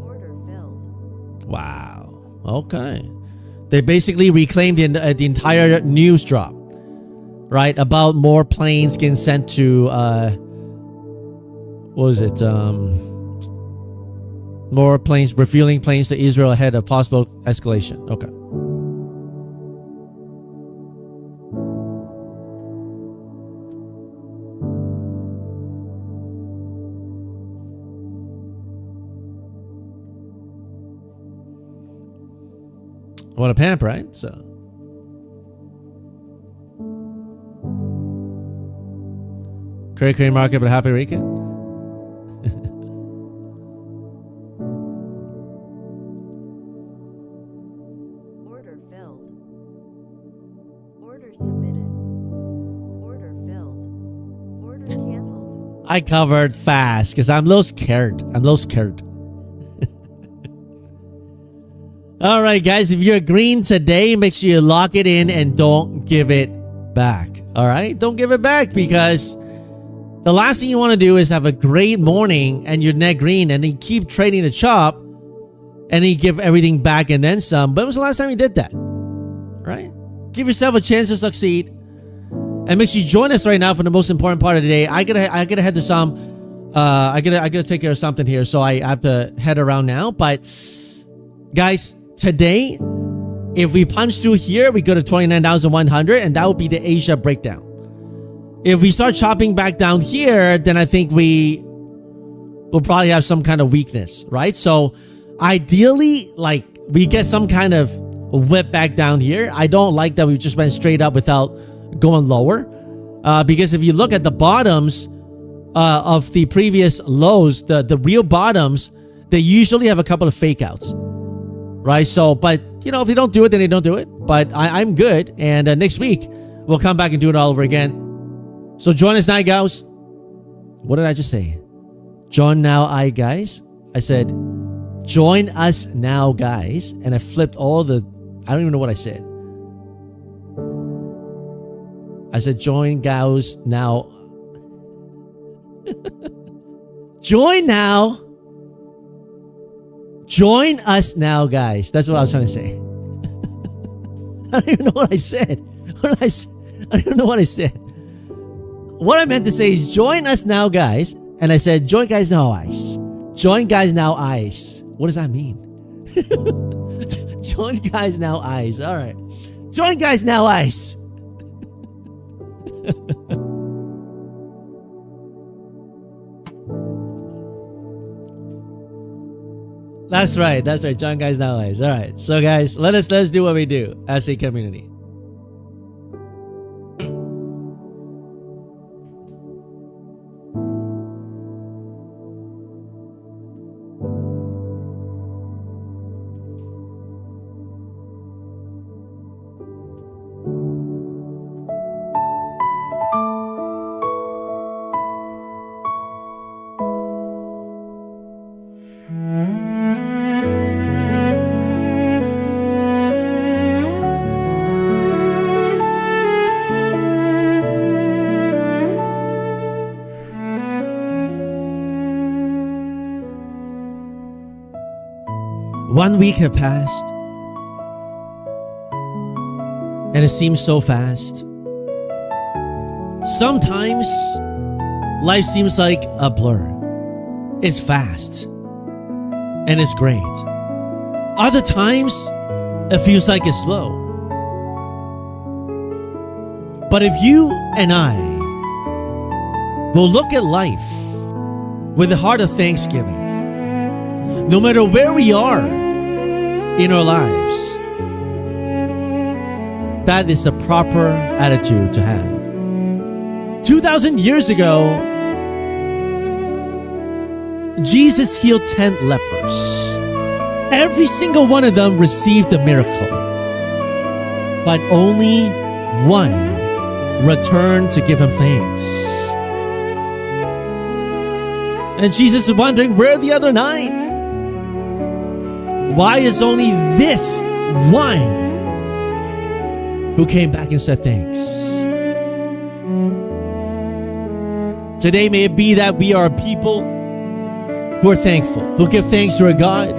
Order filled. Wow. Okay. They basically reclaimed the entire news drop, right? About more planes getting sent to, what was it? More planes, refueling planes to Israel ahead of possible escalation. Okay. What a pamp, right? So Cray market, but happy weekend. Order filled. Order submitted. Order filled. Order canceled. I covered fast because I'm a little scared. All right, guys, if you're green today, make sure you lock it in and don't give it back. All right, don't give it back, because the last thing you want to do is have a great morning and you're net green and then keep trading the chop and then you give everything back and then some. But when was the last time you did that? Right? Give yourself a chance to succeed. And make sure you join us right now for the most important part of the day. I gotta head to some. I gotta take care of something here, so I have to head around now. But guys, today, if we punch through here, we go to 29,100, and that would be the Asia breakdown. If we start chopping back down here, then I think we will probably have some kind of weakness, right? So ideally, like, we get some kind of whip back down here. I don't like that we just went straight up without going lower, because if you look at the bottoms of the previous lows, the real bottoms, they usually have a couple of fake outs, right? So, but you know, if they don't do it, then they don't do it. But I'm good, and next week we'll come back and do it all over again. So join us now, guys. What did I just say? Join now, guys. I said, join us now, guys. And I flipped all the, I don't even know what I said. I said, join guys now. Join now. Join us now, guys. That's what I was trying to say. I don't even know what I said. What did I say? I don't even know what I said. What I meant to say is join us now, guys. And I said, join guys now, ice. Join guys now, ice. What does that mean? Join guys now, ice. All right. Join guys now, ice. That's right. That's right. Join guys now, ice. All right. So guys, let's do what we do as a community. One week have passed, and it seems so fast. Sometimes life seems like a blur. It's fast, and it's great. Other times, it feels like it's slow. But if you and I will look at life with a heart of thanksgiving, no matter where we are in our lives, that is the proper attitude to have. 2,000 years ago, Jesus healed 10 lepers. Every single one of them received a miracle, but only one returned to give him thanks. And Jesus is wondering, where are the other 9? Why is only this one who came back and said thanks? Today may it be that we are people who are thankful, who give thanks to our God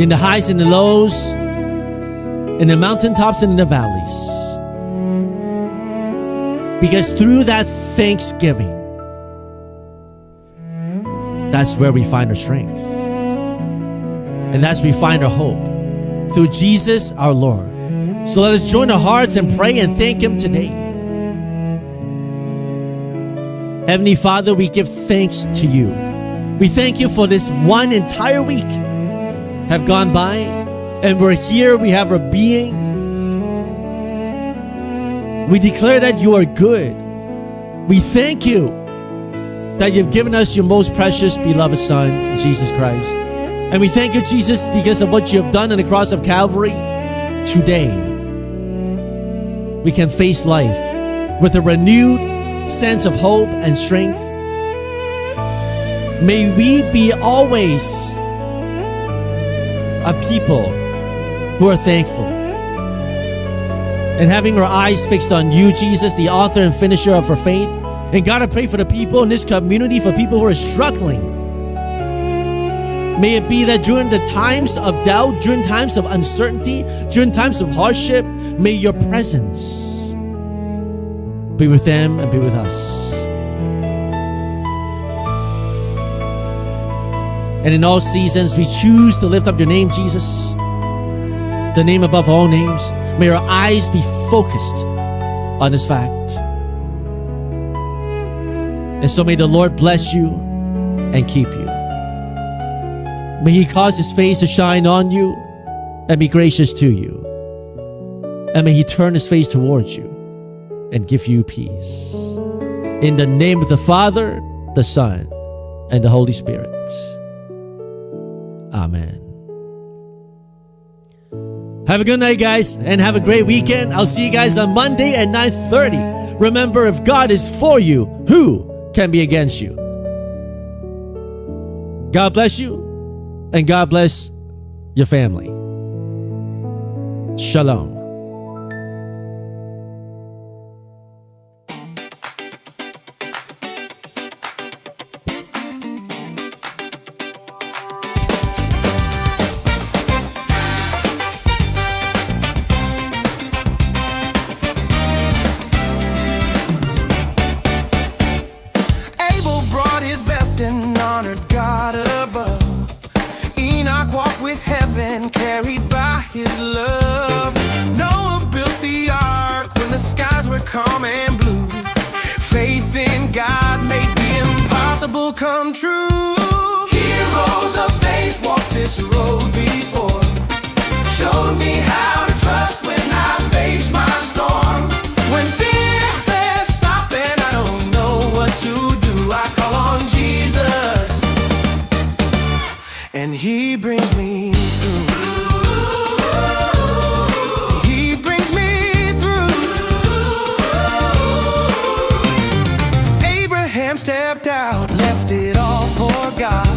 in the highs and the lows, in the mountaintops and in the valleys. Because through that thanksgiving, that's where we find our strength. And that's where we find our hope. Through Jesus our Lord. So let us join our hearts and pray and thank Him today. Heavenly Father, we give thanks to You. We thank You for this one entire week have gone by, and we're here, we have our being. We declare that You are good We thank you that you've given us your most precious, beloved Son, Jesus Christ. And we thank you, Jesus, because of what you have done on the cross of Calvary. Today, we can face life with a renewed sense of hope and strength. May we be always a people who are thankful and having our eyes fixed on you, Jesus, the author and finisher of our faith. And God, I pray for the people in this community, for people who are struggling. May it be that during the times of doubt, during times of uncertainty, during times of hardship, may your presence be with them and be with us. And in all seasons, we choose to lift up your name, Jesus, the name above all names. May our eyes be focused on this fact. And so may the Lord bless you and keep you. May He cause His face to shine on you and be gracious to you. And may He turn His face towards you and give you peace. In the name of the Father, the Son, and the Holy Spirit. Amen. Have a good night, guys, and have a great weekend. I'll see you guys on Monday at 9:30. Remember, if God is for you, who can be against you? God bless you, and God bless your family. Shalom. And honored God above. Enoch walked with heaven, carried by His love. Noah built the ark when the skies were calm and blue. Faith in God made the impossible come true. Heroes of faith walked this road before. Showed me how to trust when I face my storm. When fear says stop and I don't know what to do, I call on Jesus, and He brings me through. He brings me through. Abraham stepped out, left it all for God.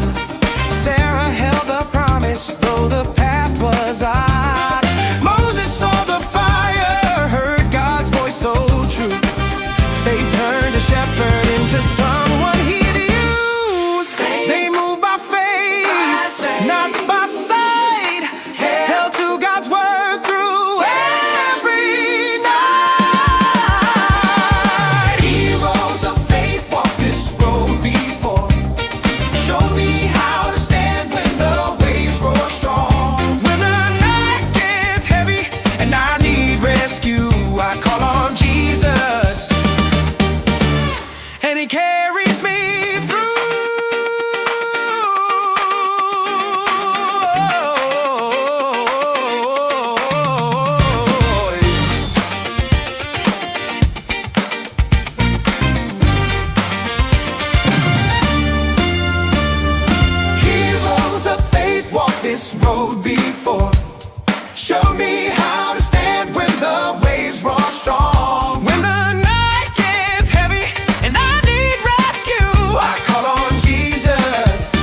Sarah held the promise, though the path was odd. Moses saw the fire, heard God's voice so true. Faith turned a shepherd into someone He'd use. They moved by faith, not by sight. Held to God's word through every night. Heroes of faith walked this road before. Showed me how to stand when the waves roar strong. When the night gets heavy and I need rescue, I call on Jesus, and He carries me through. Heroes of faith walked this road before. Show me how to stand when the waves roar strong. When the night gets heavy and I need rescue, I call on Jesus,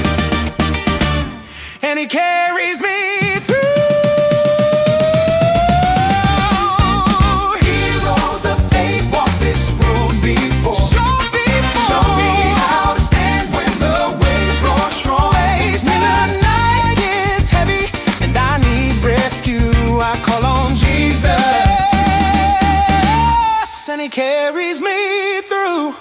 and He carries me through. Heroes of faith walk this road before. Show me how to stand when the waves roar strong. When the night gets heavy and I need rescue, I call on Jesus, and He carries me through.